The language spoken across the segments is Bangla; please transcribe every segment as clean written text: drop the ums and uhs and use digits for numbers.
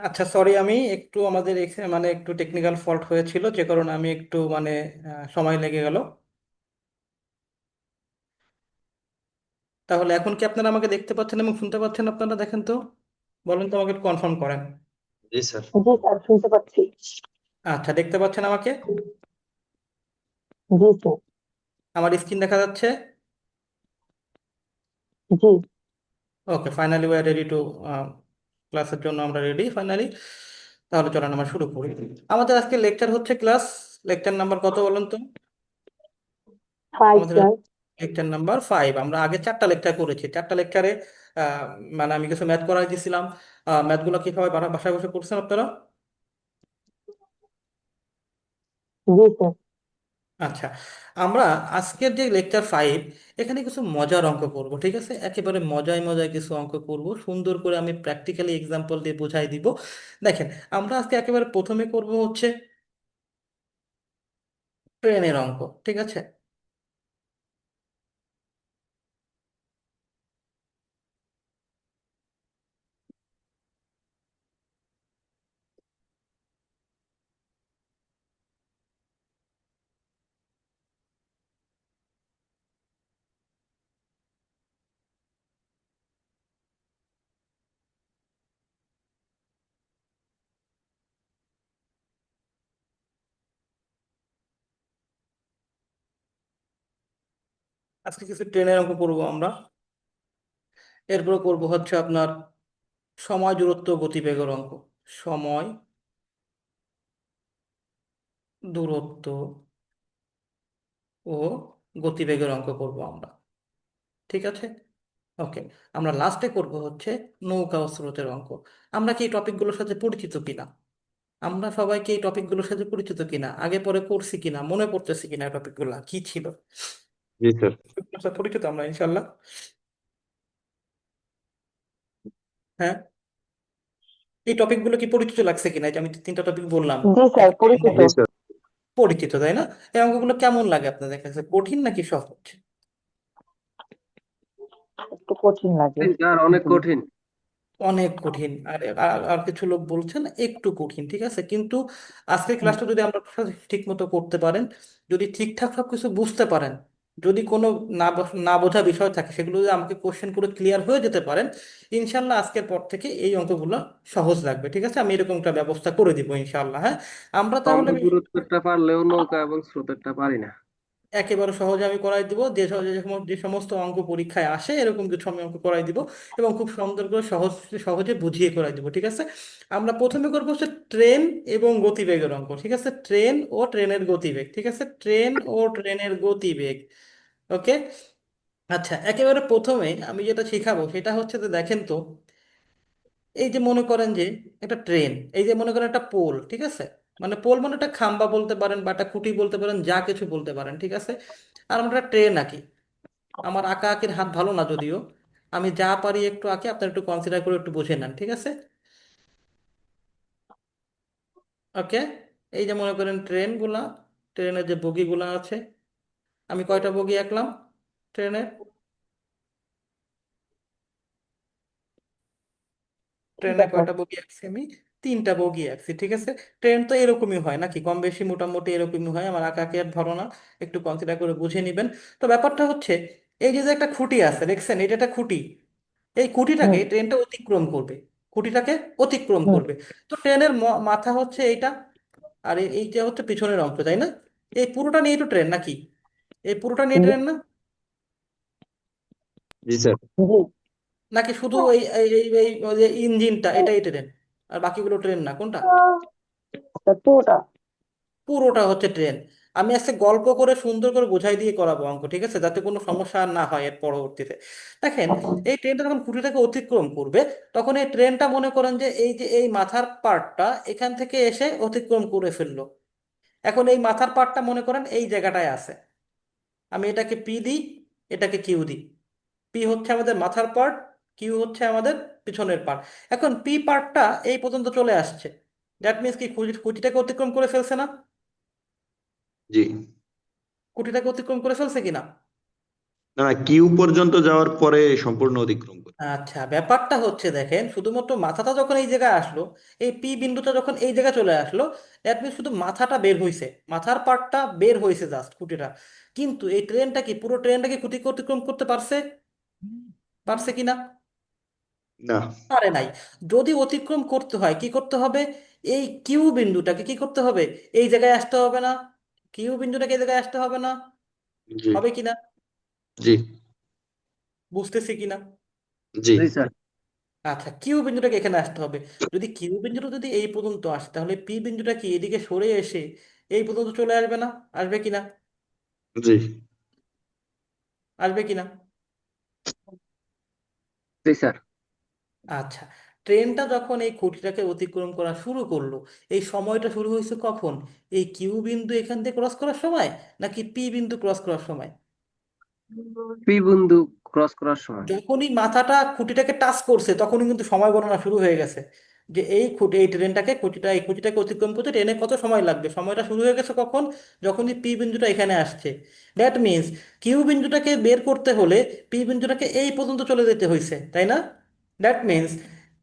আচ্ছা, সরি, আমি একটু আমাদের মানে একটু টেকনিক্যাল ফল্ট হয়েছিল, যে কারণে আমি একটু মানে সময় লেগে গেল। তাহলে এখন কি আপনারা আমাকে দেখতে পাচ্ছেন এবং শুনতে পাচ্ছেন? আপনারা দেখেন তো, বলেন তো, আমাকে একটু কনফার্ম করেন। জি স্যার। জি স্যার, শুনতে পাচ্ছি। আচ্ছা, দেখতে পাচ্ছেন আমাকে? জি স্যার। আমার স্ক্রিন দেখা যাচ্ছে? জি। Okay, finally we are ready to ক্লাসের জন্য আমরা রেডি ফাইনালি। তাহলে চলেন আমরা শুরু করি। আমাদের আজকে লেকচার হচ্ছে ক্লাস, লেকচার নাম্বার কত বলেন তো? 5 আমাদের স্যার। Lecture number 5। আমরা আগে 4টা লেকচার করেছি। 4টা লেকচারে মানে আমি কিছু ম্যাথ করাই দিয়েছিলাম। ম্যাথগুলো কিভাবে বাসায় বসে করছেন আপনারা? জি স্যার। আচ্ছা, আমরা আজকের যে লেকচার 5, এখানে কিছু মজার অঙ্ক করব, ঠিক আছে? একেবারে মজায় মজায় কিছু অঙ্ক করব, সুন্দর করে আমি প্র্যাকটিক্যালি এক্সাম্পল দিয়ে বুঝাই দিব। দেখেন, আমরা আজকে একেবারে প্রথমে করব হচ্ছে ট্রেনের অঙ্ক, ঠিক আছে? আজকে কিছু ট্রেনের অঙ্ক করব আমরা। এরপর করব হচ্ছে আপনার সময়, দূরত্ব, গতিবেগের অঙ্ক। সময়, দূরত্ব ও গতিবেগের অঙ্ক করব আমরা, ঠিক আছে? ওকে। আমরা লাস্টে করব হচ্ছে নৌকা ও স্রোতের অঙ্ক। আমরা কি এই টপিকগুলোর সাথে পরিচিত কিনা? আমরা সবাইকে এই টপিকগুলোর সাথে পরিচিত কিনা, আগে পরে করছি কিনা, মনে পড়তেছে কিনা টপিকগুলো কি ছিল? জি স্যার। এগুলোর সাথে পরিচিত আমরা ইনশাল্লাহ। হ্যাঁ, এই টপিকগুলো কি পরিচিত লাগছে কিনা? এই যে আমি 3টা টপিক বললাম, জি স্যার, পরিচিত। জি স্যার। পরিচিত তাই না? এই অঙ্কগুলো কেমন লাগে আপনাদের কাছে, কঠিন নাকি সহজ? একটু কঠিন লাগে স্যার অনেক এগুলো। কঠিন। অনেক কঠিন। আর আর আর কিছু লোক বলছেন একটু কঠিন, ঠিক আছে? কিন্তু আজকের হুম। ক্লাসটা যদি আমরা ঠিক মতো করতে পারেন, যদি ঠিকঠাক সব কিছু বুঝতে পারেন, যদি কোনো না বোঝা বিষয় থাকে সেগুলো যদি আমাকে কোশ্চেন করে ক্লিয়ার হয়ে যেতে পারেন, ইনশাল্লাহ আজকের পর থেকে এই অঙ্কগুলো সহজ লাগবে, ঠিক আছে? আমি এরকম একটা ব্যবস্থা করে দিব ইনশাল্লাহ। হ্যাঁ, আমরা লম্ব তাহলে দূরত্বটা পারলেও নৌকা এবং স্রোতেরটা পারি না। একেবারে সহজে আমি করাই দিব। যে সমস্ত অঙ্ক পরীক্ষায় আসে এরকম কিছু আমি অঙ্ক করাই দিব, এবং খুব সুন্দর করে সহজে বুঝিয়ে করাই দিব, ঠিক আছে? আমরা প্রথমে করবো হচ্ছে ট্রেন এবং গতিবেগের অঙ্ক, ঠিক আছে? ট্রেন ও ট্রেনের গতিবেগ, ঠিক আছে? ট্রেন ও ট্রেনের গতিবেগ। ওকে। আচ্ছা, একেবারে প্রথমে আমি যেটা শিখাবো সেটা হচ্ছে যে দেখেন তো, এই যে মনে করেন যে একটা ট্রেন, এই যে মনে করেন একটা পোল, ঠিক আছে? মানে পোল মানে একটা খাম্বা বলতে পারেন বা একটা খুঁটি বলতে পারেন, যা কিছু বলতে পারেন, ঠিক আছে? আর আমরা একটা ট্রেন আঁকি। আমার আঁকা আঁকির হাত ভালো না যদিও, আমি যা পারি একটু আঁকি, আপনার একটু কনসিডার করে একটু বুঝে নেন, ঠিক আছে? ওকে। এই যে মনে করেন ট্রেনগুলা, ট্রেনের যে বগিগুলা আছে, আমি কয়টা বগি আঁকলাম ট্রেনের? ট্রেনে তিনটা স্যার। কয়টা বগি আঁকছি আমি? 3টা বগি আঁকছি, ঠিক আছে? ট্রেন তো এরকমই হয় নাকি, কম বেশি মোটামুটি এরকমই হয়। আমার আঁকাকে আর ধরো না, একটু কনসিডার করে বুঝে নিবেন। তো ব্যাপারটা হচ্ছে, এই যে যে একটা খুঁটি আছে দেখছেন, এটা একটা খুঁটি। এই খুঁটিটাকে হুম। ট্রেনটা অতিক্রম করবে, খুঁটিটাকে অতিক্রম হুম। করবে। তো ট্রেনের মাথা হচ্ছে এইটা, আর এইটা হচ্ছে পিছনের অংশ, তাই না? এই পুরোটা নিয়ে তো ট্রেন নাকি? এই পুরোটা নিয়ে জি। ট্রেন না? জি স্যার। জি। নাকি শুধু এই এই এই এই ওই যে ইঞ্জিনটা এটাই ট্রেন, আর বাকিগুলো ট্রেন না? কোনটা? আচ্ছা, পুরোটা। পুরোটা হচ্ছে ট্রেন। আমি আজকে গল্প করে সুন্দর করে বোঝাই দিয়ে করাবো অঙ্ক, ঠিক আছে? যাতে কোনো সমস্যা আর না হয় এর পরবর্তীতে। দেখেন, এই ট্রেনটা যখন খুঁটিটাকে অতিক্রম করবে, তখন এই ট্রেনটা মনে করেন যে এই যে এই মাথার পার্টটা এখান থেকে এসে অতিক্রম করে ফেললো। এখন এই মাথার পার্টটা মনে করেন এই জায়গাটায় আছে। আমি এটাকে পি দিই, এটাকে কিউ দিই। পি হচ্ছে আমাদের মাথার পার্ট, কিউ হচ্ছে আমাদের পিছনের পার্ট। এখন পি পার্টটা এই পর্যন্ত চলে আসছে, দ্যাট মিনস কি খুঁটিটাকে অতিক্রম করে ফেলছে না? জি। খুঁটিটাকে অতিক্রম করে ফেলছে কিনা? না না, কিউ পর্যন্ত যাওয়ার পরে সম্পূর্ণ অতিক্রম করে। আচ্ছা, ব্যাপারটা হচ্ছে দেখেন, শুধুমাত্র মাথাটা যখন এই জায়গায় আসলো, এই পি বিন্দুটা যখন এই জায়গায় চলে আসলো, দ্যাট মিনস শুধু মাথাটা বের হয়েছে, মাথার পার্টটা বের হয়েছে জাস্ট খুঁটিটা। কিন্তু এই ট্রেনটা কি, পুরো ট্রেনটা কি খুঁটি অতিক্রম করতে পারছে? পারছে কিনা? না। পারে নাই। যদি অতিক্রম করতে হয় কি করতে হবে? এই কিউ বিন্দুটাকে কি করতে হবে? এই জায়গায় আসতে হবে না? কিউ বিন্দুটাকে এই জায়গায় আসতে হবে না? জি। হবে কিনা? জি। বুঝতেছি কিনা? জি। জি স্যার। আচ্ছা, কিউ বিন্দুটাকে এখানে আসতে হবে। যদি কিউ বিন্দুটা যদি এই পর্যন্ত আসে, তাহলে পি বিন্দুটা কি এদিকে সরে এসে এই পর্যন্ত চলে আসবে না? আসবে কিনা? জি। আসবে কিনা? জি স্যার। আচ্ছা, ট্রেনটা যখন এই খুঁটিটাকে অতিক্রম করা শুরু করলো, এই সময়টা শুরু হয়েছে কখন? এই কিউ বিন্দু এখান থেকে ক্রস করার সময়, নাকি পি বিন্দু ক্রস করার সময়? পি বিন্দু ক্রস করার সময়। যখনই মাথাটা খুঁটিটাকে টাচ করছে, তখনই কিন্তু সময় গণনা শুরু হয়ে গেছে, যে এই খুঁটি, এই ট্রেনটাকে এই খুঁটিটাকে অতিক্রম করতে ট্রেনে কত সময় লাগবে। সময়টা শুরু হয়ে গেছে কখন? যখনই পি বিন্দুটা এখানে আসছে। দ্যাট মিন্স কিউ বিন্দুটাকে বের করতে হলে পি বিন্দুটাকে এই পর্যন্ত চলে যেতে হয়েছে, তাই না? দ্যাট মিন্স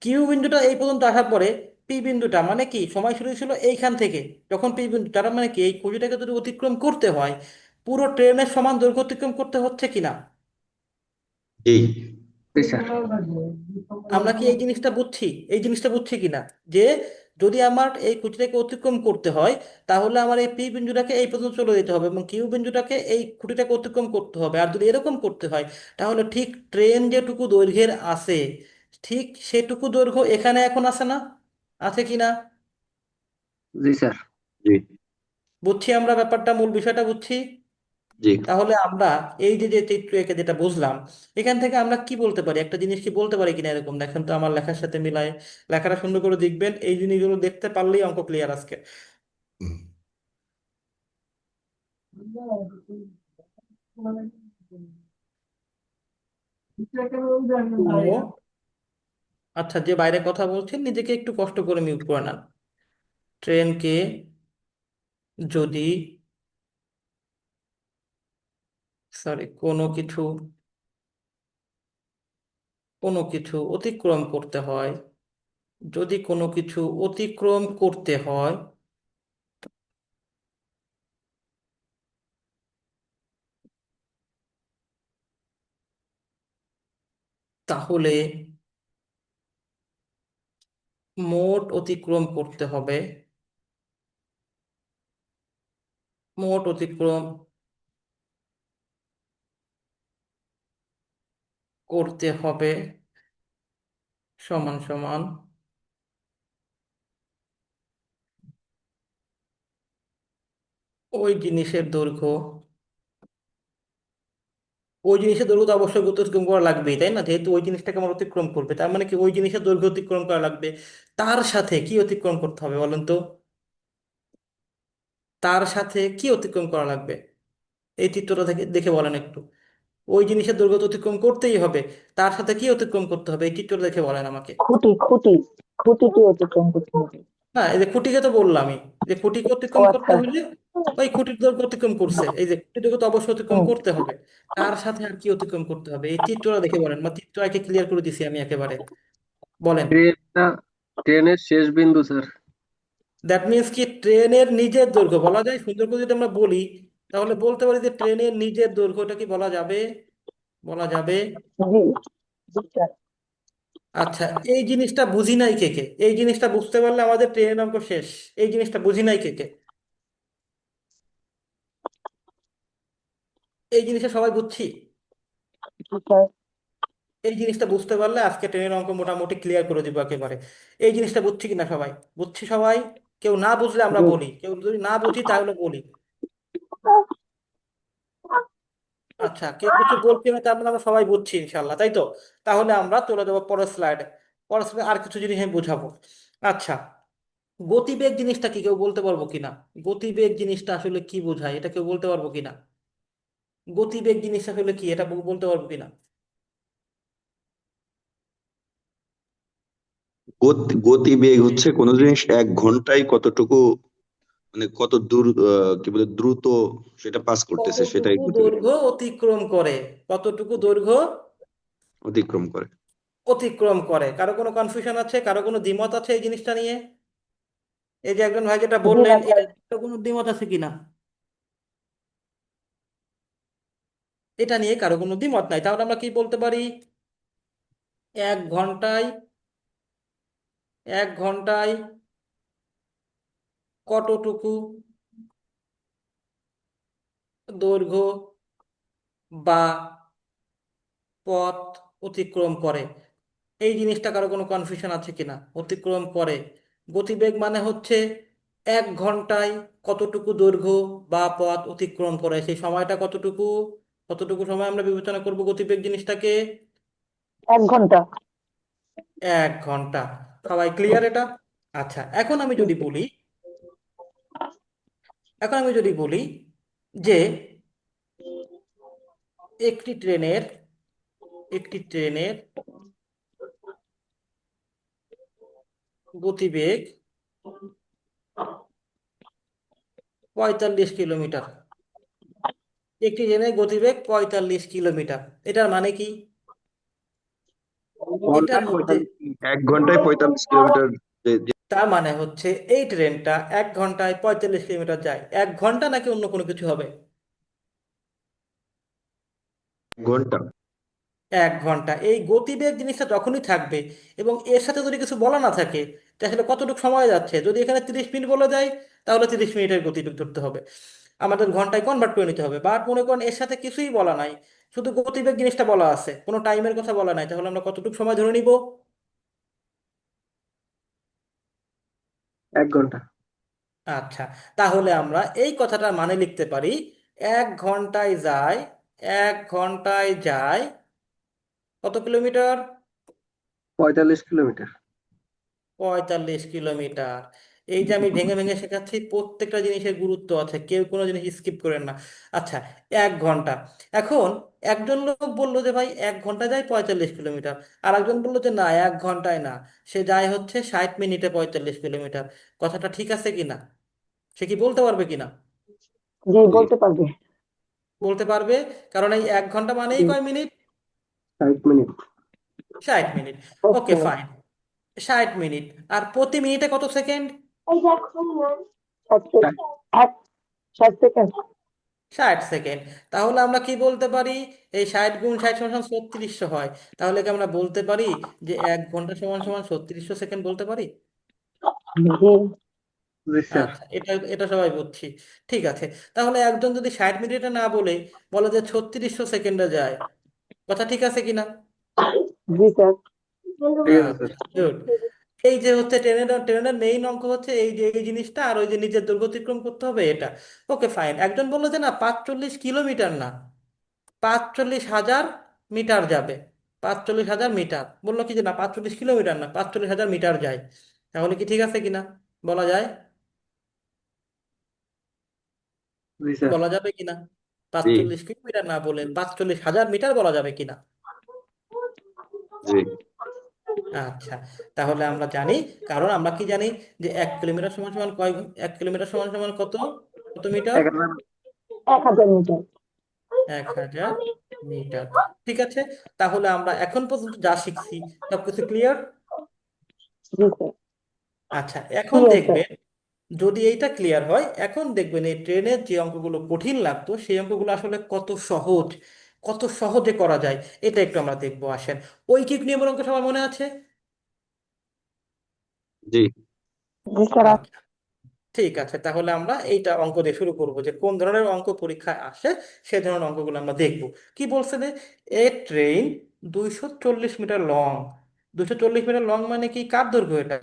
কিউ বিন্দুটা এই পর্যন্ত আসার পরে পি বিন্দুটা, মানে কি, সময় শুরু হয়েছিল এইখান থেকে। যখন পি বিন্দু, তার মানে কি, এই খুঁটিটাকে যদি অতিক্রম করতে হয়, পুরো ট্রেনের সমান দৈর্ঘ্য অতিক্রম করতে হচ্ছে কিনা? জি। জি স্যার। আমরা কি এই জিনিসটা বুঝছি? এই জিনিসটা বুঝছি কিনা, যে যদি আমার এই খুঁটিটাকে অতিক্রম করতে হয়, তাহলে আমার এই পি বিন্দুটাকে এই পর্যন্ত চলে যেতে হবে এবং কিউ বিন্দুটাকে এই খুঁটিটাকে অতিক্রম করতে হবে। আর যদি এরকম করতে হয়, তাহলে ঠিক ট্রেন যেটুকু দৈর্ঘ্যের আছে, ঠিক সেটুকু দৈর্ঘ্য এখানে এখন আছে না? আছে কিনা? জি স্যার। জি। বুঝছি আমরা ব্যাপারটা, মূল বিষয়টা বুঝছি। জি। তাহলে আমরা এই যে যে চিত্র এঁকে যেটা বুঝলাম, এখান থেকে আমরা কি বলতে পারি, একটা জিনিস কি বলতে পারি কিনা, এরকম দেখেন তো আমার লেখার সাথে মিলায়। লেখাটা সুন্দর করে দেখবেন, এই জিনিসগুলো দেখতে পারলেই অঙ্ক ক্লিয়ার আজকে। ও আচ্ছা, যে বাইরে কথা বলছেন নিজেকে একটু কষ্ট করে মিউট করে নেন। ট্রেনকে যদি, সরি, কোনো কিছু অতিক্রম করতে হয়, যদি কোনো কিছু অতিক্রম করতে হয়, তাহলে মোট অতিক্রম করতে হবে, মোট অতিক্রম করতে হবে সমান সমান ওই জিনিসের দৈর্ঘ্য, ওই জিনিসের দৈর্ঘ্য তো অবশ্যই অতিক্রম করা লাগবেই, তাই না? যেহেতু ওই জিনিসটাকে আমার অতিক্রম করবে, তার মানে কি ওই জিনিসের দৈর্ঘ্য অতিক্রম করা লাগবে। তার সাথে কি অতিক্রম করতে হবে বলেন তো? তার সাথে কি অতিক্রম করা লাগবে? এই চিত্রটা থেকে দেখে বলেন একটু। ওই জিনিসের দৈর্ঘ্য তো অতিক্রম করতেই হবে, তার সাথে কি অতিক্রম করতে হবে, এই চিত্রটা দেখে বলেন আমাকে। খুঁটিটি অতিক্রম করতে হবে। না, এই যে খুঁটিকে তো বললামই, যে খুঁটিকে ও অতিক্রম করতে আচ্ছা। হইলে ওই খুঁটির দৈর্ঘ্য অতিক্রম করছে, এই যে খুঁটির দৈর্ঘ্য তো অবশ্যই অতিক্রম হুম। করতে হবে। তার সাথে আর কি অতিক্রম করতে হবে, এই চিত্রটা দেখে বলেন, বা চিত্র আগে ক্লিয়ার করে দিছি আমি একেবারে। বলেন। ট্রেনটা, ট্রেনের শেষ বিন্দু স্যার। দ্যাট মিনস কি ট্রেনের নিজের দৈর্ঘ্য বলা যায়? সুন্দর করে যদি আমরা বলি, তাহলে বলতে পারি যে ট্রেনের নিজের দৈর্ঘ্যটা কি বলা যাবে? বলা যাবে। জি। জি স্যার। আচ্ছা, এই জিনিসটা বুঝি নাই কে কে? এই জিনিসটা বুঝতে পারলে আমাদের ট্রেনের অঙ্ক শেষ। এই জিনিসটা বুঝি নাই কে কে? এই জিনিসটা সবাই বুঝছি। জি স্যার। এই জিনিসটা বুঝতে পারলে আজকে ট্রেনের অঙ্ক মোটামুটি ক্লিয়ার করে দিব একেবারে। এই জিনিসটা বুঝছি কিনা সবাই? বুঝছি সবাই? কেউ না বুঝলে আমরা জি। বলি, কেউ যদি না বুঝি তাহলে বলি। আচ্ছা, কেউ কিছু বলছি না, তার মানে আমরা সবাই বুঝছি ইনশাল্লাহ, তাই তো? তাহলে আমরা চলে যাবো পরের স্লাইডে। পরের স্লাইডে আর কিছু জিনিস আমি বুঝাবো। আচ্ছা, গতিবেগ জিনিসটা কি কেউ বলতে পারবো কিনা? গতিবেগ জিনিসটা আসলে কি বোঝায়, এটা কেউ বলতে পারবো কিনা? গতিবেগ জিনিসটা আসলে কি, এটা বলতে পারবো কিনা? গতিবেগ হচ্ছে কোন জিনিস 1 ঘন্টায় কতটুকু, মানে কত দূর, কি বলে, দ্রুত সেটা পাস করতেছে, সেটাই কতটুকু গতিবেগ। দৈর্ঘ্য অতিক্রম করে, কতটুকু দৈর্ঘ্য অতিক্রম করে। অতিক্রম করে। কারো কোনো কনফিউশন আছে, কারো কোনো দ্বিমত আছে এই জিনিসটা নিয়ে? এই যে একজন ভাই যেটা জি না বললেন, স্যার। এটা কারো কোনো দ্বিমত আছে কিনা? এটা নিয়ে কারো কোনো দ্বিমত নাই, তাহলে আমরা কি বলতে পারি? 1 ঘন্টায় 1 ঘন্টায় কতটুকু দৈর্ঘ্য বা পথ অতিক্রম করে? এই জিনিসটা কারো কোনো কনফিউশন আছে কিনা? অতিক্রম করে, গতিবেগ মানে হচ্ছে 1 ঘন্টায় কতটুকু দৈর্ঘ্য বা পথ অতিক্রম করে, সেই সময়টা কতটুকু? কতটুকু সময় আমরা বিবেচনা করব গতিবেগ জিনিসটাকে? 1 ঘন্টা। 1 ঘন্টা। সবাই ক্লিয়ার এটা? আচ্ছা, এখন আমি যদি বলি যে একটি ট্রেনের একটি ট্রেনের গতিবেগ 45 কিলোমিটার। একটি ট্রেনের গতিবেগ 45 কিলোমিটার, এটার মানে কি? এটার ঘন্টায় মধ্যে 45 1 ঘন্টায় 45 কিলোমিটার। তার মানে হচ্ছে এই ট্রেনটা 1 ঘন্টায় 45 কিলোমিটার যায়। 1 ঘন্টা নাকি অন্য কোনো কিছু হবে? ঘন্টা। 1 ঘন্টা। এই গতিবেগ জিনিসটা যখনই থাকবে এবং এর সাথে যদি কিছু বলা না থাকে, যে আসলে কতটুকু সময় যাচ্ছে, যদি এখানে 30 মিনিট বলে যায়, তাহলে 30 মিনিটের গতিবেগ ধরতে হবে, আমাদের ঘন্টায় কনভার্ট করে নিতে হবে। বাট মনে করেন এর সাথে কিছুই বলা নাই, শুধু গতিবেগ জিনিসটা বলা আছে, কোনো টাইমের কথা বলা নাই, তাহলে আমরা কতটুকু সময় ধরে নিব? 1 ঘন্টা। আচ্ছা, তাহলে আমরা এই কথাটার মানে লিখতে পারি, এক ঘন্টায় যায় 1 ঘন্টায় যায় কত কিলোমিটার? 45 কিলোমিটার। 45 কিলোমিটার। এই যে আমি ভেঙে ভেঙে শেখাচ্ছি, প্রত্যেকটা জিনিসের গুরুত্ব আছে, কেউ কোনো জিনিস স্কিপ করেন না। আচ্ছা, 1 ঘন্টা। এখন একজন লোক বললো যে ভাই 1 ঘন্টা যায় 45 কিলোমিটার, আর একজন বললো যে না, 1 ঘন্টায় না, সে যায় হচ্ছে 60 মিনিটে 45 কিলোমিটার। কথাটা ঠিক আছে কিনা? সে কি বলতে পারবে কিনা? জি, জি বলতে পারবে। বলতে পারবে, কারণ এই 1 ঘন্টা মানেই জি, কয় minute? 60 minute. 60 minute. Okay okay. Fine, 60 minute. আর প্রতি মিনিটে কত সেকেন্ড? এই দেখো না, 60 এক 60 সেকেন্ড। 60 সেকেন্ড। তাহলে আমরা কি বলতে পারি? এই 60 × 60 = 3600 হয়। তাহলে কি আমরা বলতে পারি যে 1 ঘন্টা সমান সমান 3600 সেকেন্ড বলতে পারি? জি। জি স্যার। আচ্ছা, এটা এটা সবাই বুঝছি। ঠিক আছে, তাহলে একজন যদি 60 মিনিটে না বলে, বলে যে 3600 সেকেন্ডে যায়, কথা ঠিক আছে কিনা? জি স্যার। ঠিক আছে স্যার। আচ্ছা গুড। এই যে হচ্ছে ট্রেনের ট্রেনের মেইন অঙ্ক হচ্ছে এই যে এই জিনিসটা, আর ওই যে নিজের দৈর্ঘ্য অতিক্রম করতে হবে এটা। Okay fine. একজন বললো যে না, 45 কিলোমিটার না, 45,000 মিটার যাবে। 45,000 মিটার বললো কি, যে না 45 কিলোমিটার না, 45,000 মিটার যায়। তাহলে কি ঠিক আছে কিনা? বলা যায়? জি স্যার। বলা যাবে কিনা? জি 45 কিলোমিটার না বলে 45,000 মিটার বলা যাবে কিনা? জি আচ্ছা, তাহলে আমরা জানি, কারণ আমরা কি জানি যে 1 কিলোমিটার সমান সমান 1 কিলোমিটার সমান সমান কত? কত মিটার? 1000 মিটার। 1,000 মিটার। ঠিক আছে, তাহলে আমরা এখন পর্যন্ত যা শিখছি সবকিছু ক্লিয়ার? জি স্যার। আচ্ছা, এখন ক্লিয়ার স্যার। দেখবেন, যদি এইটা ক্লিয়ার হয়, এখন দেখবেন এই ট্রেনের যে অঙ্কগুলো কঠিন লাগতো সেই অঙ্কগুলো আসলে কত সহজ, কত সহজে করা যায়, এটা একটু আমরা দেখবো। আসেন, ঐকিক নিয়মের অঙ্ক সবার মনে আছে? জি জি স্যার। আচ্ছা, ঠিক আছে, তাহলে আমরা এইটা অঙ্ক দিয়ে শুরু করবো, যে কোন ধরনের অঙ্ক পরীক্ষায় আসে সেই ধরনের অঙ্কগুলো আমরা দেখবো। কি বলছে যে a train 240 metre long. 240 metre long মানে কি, কার দৈর্ঘ্য এটা?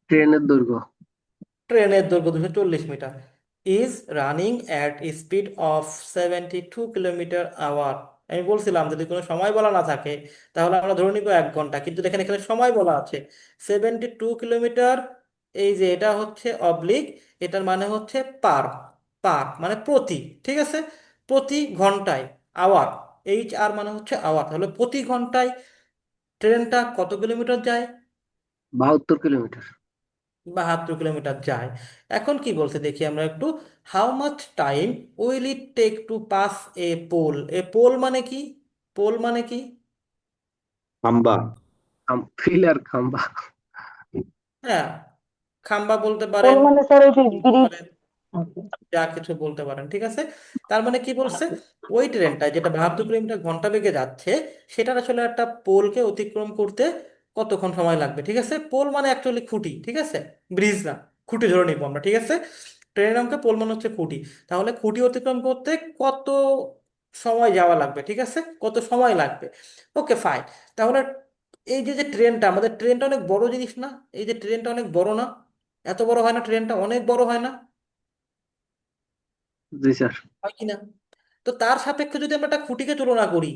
ট্রেনের দৈর্ঘ্য। ট্রেনের দৈর্ঘ্য 240 metre. Is running at speed of 72 kilometre hour. আমি বলছিলাম যদি কোনো সময় বলা না থাকে, তাহলে আমরা ধরে নিব 1 ঘন্টা, কিন্তু দেখেন এখানে সময় বলা আছে 72 কিলোমিটার। এই যে এটা হচ্ছে অবলিক, এটার মানে হচ্ছে পার, পার মানে প্রতি, ঠিক আছে, প্রতি ঘন্টায়। আওয়ার, আর মানে হচ্ছে আওয়ার, তাহলে প্রতি ঘন্টায় ট্রেনটা কত কিলোমিটার যায়? 72 কিলোমিটার। 72 কিলোমিটার যায়। এখন কি বলছে দেখি আমরা একটু, how much time will it take to pass a pole? A pole মানে কি? পোল মানে কি? খাম্বা। পিলার খাম্বা। হ্যাঁ, খাম্বা বলতে পোল পারেন, মানে স্যার ওই যে বলতে ব্রিজ। পারেন, যা কিছু বলতে পারেন, ঠিক আছে। তার মানে কি বলছে, ওই ট্রেনটা যেটা 72 কিলোমিটার ঘন্টা বেগে যাচ্ছে, সেটার আসলে একটা পোলকে অতিক্রম করতে কতক্ষণ সময় লাগবে, ঠিক আছে। পোল মানে অ্যাকচুয়ালি খুঁটি, ঠিক আছে, ব্রিজ না, খুঁটি ধরে নিবো আমরা, ঠিক আছে। ট্রেনের অঙ্কে পোল মানে হচ্ছে খুঁটি। তাহলে খুঁটি অতিক্রম করতে কত সময় যাওয়া লাগবে, ঠিক আছে, কত সময় লাগবে। Okay fine. তাহলে এই যে যে ট্রেনটা, আমাদের ট্রেনটা অনেক বড় জিনিস না? এই যে ট্রেনটা অনেক বড় না? এত বড় হয় না? ট্রেনটা অনেক বড় হয় না? জি স্যার। হয় কিনা? তো তার সাপেক্ষে যদি আমরা একটা খুঁটিকে তুলনা করি,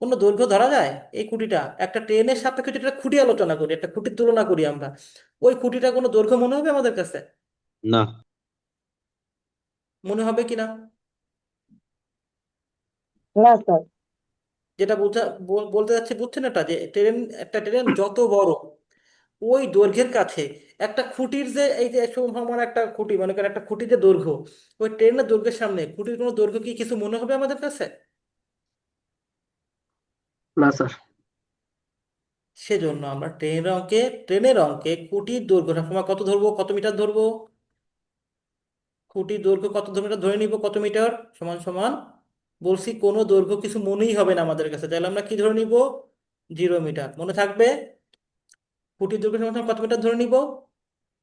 কোনো দৈর্ঘ্য ধরা যায়? এই খুঁটিটা একটা ট্রেনের সাপেক্ষে যদি একটা খুঁটি আলোচনা করি, একটা খুঁটির তুলনা করি আমরা, ওই খুঁটিটা কোনো দৈর্ঘ্য মনে হবে আমাদের কাছে? না। মনে হবে কিনা? না স্যার। যেটা বলতে যাচ্ছি, বুঝছেন? এটা যে ট্রেন, একটা ট্রেন যত বড়, ওই দৈর্ঘ্যের কাছে একটা খুঁটির যে, এই যে সমান একটা খুঁটি, মনে করেন একটা খুঁটির যে দৈর্ঘ্য, ওই ট্রেনের দৈর্ঘ্যের সামনে খুঁটির কোনো দৈর্ঘ্য কি কিছু মনে হবে আমাদের কাছে? না স্যার। সেজন্য আমরা ট্রেনের অঙ্কে খুঁটির দৈর্ঘ্য সবসময় কত ধরবো, কত মিটার ধরবো? খুঁটির দৈর্ঘ্য কত মিটার ধরে নিব, কত মিটার সমান সমান, বলছি কোনো দৈর্ঘ্য কিছু মনেই হবে না আমাদের কাছে, তাহলে আমরা কি ধরে নিব? 0 মিটার, মনে থাকবে। খুঁটির দৈর্ঘ্য সমান সমান কত মিটার ধরে নিব?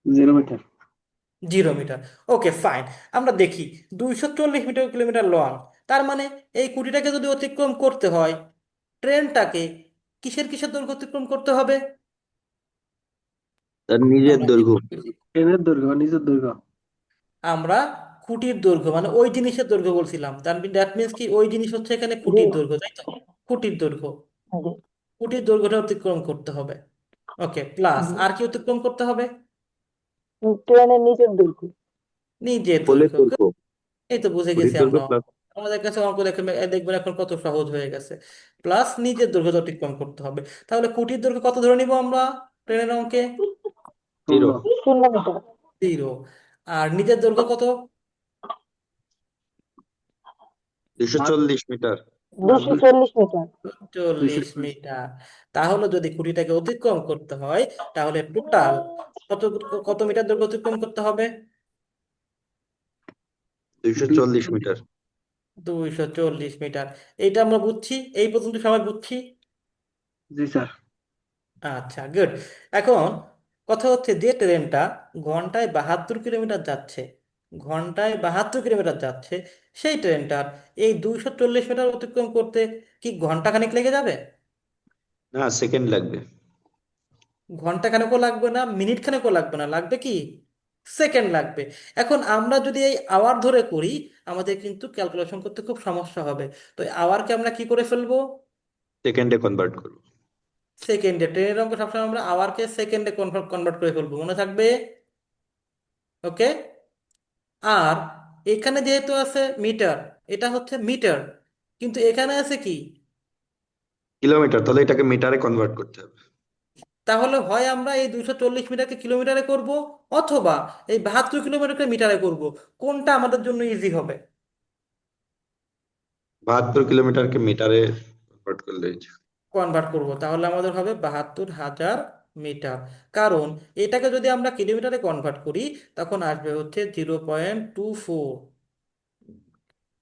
0 মিটার। 0 মিটার। Okay fine. আমরা দেখি 240 কিলোমিটার লং। তার মানে এই খুঁটিটাকে যদি অতিক্রম করতে হয়, ট্রেনটাকে কিসের কিসের দৈর্ঘ্য অতিক্রম করতে হবে? তার নিজের আমরা কি দৈর্ঘ্য। বলছি? ট্রেনের দৈর্ঘ্য, নিজের দৈর্ঘ্য। আমরা খুঁটির দৈর্ঘ্য মানে ওই জিনিসের দৈর্ঘ্য বলছিলাম, তার দ্যাট মিনস কি, ওই জিনিস হচ্ছে এখানে জি খুঁটির দৈর্ঘ্য, তাই তো? খুঁটির দৈর্ঘ্য, জি খুঁটির দৈর্ঘ্যটা অতিক্রম করতে হবে। ওকে, প্লাস জি। আর কি অতিক্রম করতে হবে? ট্রেনের নিচের দৈর্ঘ্য। নিজের পোলের দৈর্ঘ্য। দৈর্ঘ্য। এই তো বুঝে খুঁটির গেছি দৈর্ঘ্য আমরা। প্লাস। আমাদের কাছে অঙ্ক দেখেন, দেখবেন এখন কত সহজ হয়ে গেছে। প্লাস নিজের দৈর্ঘ্য অতিক্রম করতে হবে। তাহলে খুঁটির দৈর্ঘ্য কত ধরে নিব আমরা ট্রেনের অঙ্কে? 0। 0 মিটার। 0। আর নিজের দৈর্ঘ্য কত? 240 মিটার। না, 240 মিটার। 40 মিটার। তাহলে যদি খুঁটিটাকে অতিক্রম করতে হয়, তাহলে টোটাল কত, কত মিটার দৈর্ঘ্য অতিক্রম করতে হবে? 240 মিটার। 240 মিটার। এইটা আমরা বুঝছি, এই পর্যন্ত সবাই বুঝছি? জি স্যার। আচ্ছা, গুড। এখন কথা হচ্ছে, যে ট্রেনটা ঘন্টায় 72 কিলোমিটার যাচ্ছে, ঘন্টায় 72 কিলোমিটার যাচ্ছে, সেই ট্রেনটার এই 240 মিটার অতিক্রম করতে কি ঘন্টা খানিক লেগে যাবে? না, সেকেন্ড লাগবে। ঘন্টা খানেকও লাগবে না, মিনিট খানেকও লাগবে না, লাগবে কি, সেকেন্ড লাগবে। এখন আমরা যদি এই আওয়ার ধরে করি, আমাদের কিন্তু ক্যালকুলেশন করতে খুব সমস্যা হবে। তো এই আওয়ারকে আমরা কি করে ফেলবো? সেকেন্ডে কনভার্ট করবো। সেকেন্ডে। ট্রেনের অঙ্ক সবসময় আমরা আওয়ারকে সেকেন্ডে কনভার্ট করে ফেলবো, মনে থাকবে? ওকে। আর এখানে যেহেতু আছে মিটার, এটা হচ্ছে মিটার, কিন্তু এখানে আছে কি? কিলোমিটার, তাহলে এটাকে মিটারে কনভার্ট করতে হবে। তাহলে হয় আমরা এই 240 মিটারকে কিলোমিটারে করব, অথবা এই 72 কিলোমিটারকে মিটারে করব। কোনটা আমাদের জন্য ইজি হবে? 72 কিলোমিটারকে মিটারে কনভার্ট করলে হয়েছে। কনভার্ট করব, তাহলে আমাদের হবে 72,000 মিটার। কারণ এটাকে যদি আমরা কিলোমিটারে কনভার্ট করি, তখন আসবে হচ্ছে 0.24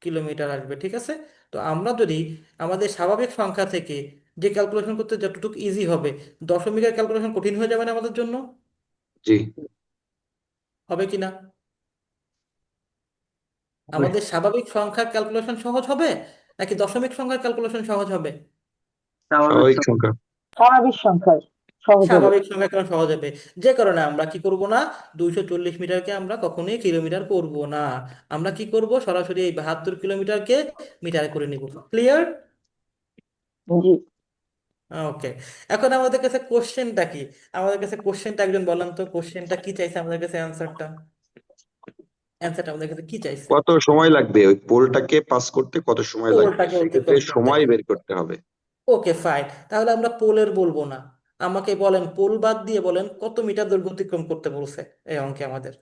কিলোমিটার আসবে, ঠিক আছে। তো আমরা যদি আমাদের স্বাভাবিক সংখ্যা থেকে যে ক্যালকুলেশন করতে যতটুকু ইজি হবে, দশমিকের ক্যালকুলেশন কঠিন হয়ে যাবে না আমাদের জন্য? জি। হবে কিনা? হবে। আমাদের স্বাভাবিক সংখ্যার ক্যালকুলেশন সহজ হবে, নাকি দশমিক সংখ্যার ক্যালকুলেশন সহজ হবে? স্বাভাবিক স্বাভাবিক সংখ্যা। সংখ্যা। স্বাভাবিক সংখ্যায় সহজ হবে। স্বাভাবিক সংখ্যা কেন সহজ হবে? যে কারণে আমরা কি করব না, 240 মিটারকে আমরা কখনোই কিলোমিটার করব না। আমরা কি করব, সরাসরি এই 72 কিলোমিটারকে মিটারে করে নিব। ক্লিয়ার? জি ওকে। এখন আমাদের কাছে কোশ্চেনটা কি? আমাদের কাছে কোশ্চেনটা একজন বলেন তো, কোশ্চেনটা কি চাইছে আমাদের কাছে? অ্যান্সারটা, অ্যান্সারটা আমাদের কাছে কি চাইছে? কত সময় লাগবে ওই পোলটাকে পাস করতে, কত সময় লাগবে পোলটাকে সেক্ষেত্রে অতিক্রম করতে। সময় বের করতে হবে। Okay fine. তাহলে আমরা পোলের বলবো না, আমাকে বলেন, পোল বাদ দিয়ে বলেন কত মিটার দৈর্ঘ্য অতিক্রম করতে বলছে এই অঙ্কে আমাদের?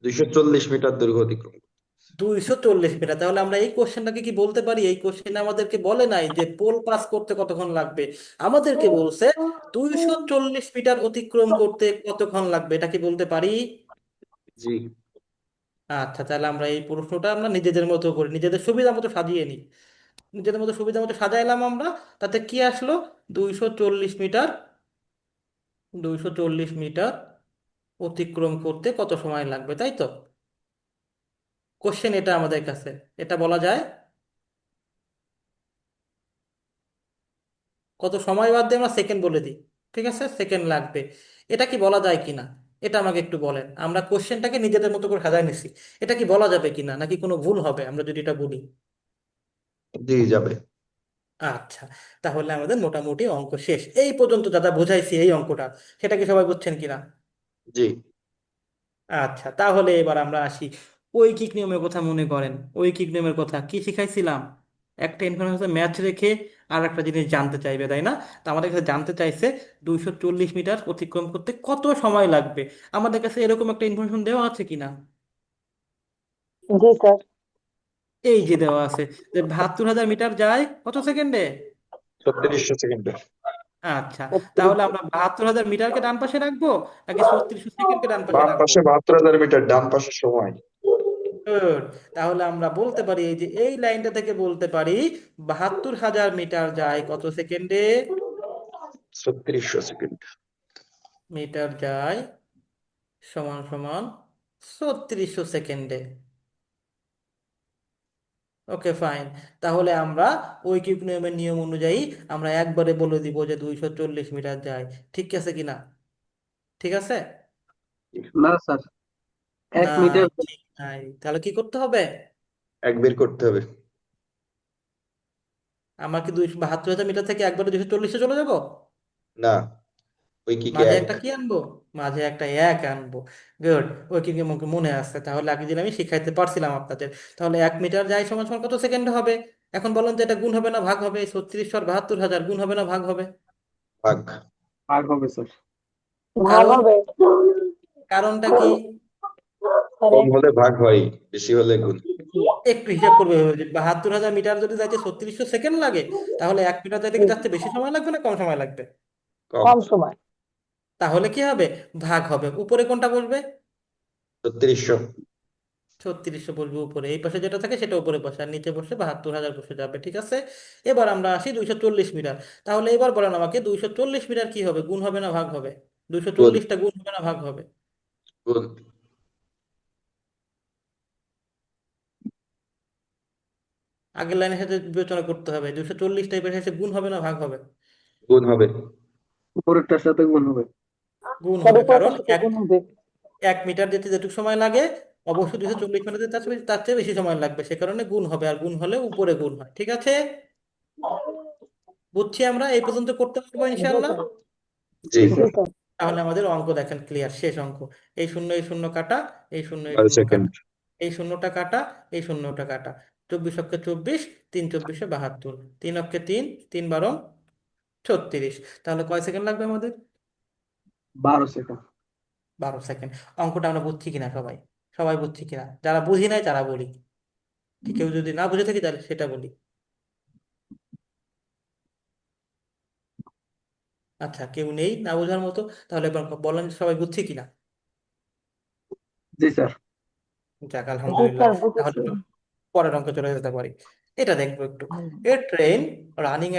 240 মিটার দৈর্ঘ্য অতিক্রম। 240 মিটার। তাহলে আমরা এই কোশ্চেনটাকে কি বলতে পারি? এই কোশ্চেনে আমাদেরকে বলে নাই যে পোল পাস করতে কতক্ষণ লাগবে, আমাদেরকে বলছে 240 মিটার অতিক্রম করতে কতক্ষণ লাগবে। এটা কি বলতে পারি? জি। আচ্ছা, তাহলে আমরা এই প্রশ্নটা আমরা নিজেদের মতো করি, নিজেদের সুবিধা মতো সাজিয়ে নিই। নিজেদের মতো সুবিধা মতো সাজাইলাম আমরা। তাতে কি আসলো? 240 মিটার, 240 মিটার অতিক্রম করতে কত সময় লাগবে, তাই তো? কোশ্চেন এটা আমাদের কাছে, এটা বলা যায়। কত সময় বাদ দিয়ে আমরা সেকেন্ড বলে দিই, ঠিক আছে? সেকেন্ড লাগবে, এটা কি বলা যায় কিনা? এটা আমাকে একটু বলেন। আমরা কোশ্চেনটাকে নিজেদের মতো করে সাজায় নিছি, এটা কি বলা যাবে কিনা, নাকি কোনো ভুল হবে আমরা যদি এটা বলি? জি, যাবে। আচ্ছা, তাহলে আমাদের মোটামুটি অঙ্ক শেষ। এই পর্যন্ত দাদা বুঝাইছি এই অঙ্কটা, সেটা কি সবাই বুঝছেন কিনা? জি। আচ্ছা, তাহলে এবার আমরা আসি ঐকিক নিয়মের কথা। মনে করেন ঐকিক নিয়মের কথা কি শিখাইছিলাম? একটা ইনফরমেশন ম্যাচ রেখে আর একটা জিনিস জানতে চাইবে, তাই না? তো আমাদের কাছে জানতে চাইছে 240 মিটার অতিক্রম করতে কত সময় লাগবে। আমাদের কাছে এরকম একটা ইনফরমেশন দেওয়া আছে কিনা? জি স্যার। এই যে দেওয়া আছে যে 72,000 মিটার যায় কত সেকেন্ডে। 3600 সেকেন্ডে। আচ্ছা, তাহলে আমরা 72,000 মিটারকে ডান পাশে রাখবো, নাকি 3600 সেকেন্ডকে ডান পাশে বাম রাখবো? পাশে 72,000 মিটার, ডান পাশে সময় Good. তাহলে আমরা বলতে পারি, এই যে এই লাইনটা থেকে বলতে পারি 72,000 মিটার যায় কত সেকেন্ডে। 3600 সেকেন্ড। মিটার যায় সমান সমান 3600 সেকেন্ডে। ওকে, ফাইন। তাহলে আমরা ঐকিক নিয়মের নিয়ম অনুযায়ী আমরা একবারে বলে দিব যে 240 মিটার যায়। ঠিক আছে কিনা? ঠিক আছে? না স্যার, 1 মিটার। নাই, ঠিক নাই। তাহলে কি করতে হবে? এক বের করতে হবে। আমার কি 72,000 মিটার থেকে একবারে 240-এ চলে যাব? না, ওই কি মাঝে এক। একটা কি আনবো? মাঝে একটা এক আনবো। গুড। ওই কি মুখে মনে আছে, তাহলে আগে দিন আমি শিখাইতে পারছিলাম আপনাদের। তাহলে 1 মিটার যায় সমান সমান কত সেকেন্ড হবে? এখন বলেন তো, এটা গুণ হবে না ভাগ হবে? 36 আর 72,000 গুণ হবে না ভাগ হবে? ভাগ। ভাগ হবে স্যার। ভাগ কারণ, হবে। কারণটা কি? স্যার কম হলে ভাগ হয়, বেশি হলে গুণ। একটু হিসাব করবে হবে যে 72,000 মিটার যদি যাইতে 3600 সেকেন্ড লাগে, তাহলে 1 মিটার যাইতে কি যাচ্ছে বেশি সময় লাগবে না কম সময় লাগবে? কম। কম সময়। তাহলে কি হবে? ভাগ হবে। উপরে কোনটা বসবে? 3600। 3600 বসবে উপরে, এই পাশে যেটা থাকে সেটা উপরে বসে, আর নিচে বসে 72,000 বসে যাবে। ঠিক আছে, এবার আমরা আসি 240 মিটার। তাহলে এবার বলেন আমাকে 240 মিটার কি হবে, গুণ হবে না ভাগ হবে? দুইশো গুণ। চল্লিশটা গুণ হবে না ভাগ হবে? গুণ। আগের লাইনের সাথে বিবেচনা করতে হবে। 240 টাইপের সাথে গুণ হবে না ভাগ হবে? গুণ হবে। উপরেরটার সাথে গুণ হবে। গুণ স্যার হবে, কারণ উপরটার সাথে এক গুণ হবে। 1 মিটার যেতে যেটুকু সময় লাগে, অবশ্যই 240 মিটার যেতে তার চেয়ে বেশি সময় লাগবে, সে কারণে গুণ হবে। আর গুণ হলে উপরে গুণ হয়। ঠিক আছে, বুঝছি আমরা। এই পর্যন্ত করতে পারবো জি ইনশাল্লাহ। স্যার। জি। জি স্যার। তাহলে আমাদের অঙ্ক দেখেন ক্লিয়ার, শেষ অঙ্ক। এই শূন্য কাটা, এই শূন্য বারো কাটা, সেকেন্ড এই শূন্যটা কাটা, এই শূন্যটা কাটা। 24 অক্ষে 24, 3 24-72, 3 অক্ষে 3, 3 12 36। তাহলে কয় সেকেন্ড লাগবে আমাদের? 12 সেকেন্ড। 12 সেকেন্ড। অঙ্কটা আমরা বুঝছি কিনা সবাই? সবাই বুঝছি কিনা? যারা বুঝি নাই তারা বলি, ঠিক কেউ যদি না বুঝে থাকি তাহলে সেটা বলি। আচ্ছা, কেউ নেই না বোঝার মতো? তাহলে এবার বলেন সবাই বুঝছি কিনা। জি স্যার। যাক, জি আলহামদুলিল্লাহ। স্যার তাহলে বুঝেছি। আমরা পরের অঙ্কে চলে যেতে পারি। এটা দেখবো একটু। A train running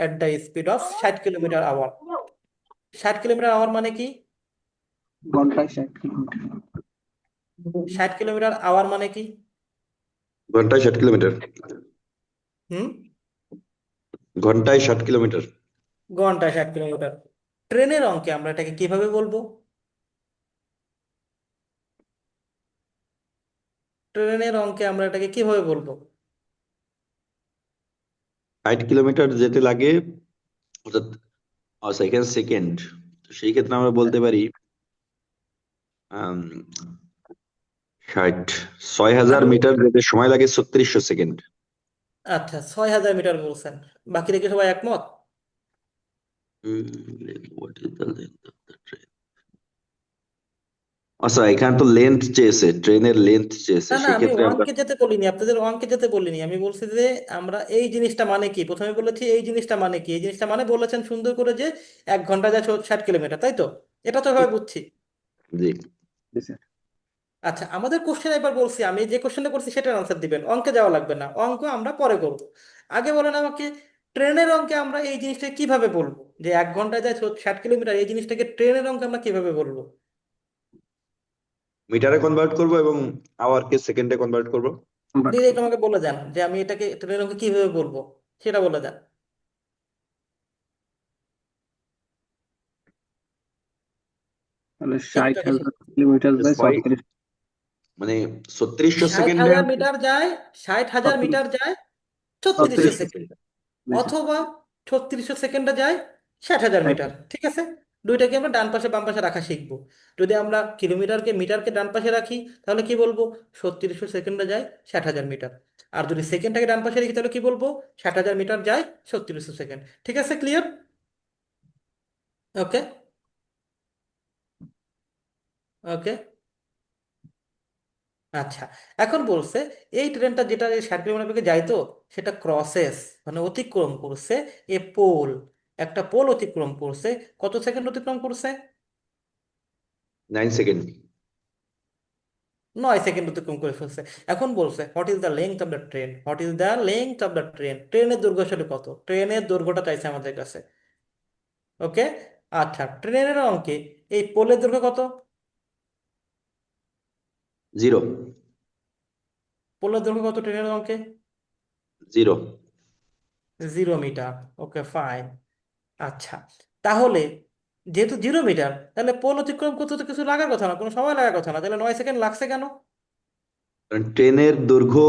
at the speed of 60 kilometre hour. 60 kilometre hour মানে কি? ঘন্টায় 60 কিলোমিটার। 60 কিলোমিটার আওয়ার মানে কি? ঘন্টায় 60 কিলোমিটার। হুম, ঘন্টায় 60 কিলোমিটার। ঘন্টায় 60 কিলোমিটার। ট্রেনের অঙ্কে আমরা এটাকে কিভাবে বলবো? ট্রেনের অঙ্কে আমরা এটাকে কিভাবে বলবো? 60 কিলোমিটার যেতে লাগে, অর্থাৎ সেকেন্ড সেকেন্ড, তো সেই ক্ষেত্রে আমরা বলতে পারি 60, 6000 মিটার যেতে সময় লাগে 3600 সেকেন্ড। আচ্ছা, 6,000 মিটার বলছেন, বাকি রেখে সবাই একমত? What is the length of the train? আচ্ছা, এখানে তো লেন্থ চেয়েছে, ট্রেনের লেন্থ চেয়েছে, না না, আমি সেক্ষেত্রে আমরা ওয়ানকে যেতে বলিনি, আপনাদের ওয়ানকে যেতে বলিনি। আমি বলছি যে আমরা এই জিনিসটা মানে কি, প্রথমে বলেছি এই জিনিসটা মানে কি, এই জিনিসটা মানে বলেছেন সুন্দর করে যে 1 ঘন্টা যায় 60 কিলোমিটার, তাই তো? এটা তো ভাবে বুঝছি। জি জি স্যার। আচ্ছা, আমাদের কোশ্চেন এবার বলছি, আমি যে কোশ্চেনটা করছি সেটার আনসার দিবেন, অঙ্কে যাওয়া লাগবে না, অঙ্ক আমরা পরে করব। আগে বলেন আমাকে, ট্রেনের অঙ্কে আমরা এই জিনিসটা কিভাবে বলবো, যে 1 ঘন্টায় যায় 60 কিলোমিটার, এই জিনিসটাকে ট্রেনের অঙ্কে আমরা কিভাবে বলবো? মিটারে কনভার্ট করব এবং আওয়ারকে সেকেন্ডে কনভার্ট করব। বাট ডিরেক্ট আমাকে বলে যান যে আমি এটাকে ট্রেনের অঙ্কে কিভাবে বলবো, সেটা বলে যান। তাহলে একটু আগে 60,000 কিলোমিটার যায় ছয় 36। মানে 3600 সেকেন্ডে 60,000 মিটার যায়, 60,000 মিটার যায় 3600 36 সেকেন্ড, জি স্যার। অথবা 3600 সেকেন্ডে যায় 60,000 মিটার, ঠিক আছে? দুইটাকে আমরা ডান পাশে বাম পাশে রাখা শিখবো। যদি আমরা কিলোমিটারকে মিটারকে ডান পাশে রাখি তাহলে কি বলবো, 3600 সেকেন্ডে যায় 60,000 মিটার। আর যদি সেকেন্ডটাকে ডান পাশে রাখি তাহলে কি বলবো, 60,000 মিটার যায় 3600 সেকেন্ড। ঠিক আছে, ক্লিয়ার? ওকে। ওকে। আচ্ছা, এখন বলছে এই ট্রেনটা যেটা এই 60 কিলোমিটার বেগে যাইতো, সেটা ক্রসেস মানে অতিক্রম করছে এ পোল, একটা পোল অতিক্রম করছে, কত সেকেন্ড অতিক্রম করছে? 9 সেকেন্ড। 9 সেকেন্ড অতিক্রম করে ফেলছে। এখন বলছে what is the length of the train, what is the length of the train, ট্রেনের দৈর্ঘ্য আসলে কত, ট্রেনের দৈর্ঘ্যটা চাইছে আমাদের কাছে। ওকে। আচ্ছা, ট্রেনের অঙ্কে এই পোলের দৈর্ঘ্য কত? 0। পোলের দৈর্ঘ্য কত ট্রেনের অঙ্কে? 0। 0 মিটার। ওকে, ফাইন। আচ্ছা, তাহলে যেহেতু 0 মিটার, তাহলে পোল অতিক্রম করতে তো কিছু লাগার কথা না, কোনো সময় লাগার কথা না, তাহলে 9 সেকেন্ড লাগছে কেন? কারণ ট্রেনের দৈর্ঘ্য,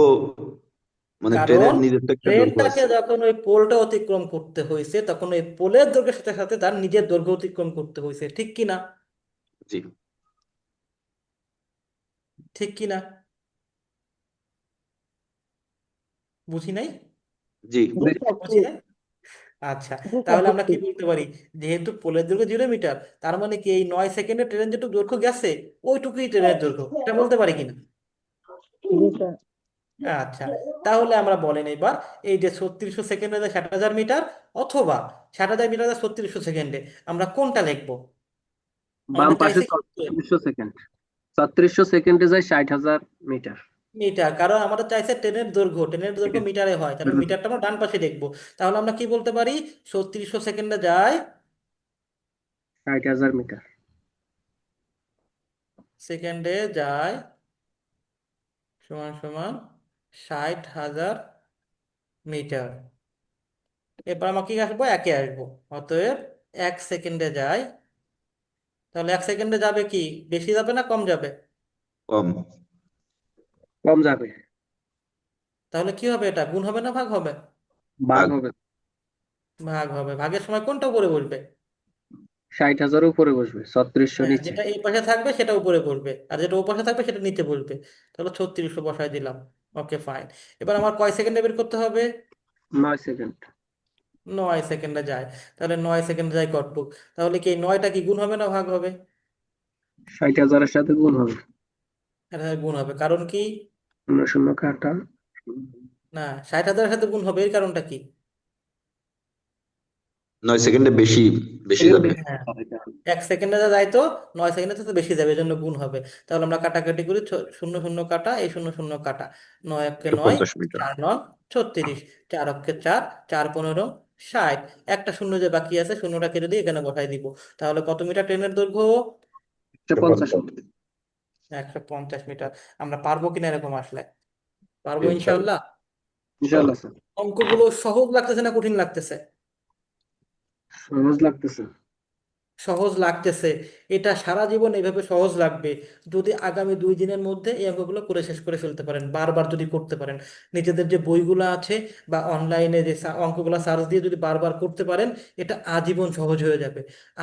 মানে কারণ ট্রেনের নিজের তো একটা দৈর্ঘ্য ট্রেনটাকে আছে। যখন ওই পোলটা অতিক্রম করতে হয়েছে তখন ওই পোলের দৈর্ঘ্যের সাথে সাথে তার নিজের দৈর্ঘ্য অতিক্রম করতে হয়েছে, ঠিক কি না? জি ঠিক কি না? বুঝি নাই? জি। জি স্যার, বুঝি ঠিক। নাই। আচ্ছা, জি স্যার, তাহলে আমরা কি বুঝছি। বলতে পারি, যেহেতু পোলের দৈর্ঘ্য 0 মিটার, তার মানে কি এই 9 সেকেন্ডে ট্রেন যেটুকু দৈর্ঘ্য গেছে ওইটুকুই ট্রেনের দৈর্ঘ্য, এটা বলতে পারি কিনা? জি স্যার। আচ্ছা, তাহলে আমরা বলেন এবার, এই যে 3600 সেকেন্ডে যায় 60,000 মিটার, অথবা 60,000 মিটার যায় 3600 সেকেন্ডে, আমরা কোনটা লিখবো? বাম আমাদের পাশে চাইছে কি 3600 সেকেন্ড, 3600 সেকেন্ডে যায় 60,000 মিটার। মিটার, কারণ আমাদের চাইছে ট্রেনের দৈর্ঘ্য, ট্রেনের দৈর্ঘ্য মিটারে হয়, তাহলে মিটারটা আমরা ডান পাশে দেখবো। তাহলে আমরা কি বলতে পারি, 3600 সেকেন্ডে যায়, 60,000 মিটার। সেকেন্ডে যায় সমান সমান 60,000 মিটার। এবার আমাকে কি আসবো, একে আসবো। অতএব 1 সেকেন্ডে যায়, তাহলে 1 সেকেন্ডে যাবে কি, বেশি যাবে না কম যাবে? কম। কম যাবে। তাহলে কি হবে, এটা গুণ হবে না ভাগ হবে? ভাগ ভাগ। হবে। ভাগ হবে। ভাগের সময় কোনটা উপরে বসবে? 60,000 উপরে বসবে, 3600 হ্যাঁ, নিচে। যেটা এই পাশে থাকবে সেটা উপরে বসবে, আর যেটা ও পাশে থাকবে সেটা নিচে বসবে। তাহলে 3600 বসায় দিলাম। ওকে, ফাইন। এবার আমার কয় সেকেন্ডে বের করতে হবে? 9 সেকেন্ড। 9 সেকেন্ডে যায়। তাহলে 9 সেকেন্ডে যায় কতটুক? তাহলে কি এই 9টা কি গুণ হবে না ভাগ হবে? 60,000-এর সাথে গুণ হবে। এটা গুণ হবে, কারণ কি? শূন্য শূন্য কাটা। না, 60,000-এর সাথে গুণ হবে, এর কারণটা কি? 9 সেকেন্ডে বেশি বেশি সেকেন্ড যাবে। বেশি হ্যাঁ, হবে কারণ। 1 সেকেন্ডে যা যাইতো 9 সেকেন্ডে তো বেশি যাবে, এই জন্য গুণ হবে। তাহলে আমরা কাটাকাটি করি, শূন্য শূন্য কাটা, এই শূন্য শূন্য কাটা, 9 একে 9, 150 মিটার। 4 9 36, 4 অক্ষে 4, 4 15 60, একটা শূন্য যে বাকি আছে শূন্যটা কেটে দিয়ে এখানে বসাই দিব। তাহলে কত মিটার ট্রেনের দৈর্ঘ্য? 150 মিটার। 150 মিটার। আমরা পারবো কিনা এরকম আসলে? পারবো ইনশাল্লাহ। ইনশাল্লাহ। ইনশাআল্লাহ স্যার। অঙ্কগুলো সহজ লাগতেছে না কঠিন লাগতেছে? সহজ লাগতেছে। সহজ লাগতেছে। এটা সারা জীবন এইভাবে সহজ লাগবে যদি আগামী 2 দিনের মধ্যে এই অঙ্কগুলো করে শেষ করে ফেলতে পারেন, বারবার যদি করতে পারেন। নিজেদের যে বইগুলো আছে বা অনলাইনে যে অঙ্কগুলো সার্চ দিয়ে যদি বারবার করতে পারেন, এটা আজীবন সহজ হয়ে যাবে।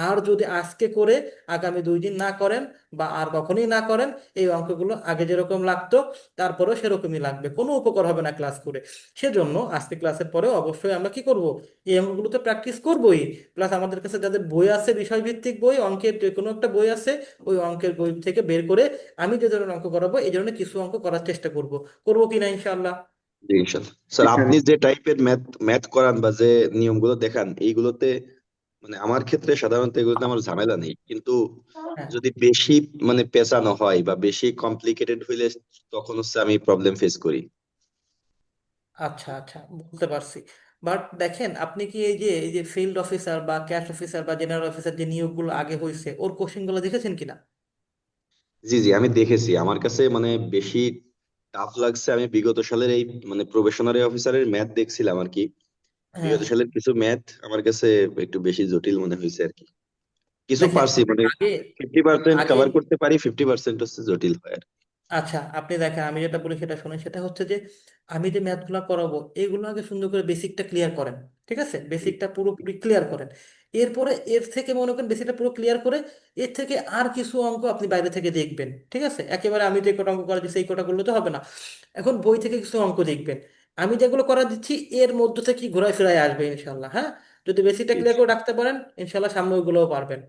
আর যদি আজকে করে আগামী 2 দিন না করেন বা আর কখনোই না করেন, এই অঙ্কগুলো আগে যেরকম লাগতো তারপরেও সেরকমই লাগবে, কোনো উপকার হবে না ক্লাস করে। সেজন্য আজকে ক্লাসের পরে অবশ্যই আমরা কি করব, এই অঙ্কগুলো তো প্র্যাকটিস করবোই, প্লাস আমাদের কাছে যাদের বই আছে বিষয়ভিত্তিক বই, অঙ্কের যে কোনো একটা বই আছে, ওই অঙ্কের বই থেকে বের করে আমি যে ধরনের অঙ্ক করাবো এই ধরনের কিছু অঙ্ক করার চেষ্টা করব, করবো কিনা ইনশাআল্লাহ। জি ইনশাল্লাহ জি স্যার। স্যার। আপনি যে টাইপের ম্যাথ করান বা যে নিয়মগুলো দেখান এইগুলোতে মানে আমার ক্ষেত্রে সাধারণত এগুলোতে আমার ঝামেলা নেই, কিন্তু হ্যাঁ, যদি বেশি মানে পেঁচানো হয় বা বেশি কমপ্লিকেটেড হইলে তখন হচ্ছে আমি প্রবলেম ফেস করি। আচ্ছা আচ্ছা, বুঝতে পারছি। বাট দেখেন, আপনি কি এই যে ফিল্ড অফিসার বা ক্যাশ অফিসার বা জেনারেল অফিসার যে নিয়োগগুলো আগে হয়েছে ওর কোশ্চেনগুলো দেখেছেন কিনা? জি জি, আমি দেখেছি। আমার কাছে মানে বেশি টাফ লাগছে, আমি বিগত সালের এই মানে প্রবেশনারি অফিসারের ম্যাথ দেখছিলাম আর কি। হ্যাঁ, বিগত সালের কিছু ম্যাথ আমার কাছে একটু বেশি জটিল মনে হয়েছে আর কি। কিছু দেখেন পারছি মানে আগে 50% আগে কভার করতে পারি, 50% হচ্ছে জটিল হয় আর কি। আচ্ছা, আপনি দেখেন, আমি যেটা বলি সেটা শুনে, সেটা হচ্ছে যে আমি যে ম্যাথগুলো করাবো এগুলো আগে সুন্দর করে বেসিকটা ক্লিয়ার করেন। ঠিক আছে, বেসিকটা পুরোপুরি ক্লিয়ার করেন। এরপরে এর থেকে মনে করেন বেসিকটা পুরো ক্লিয়ার করে এর থেকে আর কিছু অঙ্ক আপনি বাইরে থেকে দেখবেন। ঠিক আছে, একেবারে আমি যে কটা অঙ্ক করা দিচ্ছি এই কটা করলে তো হবে না, এখন বই থেকে কিছু অঙ্ক দেখবেন। আমি যেগুলো করা দিচ্ছি এর মধ্য থেকে ঘোরায় ফেরায় আসবে ইনশাল্লাহ। হ্যাঁ, যদি বেসিকটা জি ক্লিয়ার করে রাখতে পারেন ইনশাল্লাহ সামনে ওইগুলোও পারবেন।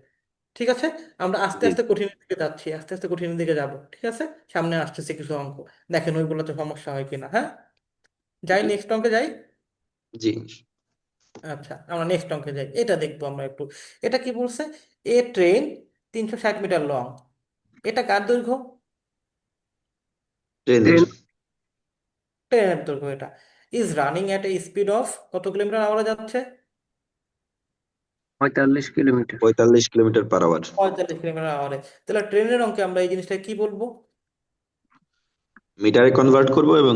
ঠিক আছে, আমরা আস্তে জি আস্তে কঠিনের দিকে যাচ্ছি, আস্তে আস্তে কঠিনের দিকে যাব। ঠিক আছে, সামনে আসতেছে কিছু অঙ্ক, দেখেন ওইগুলোতে সমস্যা হয় কিনা। হ্যাঁ, যাই জি নেক্সট অঙ্কে যাই। জি। আচ্ছা, আমরা নেক্সট অঙ্কে যাই, এটা দেখবো আমরা একটু। এটা কি বলছে? এ ট্রেন 360 মিটার লং, এটা কার দৈর্ঘ্য? ট্রেনের। ট্রেন ট্রেনের দৈর্ঘ্য এটা। Is running at a speed of কত কিলোমিটার আওয়ারে যাচ্ছে? 45 kilometre. 45 kilometre per hour. 45 kilometre আওয়ারে। তাহলে ট্রেনের অঙ্কে আমরা এই জিনিসটা কি বলবো? মিটারে কনভার্ট করব এবং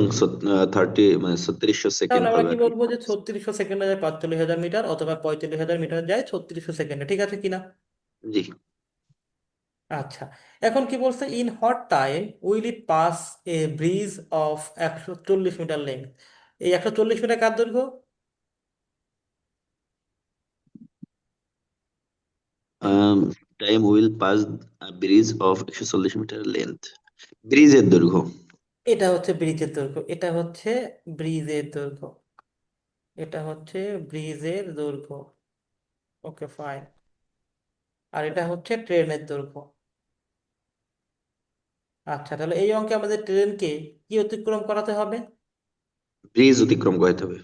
30 মানে 3600 সেকেন্ড তাহলে আমরা হবে কি আর কি। বলবো যে 3600 সেকেন্ডে যায় 45,000 মিটার, অথবা 45,000 মিটার যায় 3600 সেকেন্ডে, ঠিক আছে কিনা? জি। আচ্ছা, এখন কি বলছে? In what time will it pass a bridge of 140 metre length, এই 140 মিটার কার দৈর্ঘ্য? Time will pass bridge of 140 metre length. ব্রিজের দৈর্ঘ্য। এটা হচ্ছে ব্রিজের দৈর্ঘ্য, এটা হচ্ছে ব্রিজের দৈর্ঘ্য, এটা হচ্ছে ব্রিজের দৈর্ঘ্য। Okay fine. আর এটা হচ্ছে ট্রেনের দৈর্ঘ্য। আচ্ছা, তাহলে এই অঙ্কে আমাদের ট্রেনকে কি অতিক্রম করাতে হবে? ব্রিজ অতিক্রম করতে হবে।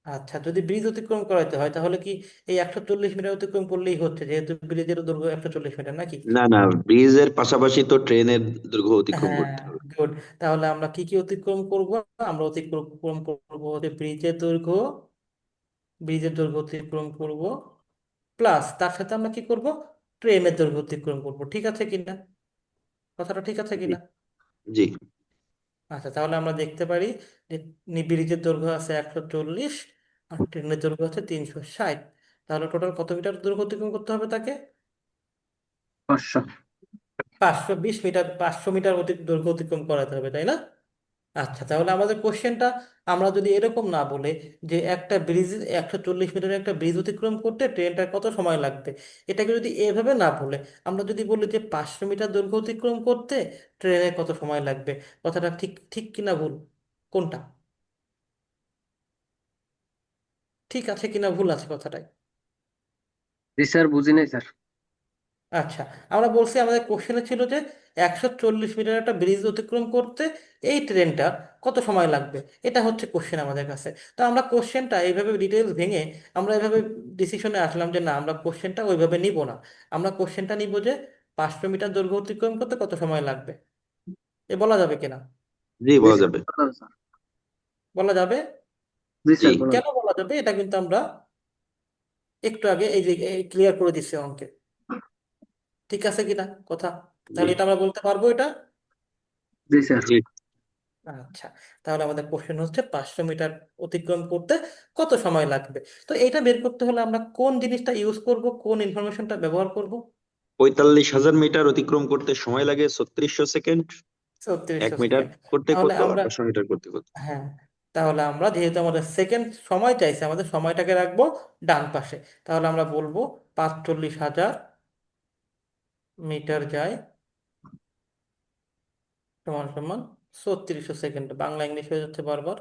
আচ্ছা, যদি ব্রিজ অতিক্রম করাতে হয় তাহলে কি এই 140 মিটার অতিক্রম করলেই হচ্ছে, যেহেতু ব্রিজের দৈর্ঘ্য 140 মিটার নাকি? না না, ব্রিজের পাশাপাশি তো ট্রেনের দৈর্ঘ্য অতিক্রম হ্যাঁ, করতে হবে। গুড। তাহলে আমরা কি কি অতিক্রম করব? আমরা অতিক্রম করব হচ্ছে ব্রিজের দৈর্ঘ্য, ব্রিজের দৈর্ঘ্য অতিক্রম করব, প্লাস তার সাথে আমরা কি করব? ট্রেনের দৈর্ঘ্য অতিক্রম করব। ঠিক আছে কিনা? কথাটা ঠিক আছে জি কিনা? জি আচ্ছা, তাহলে আমরা দেখতে পারি যে ব্রিজের দৈর্ঘ্য আছে 140 আর ট্রেনের দৈর্ঘ্য আছে 360। তাহলে টোটাল কত মিটার দৈর্ঘ্য অতিক্রম করতে হবে তাকে? 500। 520 মিটার, 500 মিটার দৈর্ঘ্য অতিক্রম করাতে হবে, তাই না? আচ্ছা, তাহলে আমাদের কোশ্চেনটা আমরা যদি এরকম না বলে যে একটা ব্রিজ, 140 মিটারের একটা ব্রিজ অতিক্রম করতে ট্রেনটার কত সময় লাগবে, এটাকে যদি এভাবে না বলে আমরা যদি বলি যে 500 মিটার দৈর্ঘ্য অতিক্রম করতে ট্রেনের কত সময় লাগবে, কথাটা ঠিক ঠিক কিনা ভুল? কোনটা ঠিক আছে কিনা ভুল আছে কথাটাই? জি স্যার, বুঝি নাই স্যার। আচ্ছা, আমরা বলছি আমাদের কোশ্চেনে ছিল যে 140 মিটার একটা ব্রিজ অতিক্রম করতে এই ট্রেনটার কত সময় লাগবে, এটা হচ্ছে কোশ্চেন আমাদের কাছে। তো আমরা কোশ্চেনটা এইভাবে ডিটেলস ভেঙে আমরা এইভাবে ডিসিশনে আসলাম যে না, আমরা কোশ্চেনটা ওইভাবে নিব না। আমরা কোশ্চেনটা নিব যে 500 মিটার দৈর্ঘ্য অতিক্রম করতে কত সময় লাগবে, এ বলা যাবে কিনা? জি, জি বলা স্যার, যাবে। বললাম স্যার। বলা যাবে। জি জি স্যার, বললাম। কেন বলা যাবে এটা কিন্তু আমরা একটু আগে এই যে ক্লিয়ার করে দিচ্ছি অঙ্কে। ঠিক আছে কিনা কথা? জি তাহলে এটা আমরা বলতে পারবো এটা। জি স্যার। জি। আচ্ছা, তাহলে আমাদের কোশ্চেন হচ্ছে 500 মিটার অতিক্রম করতে কত সময় লাগবে। তো এটা বের করতে হলে আমরা কোন জিনিসটা ইউজ করব, কোন ইনফরমেশনটা ব্যবহার করব? 45,000 মিটার অতিক্রম করতে সময় লাগে 3600 সেকেন্ড। এক 3600 মিটার সেকেন্ড। করতে তাহলে কত আর আমরা, 500 মিটার করতে কত? হ্যাঁ, তাহলে আমরা যেহেতু আমাদের সেকেন্ড সময় চাইছে, আমাদের সময়টাকে রাখবো ডান পাশে। তাহলে আমরা বলবো 45,000 মিটার যায় সমান সমান 3600 সেকেন্ড, বাংলা ইংলিশ হয়ে যাচ্ছে বারবার,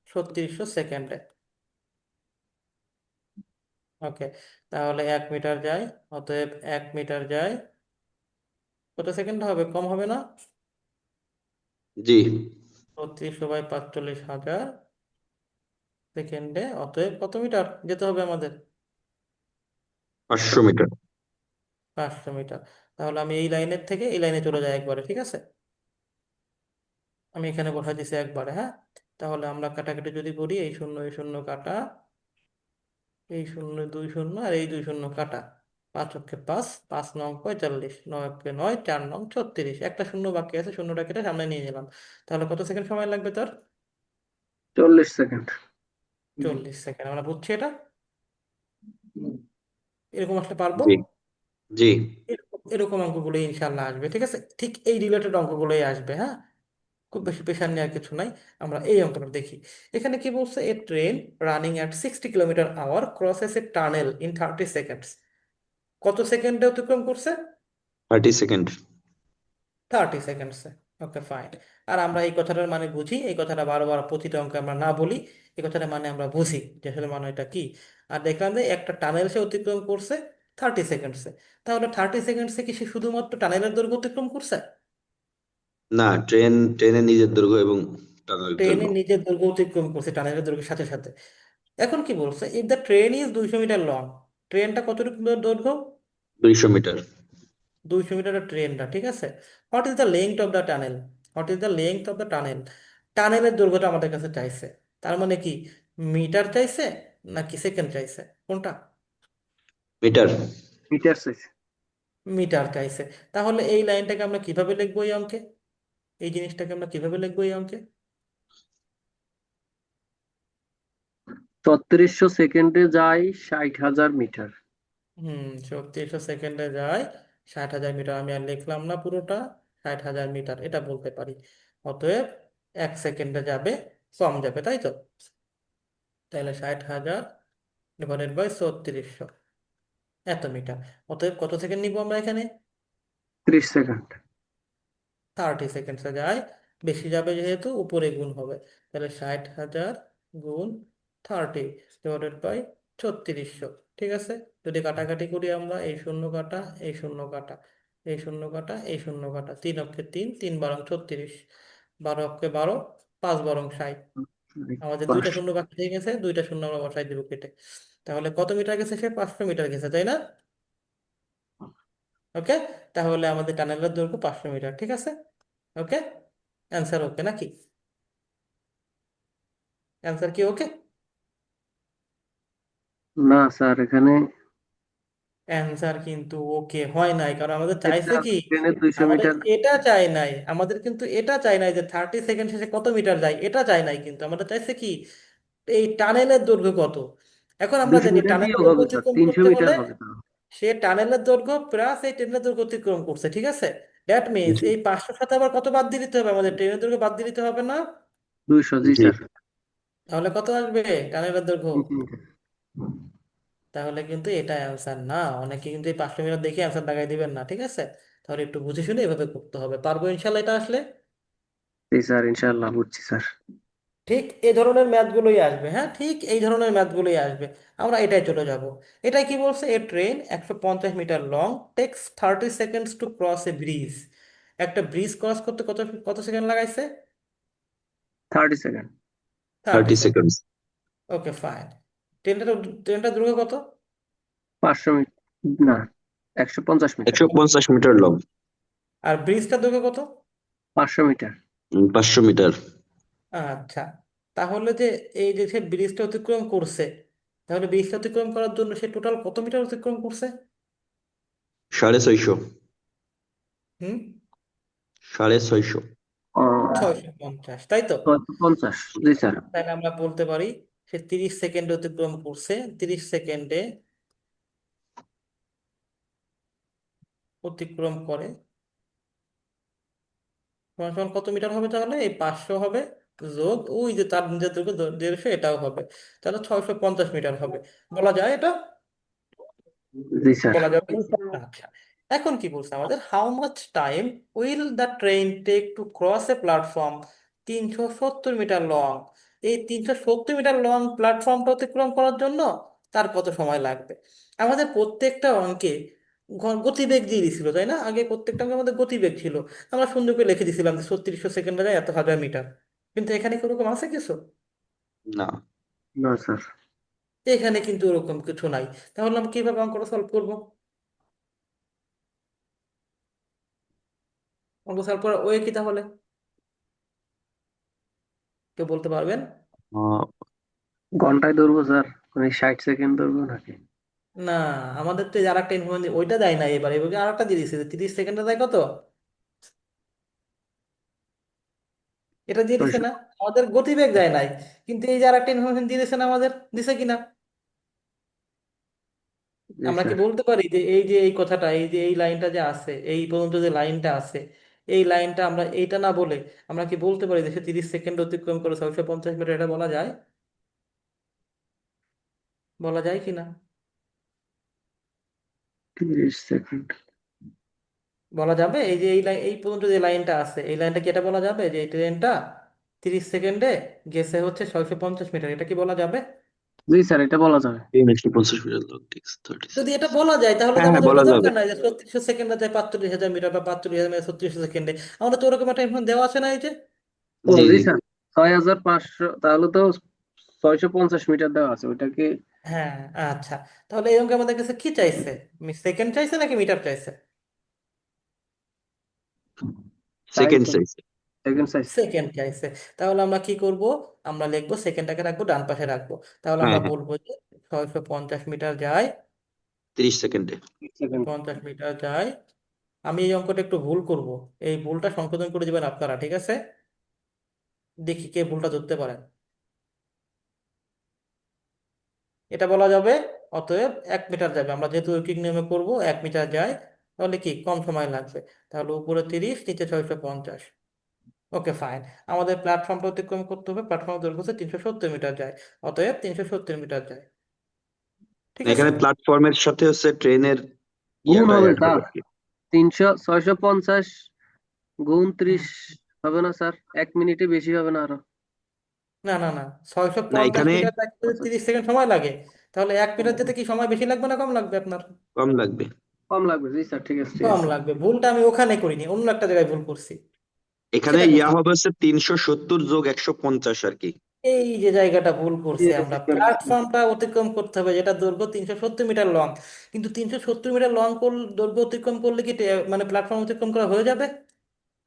3600 সেকেন্ডে। ওকে, তাহলে 1 মিটার যায়, অতএব 1 মিটার যায় কত সেকেন্ড হবে, কম হবে না? জি 32/45,000 সেকেন্ডে, অতএব কত মিটার যেতে হবে আমাদের? 500 মিটার। 500 মিটার। তাহলে আমি এই লাইনের থেকে এই লাইনে চলে যাই একবারে, ঠিক আছে? আমি এখানে বসাই দিছি একবারে, হ্যাঁ। তাহলে আমরা কাটাকাটি যদি করি, এই শূন্য এই শূন্য কাটা, এই শূন্য দুই শূন্য আর এই দুই শূন্য কাটা, 5 অক্ষে 5, 5 নং 45, 9 অক্ষে 9, 4 নং 36, একটা শূন্য বাকি আছে, শূন্যটা কেটে সামনে নিয়ে নিলাম। তাহলে কত সেকেন্ড সময় লাগবে তোর? 40 সেকেন্ড। 40 সেকেন্ড। আমরা বুঝছি এটা? এরকম আসলে পারবো? জি জি এরকম এরকম অঙ্কগুলোই ইনশাল্লাহ আসবে, ঠিক আছে? ঠিক এই রিলেটেড অঙ্কগুলোই আসবে, হ্যাঁ। খুব বেশি প্রেশার নেওয়ার কিছু নাই। আমরা এই অঙ্কটা দেখি। এখানে কি বলছে? A train running at 60 kilometre hour crosses a tunnel in 30 seconds. কত সেকেন্ডে অতিক্রম করছে? 30 সেকেন্ড। 30 সেকেন্ডসে। ওকে, ফাইন। আর আমরা এই কথাটার মানে বুঝি, এই কথাটা বারবার প্রতিটা অঙ্কে আমরা না বলি, এই কথাটা মানে আমরা বুঝি যে আসলে মানে এটা কি। আর দেখলাম যে একটা টানেল সে অতিক্রম করছে 30 সেকেন্ডসে। তাহলে 30 সেকেন্ডসে কি সে শুধুমাত্র টানেলের দৈর্ঘ্য অতিক্রম করছে? না, ট্রেনের নিজের দৈর্ঘ্য এবং টানেলের ট্রেনে দৈর্ঘ্য নিজের দৈর্ঘ্য অতিক্রম করছে টানেলের দৈর্ঘ্যের সাথে সাথে। এখন কি বলছে? If the train is 200 metre long, ট্রেনটা কতটুকু দৈর্ঘ্য? 200 মিটার। 200 মিটারের ট্রেনটা, ঠিক আছে। What is the length of the tunnel? What is the length of the tunnel? টানেলের দৈর্ঘ্যটা আমাদের কাছে চাইছে। তার মানে কি, মিটার চাইছে নাকি সেকেন্ড চাইছে, কোনটা? মিটার। Metre size. মিটার চাইছে। তাহলে এই লাইনটাকে আমরা কিভাবে লিখবো এই অঙ্কে? এই জিনিসটাকে আমরা কিভাবে লিখবো এই অঙ্কে? 3600 সেকেন্ডে যায় 60,000 মিটার। 3600 সেকেন্ডে যায় 60,000 মিটার। আমি আর লিখলাম না পুরোটা, 60,000 মিটার এটা বলতে পারি। অতএব 1 সেকেন্ডে যাবে, কম যাবে, তাই তো? তাহলে 60,000 ডিভাইডেড বাই 3600, এত মিটার। অতএব কত সেকেন্ড নিব আমরা এখানে? 30 সেকেন্ড। 30 সেকেন্ডসে যায়, বেশি যাবে যেহেতু উপরে গুণ হবে। তাহলে 60,000 গুণ 30 ডিভাইডেড বাই 3600, ঠিক আছে। যদি কাটাকাটি করি আমরা, এই শূন্য কাটা, এই শূন্য কাটা, এই শূন্য কাটা, এই শূন্য কাটা, 3 অক্ষে 3, 3 বারং 36, 12 অক্ষে 12, 5 বারং 60। আমাদের দুইটা শূন্য বাকি থেকে গেছে, দুইটা শূন্য আমরা বসাই দিব কেটে। তাহলে কত মিটার গেছে সে? 500 মিটার গেছে, তাই না? ওকে। তাহলে আমাদের টানেলের দৈর্ঘ্য 500 মিটার, ঠিক আছে। ওকে, অ্যান্সার ওকে নাকি? অ্যান্সার কি ওকে? না স্যার, এখানে অ্যান্সার কিন্তু ওকে হয় নাই, কারণ আমাদের চাইছে এটা কি, ট্রেনের 200 আমাদের মিটার এটা চাই নাই, আমাদের কিন্তু এটা চাই নাই যে 30 সেকেন্ড শেষে কত মিটার যায়, এটা চাই নাই, কিন্তু আমাদের চাইছে কি, এই টানেলের দৈর্ঘ্য কত। এখন আমরা 200 জানি মিটার টানেলের দিয়েও দৈর্ঘ্য হবে স্যার, অতিক্রম 300 করতে মিটার হলে হবে তাহলে। সে টানেলের দৈর্ঘ্য প্লাস এই ট্রেনের দৈর্ঘ্য অতিক্রম করছে, ঠিক আছে। দ্যাট মিনস জি এই 500 সাথে আবার কত বাদ দিয়ে দিতে হবে? আমাদের ট্রেনের দৈর্ঘ্য বাদ দিয়ে দিতে হবে না? 200, জি জি স্যার। তাহলে কত আসবে টানেলের দৈর্ঘ্য? 300 মিটার। তাহলে কিন্তু এটা অ্যান্সার না। অনেকে কিন্তু এই 500 মিটার দেখে অ্যান্সার লাগাই দিবেন না, ঠিক আছে। তাহলে একটু বুঝে শুনে এভাবে করতে হবে। পারবো ইনশাল্লাহ এটা আসলে? জি স্যার, ইনশাআল্লাহ বুঝছি স্যার। ঠিক এই ধরনের ম্যাথগুলোই আসবে, হ্যাঁ, ঠিক এই ধরনের ম্যাথগুলোই আসবে। আমরা এটাই চলে যাব। এটাই কি বলছে? A train 150 metre long takes 30 seconds to cross a bridge. একটা ব্রিজ ক্রস করতে কত কত সেকেন্ড লাগাইছে? 30 second. 30 30 second second. Okay, fine. ট্রেনটা ট্রেনটা দৈর্ঘ্য কত? 500 মিটার, না, 150 মিটার। 150 metre long. আর ব্রিজটার দৈর্ঘ্য কত? 500 মিটার। 500 মিটার। আচ্ছা, তাহলে যে এই যে সে ব্রিজটা অতিক্রম করছে, তাহলে ব্রিজটা অতিক্রম করার জন্য সে টোটাল কত মিটার অতিক্রম করছে? 650। হুম, 650। 650, তাই তো? 650, জি স্যার। তাহলে আমরা বলতে পারি সে 30 সেকেন্ডে অতিক্রম করছে। 30 সেকেন্ডে অতিক্রম করে সমান সমান কত মিটার হবে? তাহলে এই 500 হবে, যোগ ওই যে তার নিজের দৈর্ঘ্য 150, এটাও হবে। তাহলে 650 মিটার হবে। বলা যায় এটা? জি স্যার। বলা যাবে? জি স্যার। আচ্ছা, এখন কি বলছে আমাদের? How much time will the train take to cross a platform 370 metre long. এই 370 মিটার লং প্ল্যাটফর্মটা অতিক্রম করার জন্য তার কত সময় লাগবে? আমাদের প্রত্যেকটা অঙ্কে গতিবেগ দিয়ে দিছিল, তাই না? আগে প্রত্যেকটা অঙ্কের মধ্যে গতিবেগ ছিল। আমরা সুন্দর করে লিখে দিছিলাম যে 3600 সেকেন্ডে যায় এত হাজার মিটার। কিন্তু এখানে কি ওরকম আছে কিছু? না। না স্যার। এখানে কিন্তু ওরকম কিছু নাই। তাহলে আমরা কিভাবে অঙ্কটা সলভ করবো? অঙ্ক সলভ করার ওয়ে কি তাহলে? কেউ বলতে পারবেন? আহ, ঘন্টায় ধরবো স্যার, মানে 60 সেকেন্ড ধরবো নাকি? না, আমাদের তো আর একটা ইনফরমেশন ওইটা দেয় না, এবার এবার আর একটা দিয়ে দিচ্ছে 30 সেকেন্ডে দেয় কত, এটা দিয়ে দিছে 600। না। আমাদের গতিবেগ দেয় নাই, কিন্তু এই যে আর একটা ইনফরমেশন দিয়ে দিছে না আমাদের, দিছে কিনা? জি আমরা কি স্যার। বলতে পারি যে এই যে এই কথাটা, এই যে এই লাইনটা যে আছে, এই পর্যন্ত যে লাইনটা আছে, এই লাইনটা আমরা এইটা না বলে আমরা কি বলতে পারি যে সে 30 সেকেন্ড অতিক্রম করে 650 মিটার, এটা বলা যায়? বলা যায় কিনা? 30 সেকেন্ড। বলা যাবে? এই যে এই লাইন, এই পর্যন্ত যে লাইনটা আছে, এই লাইনটা কি এটা বলা যাবে যে এই ট্রেনটা 30 সেকেন্ডে গেছে হচ্ছে 650 মিটার, এটা কি বলা যাবে? জি স্যার, এটা বলা যাবে। 350 মিটার লং টিক্স 30 যদি এটা সেকেন্ড। বলা যায় তাহলে তো হ্যাঁ হ্যাঁ, আমাদের বলা এটা যাবে। দরকার নাই যে 3600 সেকেন্ডে যায় 42,000 মিটার বা 42,000 মিটার 3600 সেকেন্ডে। আমাদের তো ওরকম একটা ইনফরমেশন দেওয়া আছে না এই যে। ও জি জি জি। স্যার, 6500, তাহলে তো 650 মিটার দেওয়া আছে, ওইটাকে। হ্যাঁ, আচ্ছা। তাহলে এই অঙ্কে আমাদের কাছে কি চাইছে? সেকেন্ড চাইছে নাকি মিটার চাইছে? সেকেন্ড চাইছে। সাইজ। সেকেন্ড চাইছে। সেকেন্ড চাইছে। তাহলে আমরা কি করব? আমরা লিখবো সেকেন্ডটাকে রাখবো ডান পাশে রাখবো। তাহলে হ্যাঁ আমরা হ্যাঁ, বলবো যে 650 মিটার যায়, 30 সেকেন্ডে। 50 মিটার যায়। আমি এই অঙ্কটা একটু ভুল করব, এই ভুলটা সংশোধন করে দিবেন আপনারা, ঠিক আছে? দেখি কে ভুলটা ধরতে পারেন। এটা বলা যাবে, অতএব 1 মিটার যাবে, আমরা যেহেতু ঐকিক নিয়মে করব 1 মিটার যায়, তাহলে কি কম সময় লাগবে। তাহলে উপরে 30, নিচে 650। ওকে, ফাইন। আমাদের প্ল্যাটফর্মটা অতিক্রম করতে হবে, প্ল্যাটফর্ম দৈর্ঘ্য হচ্ছে 370 মিটার যায়, অতএব 370 মিটার যায়। ঠিক আছে? এখানে প্ল্যাটফর্মের সাথে হচ্ছে ট্রেনের গুণ ইয়াটা হবে অ্যাড হবে স্যার। আর কি। 650 গুণ হুম। 30 হবে না স্যার? 1 মিনিটে বেশি হবে না আরো? না না না, ছয়শো না, পঞ্চাশ এখানে মিটার যাইতে যদি 30 সেকেন্ড সময় লাগে, তাহলে 1 মিটার যেতে কি সময় বেশি লাগবে না কম লাগবে আপনার? কম লাগবে। কম লাগবে। জি স্যার, ঠিক আছে ঠিক কম আছে। লাগবে। ভুলটা আমি ওখানে করিনি, অন্য একটা জায়গায় ভুল করছি, এখানে সেটা ইয়া করছি। হবে হচ্ছে 370 যোগ 150 আর কি। এই যে জায়গাটা ভুল করছি ঠিক আছে আমরা, ঠিক আছে। প্ল্যাটফর্মটা অতিক্রম করতে হবে যেটা দৈর্ঘ্য 370 মিটার লং। কিন্তু 370 মিটার লং দৈর্ঘ্য অতিক্রম করলে কি মানে প্ল্যাটফর্ম অতিক্রম করা হয়ে যাবে?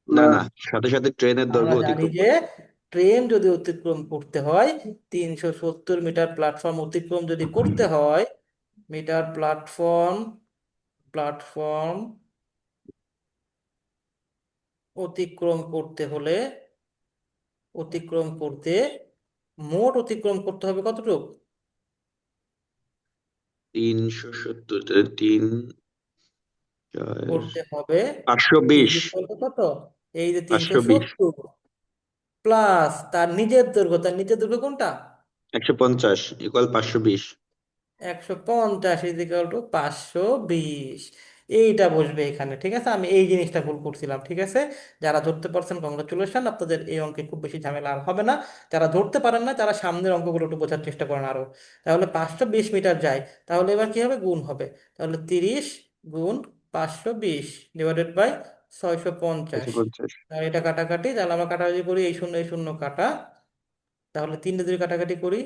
না না। না, সাথে সাথে ট্রেনের আমরা দৈর্ঘ্য জানি অতিক্রম যে করতে। ট্রেন যদি অতিক্রম করতে হয়, 370 মিটার প্ল্যাটফর্ম অতিক্রম যদি করতে হয়, মিটার প্ল্যাটফর্ম, প্ল্যাটফর্ম অতিক্রম করতে হলে, অতিক্রম করতে মোট অতিক্রম করতে হবে কতটুকু? 370, 3 4 করতে হবে ইজ 520। ইকুয়াল টু কত? এই যে 520। 370 প্লাস তার নিজের দৈর্ঘ্য, তার নিজের দৈর্ঘ্য কোনটা? 150 ইকুয়াল 520। 150 is equal to 520। এইটা বসবে এখানে, ঠিক আছে? আমি এই জিনিসটা ভুল করছিলাম, ঠিক আছে? যারা ধরতে পারছেন কংগ্রাচুলেশন, আপনাদের এই অঙ্কে খুব বেশি ঝামেলা আর হবে না। যারা ধরতে পারেন না তারা সামনের অঙ্কগুলো একটু বোঝার চেষ্টা করেন আরো। তাহলে 520 মিটার যায়, তাহলে এবার কি হবে? গুণ হবে। তাহলে 30 গুণ 520 ডিভাইডেড বাই 650। 550। আর এটা কাটাকাটি, তাহলে আমরা কাটাকাটি করি, এই শূন্য এই শূন্য কাটা, তাহলে 3 দিয়ে কাটাকাটি করি,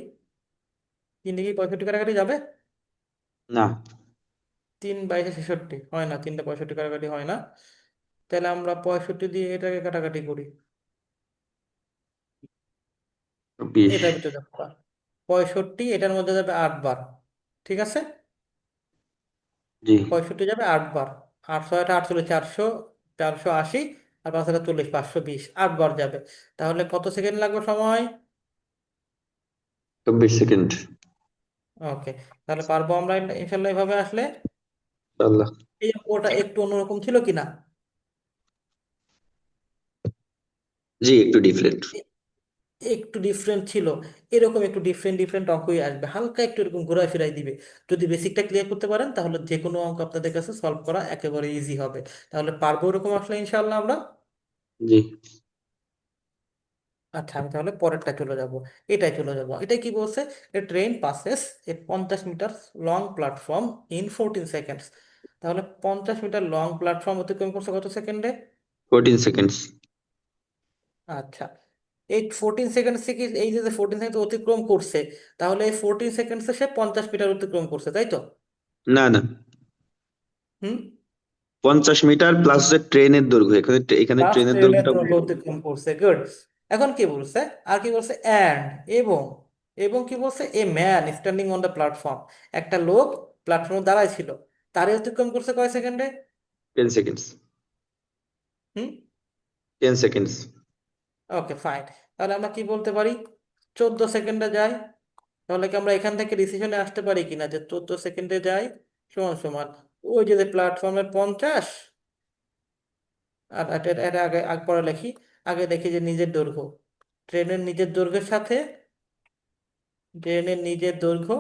3 দিয়ে কি 65 কাটাকাটি যাবে? না, 3 22 66 হয় না, 3টা 65 কাটাকাটি হয় না। তাহলে আমরা 65 দিয়ে এটাকে কাটাকাটি করি, 20। এটার ভিতরে দেখো 65 এটার মধ্যে যাবে 8 বার, ঠিক আছে? জি। 65 যাবে 8 বার, 8 6 8 400, 480, আর 5 40, 520, 8 বার যাবে। তাহলে কত সেকেন্ড লাগবে সময়? 24 সেকেন্ড। ওকে, তাহলে পারবো আমরা ইনশাল্লাহ এভাবে আসলে। আল্লাহ। এই অঙ্কটা একটু অন্যরকম ছিল কিনা? জি, একটু ডিফারেন্ট। একটু ডিফারেন্ট ছিল। এরকম একটু ডিফারেন্ট ডিফারেন্ট অঙ্কই আসবে, হালকা একটু এরকম ঘোরা ফিরাই দিবে। যদি বেসিকটা ক্লিয়ার করতে পারেন তাহলে যে কোনো অঙ্ক আপনাদের কাছে সলভ করা একেবারে ইজি হবে। তাহলে পারবো এরকম আসলে ইনশাআল্লাহ আমরা। জি। আচ্ছা, আমি তাহলে পরেরটা চলে যাব, এটাই চলে যাব। এটা কি বলছে? A train passes a 50 metre long platform in 14 seconds. তাহলে 50 মিটার লং প্ল্যাটফর্ম অতিক্রম করছে কত সেকেন্ডে? 14 সেকেন্ডস। আচ্ছা, এই 14 সেকেন্ড থেকে এই যে 14 সেকেন্ড অতিক্রম করছে, তাহলে এই 14 সেকেন্ডসে সে 50 মিটার অতিক্রম করছে, তাই তো? না না, হুম। 50 মিটার প্লাস যে ট্রেনের দৈর্ঘ্য, এখানে এখানে প্লাস ট্রেনের ট্রেনের দৈর্ঘ্যটা দৈর্ঘ্য অতিক্রম করছে, গুড। এখন কি বলছে? আর কি বলছে? অ্যান্ড, এবং, এবং কি বলছে? A man standing on the platform, একটা লোক প্ল্যাটফর্মে দাঁড়ায় ছিল, তারে অতিক্রম করছে কয় সেকেন্ডে? 10 সেকেন্ডস। হুম। 10 সেকেন্ডস। ওকে, ফাইন। তাহলে আমরা কি বলতে পারি? 14 সেকেন্ডে যায়। তাহলে কি আমরা এখান থেকে ডিসিশনে আসতে পারি কিনা যে 14 সেকেন্ডে যায় সমান সমান ওই যে প্ল্যাটফর্মের 50, আর এটা আগে আগে পরে লিখি। আগে দেখি যে নিজের দৈর্ঘ্য, ট্রেনের নিজের দৈর্ঘ্যের সাথে, ট্রেনের নিজের দৈর্ঘ্য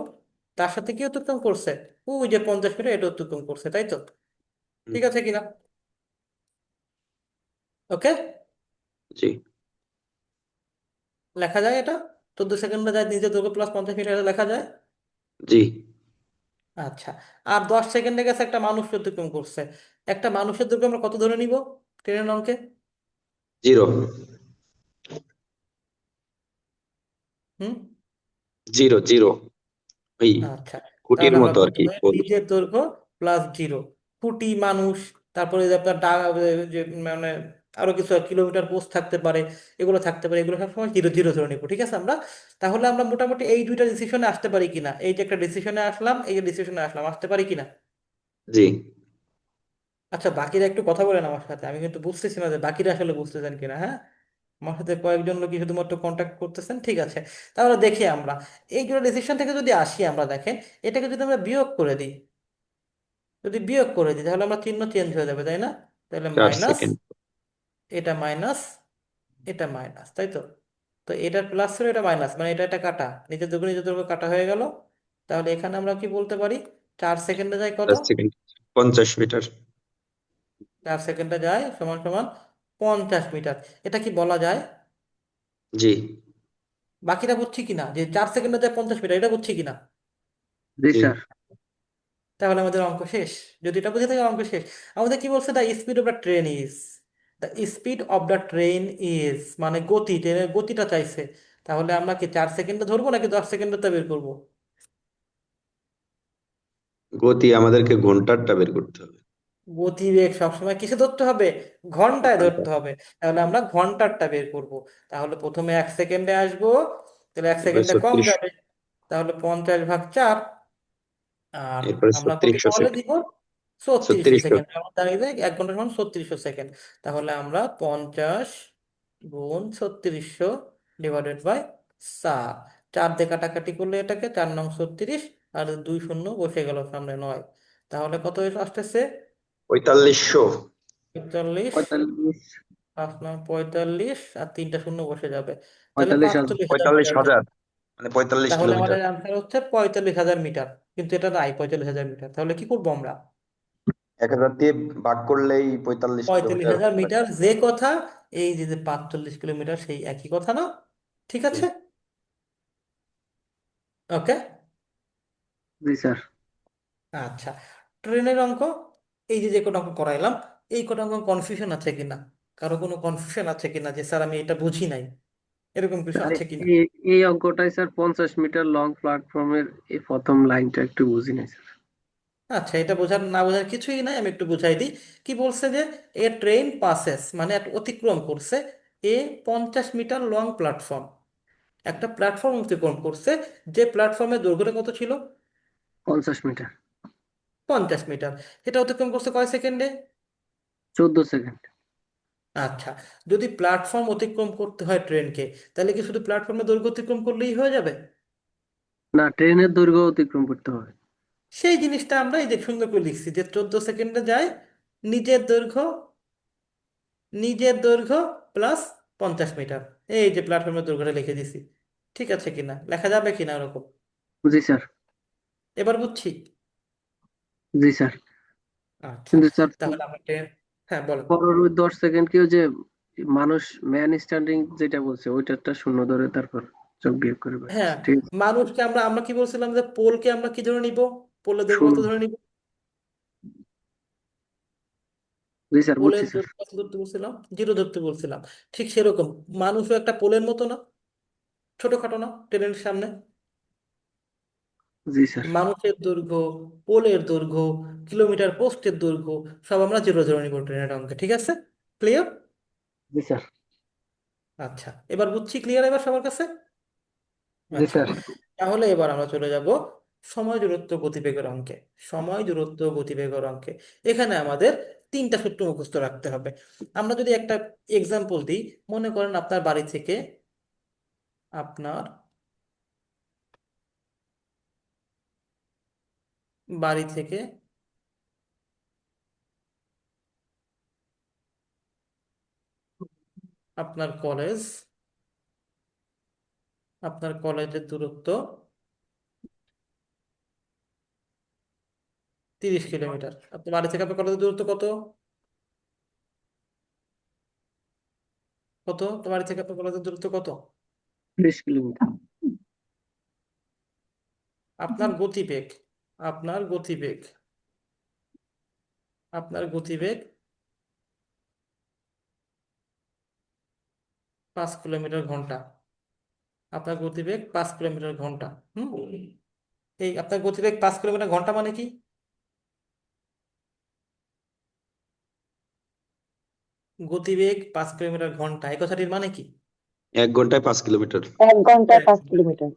তার সাথে কি অতিক্রম করছে? ওই যে 50 মিটার, এটা অতিক্রম করছে, তাই তো? ঠিক আছে কিনা? ওকে, জি লেখা যায় এটা? 14 সেকেন্ডে যায় নিজের দৈর্ঘ্য প্লাস 50 মিটার, এটা লেখা যায়। জি। আচ্ছা, আর 10 সেকেন্ডে গেছে একটা মানুষ অতিক্রম করছে। একটা মানুষের দৈর্ঘ্য আমরা কত ধরে নিব ট্রেনের অঙ্কে? 0। হুম। 0 0, ওই আচ্ছা, খুঁটির তাহলে আমরা মতো আর বলতে কি পারি গোল। নিজের দৈর্ঘ্য প্লাস 0, ফুটি মানুষ, তারপরে যে আপনার যে মানে আরো কিছু কিলোমিটার পোস্ট থাকতে পারে, এগুলো থাকতে পারে, এগুলো সবসময় 0 0 ধরে নিবো, ঠিক আছে আমরা? তাহলে আমরা মোটামুটি এই দুইটা ডিসিশনে আসতে পারি কিনা, এই যে একটা ডিসিশনে আসলাম, এই যে ডিসিশনে আসলাম, আসতে পারি কিনা? জি। আচ্ছা, বাকিরা একটু কথা বলেন আমার সাথে, আমি কিন্তু বুঝতেছি না যে বাকিরা আসলে বুঝতেছেন কিনা। হ্যাঁ, আমার সাথে কয়েকজন লোকই শুধুমাত্র কন্ট্যাক্ট করতেছেন, ঠিক আছে। তাহলে দেখি আমরা এই দুটো ডিসিশন থেকে যদি আসি, আমরা দেখেন এটাকে যদি আমরা বিয়োগ করে দিই, যদি বিয়োগ করে দিই তাহলে আমরা চিহ্ন চেঞ্জ হয়ে যাবে, তাই না? তাহলে 4 মাইনাস, সেকেন্ড। এটা মাইনাস, এটা মাইনাস, তাই তো? তো এটা প্লাস ছিল, এটা মাইনাস, মানে এটা কাটা, নিজের দৈর্ঘ্য কাটা হয়ে গেল। তাহলে এখানে আমরা কি বলতে পারি? 4 সেকেন্ডে যায় কত? 4 সেকেন্ড 50 মিটার। 4 সেকেন্ডে যায় সমান সমান 50 মিটার। এটা কি বলা যায়? জি বাকিটা বুঝছি কিনা যে 4 সেকেন্ডে যায় 50 মিটার, এটা বুঝছি কিনা? জি জি। স্যার। তাহলে আমাদের অঙ্ক শেষ। যদি এটা বুঝে থাকে অঙ্ক শেষ। আমাদের কি বলছে? The speed of the train is, the speed of the train is মানে গতি, ট্রেনের গতিটা চাইছে। তাহলে আমরা কি 4 সেকেন্ডে ধরবো নাকি 10 সেকেন্ডে তা বের করবো? গতি আমাদেরকে ঘন্টারটা বের করতে হবে। গতিবেগ সবসময় কিসে ধরতে হবে? ঘন্টায় ঘন্টা। ধরতে হবে। তাহলে আমরা ঘন্টারটা বের করব। তাহলে প্রথমে 1 সেকেন্ডে আসবো, তাহলে এক এরপরে সেকেন্ডে কম 36, যাবে। তাহলে 50 ভাগ 4, আর এরপরে আমরা গতি 3600 কমালে সেকেন্ড। দিব 3600 3600। সেকেন্ড। আমরা জানি যে 1 ঘন্টা সমান 3600 সেকেন্ড। তাহলে আমরা 50 × 3600 / 4, 4 দিয়ে কাটাকাটি করলে এটাকে 4 9 36, আর 2 শূন্য বসে গেল সামনে 9। তাহলে কত আসতেছে? 4500। 45, 45, 5 9 45, আর 3টা শূন্য বসে যাবে। তাহলে 45,000। 45,000 মিটার যাবে। 45,000 মানে 45 তাহলে কিলোমিটার। আমাদের আনসার হচ্ছে 45,000 মিটার, কিন্তু এটা নাই 45,000 মিটার। তাহলে কি করবো আমরা? 1000 দিয়ে ভাগ করলেই 45 পঁয়তাল্লিশ কিলোমিটার হাজার হয়। মিটার যে কথা, এই যে 45 কিলোমিটার সেই একই কথা না? ঠিক জি আছে, ওকে। জি স্যার। আচ্ছা, ট্রেনের অঙ্ক, এই যে যে কটা অঙ্ক করাইলাম, এই কটা অঙ্ক কনফিউশন আছে কিনা? কারো কোনো কনফিউশন আছে কিনা যে স্যার আমি এটা বুঝি নাই, এরকম কিছু স্যার, আছে কিনা? এই এই অঙ্কটাই স্যার 50 মিটার লং প্ল্যাটফর্মের এই প্রথম লাইনটা একটু বুঝি নাই স্যার। আচ্ছা, এটা বোঝার না বোঝার কিছুই নাই, আমি একটু বুঝাই দিই। কি বলছে যে এ ট্রেন পাসেস মানে একটা অতিক্রম করছে, এ 50 মিটার লং প্ল্যাটফর্ম, একটা প্ল্যাটফর্ম অতিক্রম করছে, যে প্ল্যাটফর্মের দৈর্ঘ্যটা কত ছিল? 50 মিটার। 50 মিটার। এটা অতিক্রম করছে কয় সেকেন্ডে? 14 সেকেন্ড। আচ্ছা, যদি প্ল্যাটফর্ম অতিক্রম করতে হয় ট্রেনকে, তাহলে কি শুধু প্ল্যাটফর্মের দৈর্ঘ্য অতিক্রম করলেই হয়ে যাবে? না, ট্রেনের দৈর্ঘ্য অতিক্রম করতে হবে। সেই জিনিসটা আমরা এই যে সুন্দর করে লিখছি যে 14 সেকেন্ডে যায় নিজের দৈর্ঘ্য, নিজের দৈর্ঘ্য প্লাস 50 মিটার, এই যে প্ল্যাটফর্মের দৈর্ঘ্যটা লিখে দিছি। ঠিক আছে কিনা, লেখা যাবে কিনা ওরকম? জি স্যার। এবার বুঝছি। জি স্যার। আচ্ছা, কিন্তু স্যার, তাহলে আমরা ট্রেন, হ্যাঁ বলেন। পরের ওই 10 সেকেন্ড কেউ যে মানুষ ম্যান স্ট্যান্ডিং যেটা বলছে ওইটারটা শূন্য ধরে তারপর চোখ বিয়োগ করে বের হ্যাঁ, করছে, ঠিক আছে? মানুষকে আমরা আমরা কি বলছিলাম যে পোলকে আমরা কি ধরে নিব? পোলের দৈর্ঘ্য কত শূন্য। ধরে নিব? জি স্যার, বুঝছি পোলের স্যার। দৈর্ঘ্য কত ধরতে বলছিলাম? জিরো ধরতে বলছিলাম। ঠিক সেরকম মানুষও একটা পোলের মতো না, ছোটখাটো না ট্রেনের সামনে? জি স্যার। মানুষের দৈর্ঘ্য, পোলের দৈর্ঘ্য, কিলোমিটার পোস্টের দৈর্ঘ্য সব আমরা জিরো ধরে নিব ট্রেনের অঙ্কে, ঠিক আছে? ক্লিয়ার? জি স্যার। আচ্ছা, এবার বুঝছি, ক্লিয়ার এবার সবার কাছে? জি আচ্ছা, স্যার। তাহলে এবার আমরা চলে যাব সময় দূরত্ব গতিবেগের অঙ্কে। সময় দূরত্ব গতিবেগের অঙ্কে এখানে আমাদের তিনটা সূত্র মুখস্থ রাখতে হবে। আমরা যদি একটা এক্সাম্পল দিই, মনে করেন আপনার বাড়ি থেকে আপনার কলেজ, আপনার কলেজের দূরত্ব 30 কিলোমিটার। আপনার বাড়ি থেকে আপনার কলেজের দূরত্ব কত? কত তোমার বাড়ি থেকে আপনার কলেজের দূরত্ব কত? 30 কিলোমিটার। আপনার গতিবেগ, আপনার গতিবেগ, আপনার গতিবেগ 5 কিলোমিটার ঘন্টা। আপনার গতিবেগ 5 কিলোমিটার ঘন্টা। হুম, এই আপনার গতিবেগ 5 কিলোমিটার ঘন্টা মানে কি? গতিবেগ 5 কিলোমিটার ঘন্টা, এই কথাটির মানে কি? 1 ঘন্টায় 5 কিলোমিটার। 1 ঘন্টায় এক 5 কিলোমিটার।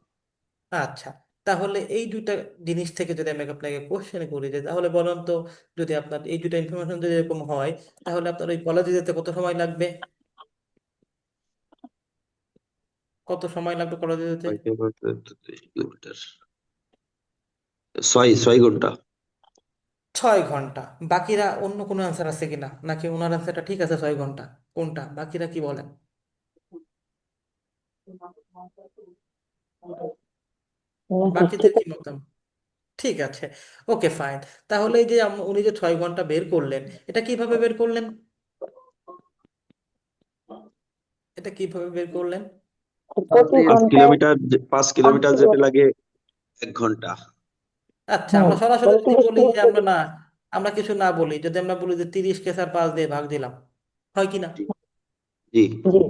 আচ্ছা, তাহলে এই দুইটা জিনিস থেকে যদি আমি আপনাকে কোশ্চেন করি যে তাহলে বলুন তো, যদি আপনার এই দুইটা ইনফরমেশন যদি এরকম হয়, তাহলে আপনার ওই কলেজে যেতে কত সময় লাগবে? কত সময় লাগবে কলেজে যেতে? 30 কিলোমিটার, 6 ঘন্টা। 6 ঘন্টা। বাকিরা অন্য কোনো অ্যান্সার আছে কিনা, নাকি ওনার অ্যান্সারটা ঠিক আছে 6 ঘন্টা? কোনটা, বাকিরা কি বলেন? বাকিদের ঠিক কি আছে। মতামত? ঠিক আছে, ওকে ফাইন। তাহলে এই যে উনি যে 6 ঘন্টা বের করলেন, এটা কিভাবে বের করলেন? এটা কিভাবে বের করলেন? প্রতি দিয়ে পাঁচ ঘন্টায় কিলোমিটার 5 কিলোমিটার যেতে 5 কিলোমিটার। লাগে 1 ঘন্টা। আচ্ছা, হ্যাঁ, আমরা সরাসরি তাহলে যদি তিরিশ বলি যে কিলোমিটার আমরা না, আমরা কিছু না বলি, যদি আমরা বলি যে 30কে স্যার 5 দিয়ে ভাগ দিলাম, হয় কি না? জি। জি। জি।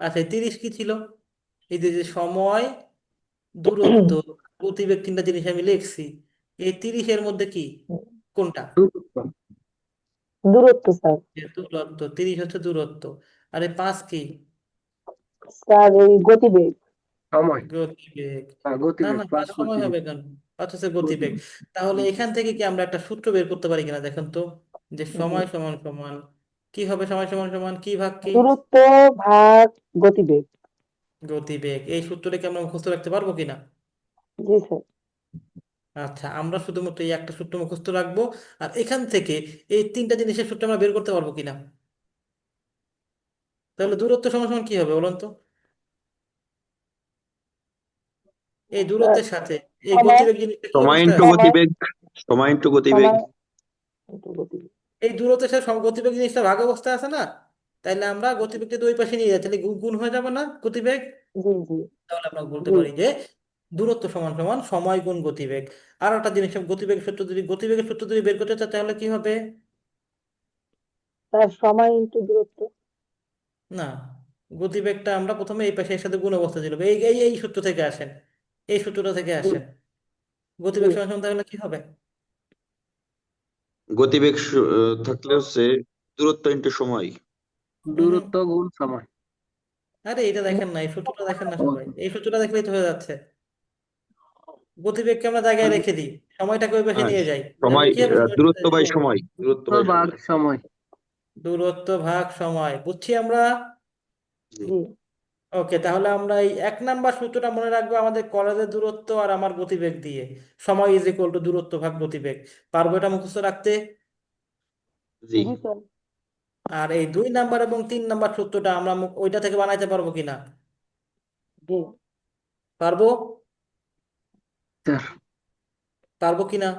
আচ্ছা, এই 30 কি ছিল? এই যে যে সময়, দূরত্ব, গতিবেগ, তিনটা জিনিস আমি লিখছি, এই 30-এর মধ্যে কি কোনটা? দূরত্ব। দূরত্ব স্যার। যে দূরত্ব, 30 হচ্ছে দূরত্ব। আরে 5 কি? স্যার এই গতিবেগ। সময়। গতিবেগ। না গতিবেগ না, প্লাস 5 সময় গতিবেগ। হবে কেন? 5 হচ্ছে গতিবেগ। গতিবেগ। তাহলে এখান থেকে কি আমরা একটা সূত্র বের করতে পারি কিনা দেখেন তো, যে জি। সময় সমান সমান কি হবে? সময় সমান সমান কি ভাগ কি? দূরত্ব ভাগ গতিবেগ। গতিবেগ। এই সূত্রটা কি আমরা মুখস্থ রাখতে পারবো কিনা? জি স্যার। আচ্ছা, আমরা শুধুমাত্র এই একটা সূত্র মুখস্থ রাখবো, আর এখান থেকে এই তিনটা জিনিসের সূত্র আমরা বের করতে পারবো কিনা। তাহলে দূরত্ব সমান সমান কি হবে বলুন তো? এই স্যার দূরত্বের সাথে এই সময়, গতিবেগ জিনিসটা কি সময় অবস্থায় ইন্টু আছে? সময়, গতিবেগ। সময় ইন্টু গতিবেগ। সময় কিন্তু গতিবেগ। এই দূরত্বের সাথে গতিবেগ জিনিসটা ভাগ অবস্থায় আছে না? তাইলে আমরা গতিবেগকে দুই পাশে নিয়ে যাই, তাহলে গুণ হয়ে যাবে না গতিবেগ? জি জি তাহলে আমরা বলতে জি। পারি যে দূরত্ব সমান সমান সময় গুণ গতিবেগ। আর একটা জিনিস, গতিবেগের সূত্র যদি বের করতে চাই তাহলে কি হবে? স্যার সময় ইনটু দূরত্ব। না, গতিবেগটা আমরা প্রথমে এই পাশে এর সাথে গুণ অবস্থা ছিল, এই এই এই সূত্র থেকে আসেন, এই সূত্রটা থেকে জি আসেন। জি। গতিবেগ সমান সমান তাহলে কি হবে? গতিবেগ থাকলে হচ্ছে দূরত্ব ইন্টু সময়। হুম হুম। দূরত্ব গুণ সময়। আরে এটা দেখেন না, এই সূত্রটা দেখেন না ও, সবাই, এই সূত্রটা দেখলেই তো হয়ে যাচ্ছে। গতিবেগকে আমরা জায়গায় রেখে দিই, সময়টাকে ওই পাশে হ্যাঁ, নিয়ে যাই, তাহলে সময় কি হবে? দূরত্ব বাই সময়, দূরত্ব দূরত্ব বাই ভাগ সময়। সময়। দূরত্ব ভাগ সময়, বুঝছি আমরা। জি। জি ওকে, তাহলে আমরা এই 1 নাম্বার সূত্রটা মনে রাখবো আমাদের কলেজের দূরত্ব আর আমার গতিবেগ দিয়ে। সময় ইজ ইকুয়াল টু দূরত্ব ভাগ গতিবেগ। পারবো এটা মুখস্থ রাখতে? জি। জি স্যার। আর এই 2 নাম্বার এবং 3 নাম্বার সূত্রটা আমরা ওইটা থেকে বানাইতে পারবো কিনা? জি পারবো? স্যার। পারবো কিনা?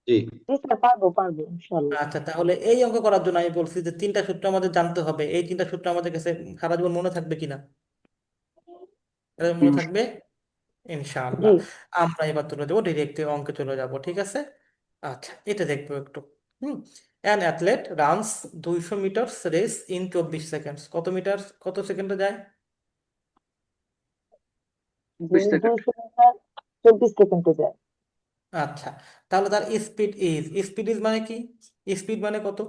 জি। জি স্যার, পারবো পারবো ইনশাল্লাহ। আচ্ছা, তাহলে এই অঙ্ক করার জন্য আমি বলছি যে তিনটা সূত্র আমাদের জানতে হবে। এই তিনটা সূত্র আমাদের কাছে সারা জীবন মনে থাকবে কিনা? মনে থাকবে জি ইনশাআল্লাহ। আমরা এবার তুলে দেবো, ডিরেক্ট অঙ্কে চলে যাব, ঠিক আছে? আচ্ছা, এটা দেখবো একটু। Hmm, an athlete runs 200 metre race in 24 seconds. কত সেকেন্ডে যায়? যে 20 সেকেন্ড। 200 মিটার 24 সেকেন্ডে যায়। আচ্ছা, তাহলে তার স্পিড ইজ মানে কি? স্পিড মানে কত?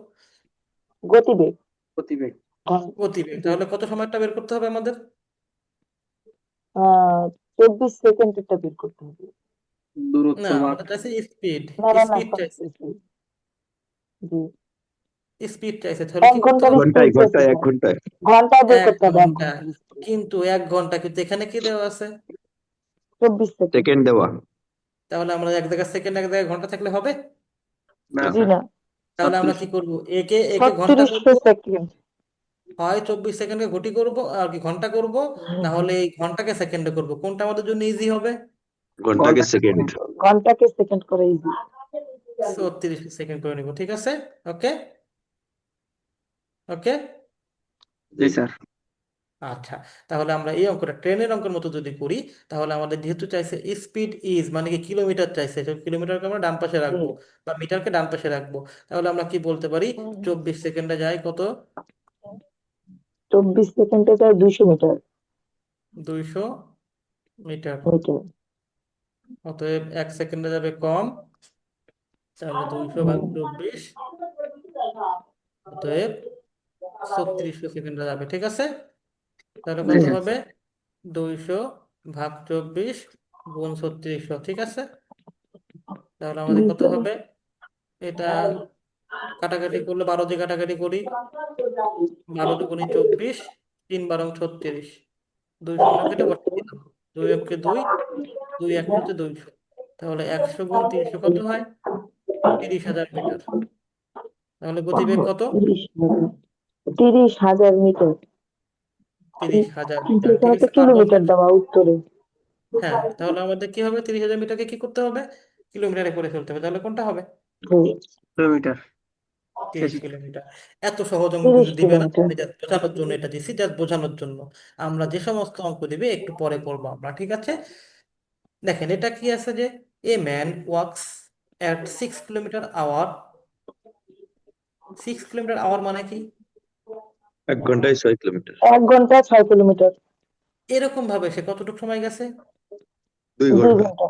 গতিবেগ। গতিবেগ। গতিবেগ। জি। তাহলে কত সময়টা বের করতে হবে আমাদের? 24 সেকেন্ডেরটা বের করতে হবে। দূরত্ব না, বা আমাদের চাইছে স্পিড। না না না, স্পিড চাইছে। জি, স্পিড চাইছে, তাহলে এক কি করতে ঘন্টার হবে? স্পিড চাইছে এক স্যার। ঘন্টায় ঘন্টায় বের এক করতে হবে, এক ঘন্টা ঘন্টার স্পিড। কিন্তু 1 ঘন্টা কিন্তু এখানে কি দেওয়া আছে? 24 সেকেন্ড। সেকেন্ড দেওয়া। তাহলে আমরা এক জায়গায় সেকেন্ড, এক জায়গায় ঘন্টা থাকলে হবে? না জি স্যার। না, তাহলে আমরা 36। কি করব? একে একে ঘন্টা 3600 করব, সেকেন্ড। হয় 24 সেকেন্ডে ঘটি করব আর কি ঘন্টা করব, না হলে এই ঘন্টাকে সেকেন্ডে করব। কোনটা আমাদের জন্য ইজি হবে? ঘন্টাকে ঘন্টাকে সেকেন্ড। সেকেন্ড। ঘন্টাকে সেকেন্ড করে ইজি। 30 সেকেন্ড করে নিব, ঠিক আছে? ওকে, ওকে। জি স্যার। আচ্ছা, তাহলে আমরা এই অঙ্কটা ট্রেনের অঙ্কের মতো যদি করি, তাহলে আমাদের যেহেতু চাইছে স্পিড মানে কি কিলোমিটার চাইছে, তো কিলোমিটারকে আমরা ডান পাশে জি। রাখবো বা মিটারকে ডান পাশে রাখবো। তাহলে আমরা কি বলতে পারি? 24 সেকেন্ডে যায় কত? 24 সেকেন্ডে যায় 200 মিটার। 200 মিটার। মিটার। অতএব 1 সেকেন্ডে যাবে কম, তাহলে 200 ভাগ 24, অতএব 3600 সেকেন্ডে যাবে, ঠিক আছে? তাহলে জি কত স্যার। হবে? 200 ভাগ 24 গুণ 3600, ঠিক আছে? তাহলে আমাদের কত হবে? এটা কাটাকাটি করলে 12 দিয়ে কাটাকাটি করি, 12 দুগুণে 24, 3 12 36, 2 শূন্য কেটে বসিয়ে দিলাম, 2 1 কে 2, 2 1 হচ্ছে 200। তাহলে 100 গুণ 300 কত হয়? 30,000 মিটার। তাহলে গতিবেগ কত? 30,000 মিটার। 30,000 কিন্তু মিটার, ঠিক এখানে তো আছে, পার ঘন্টা। কিলোমিটার দেওয়া উত্তরে। হ্যাঁ, তাহলে আমাদের কি হবে? 30,000 মিটারকে কি করতে হবে? কিলোমিটারে করে ফেলতে হবে। তাহলে কোনটা হবে? জি, কিলোমিটার। 30 কিলোমিটার। এত সহজ অঙ্ক কিন্তু 30 দিবে না, কিলোমিটার। আমি জাস্ট বোঝানোর জন্য এটা দিছি, জাস্ট বোঝানোর জন্য। আমরা যে সমস্ত অঙ্ক দিবে একটু পরে করবো আমরা, ঠিক আছে? দেখেন এটা কি আছে যে a man walks at 6 kilometre hour. 6 kilometre hour মানে কি? 1 ঘন্টায় 6 কিলোমিটার। 1 ঘন্টায় 6 কিলোমিটার। এরকম ভাবে সে কতটুকু সময় গেছে? 2 2 ঘন্টা। ঘন্টা।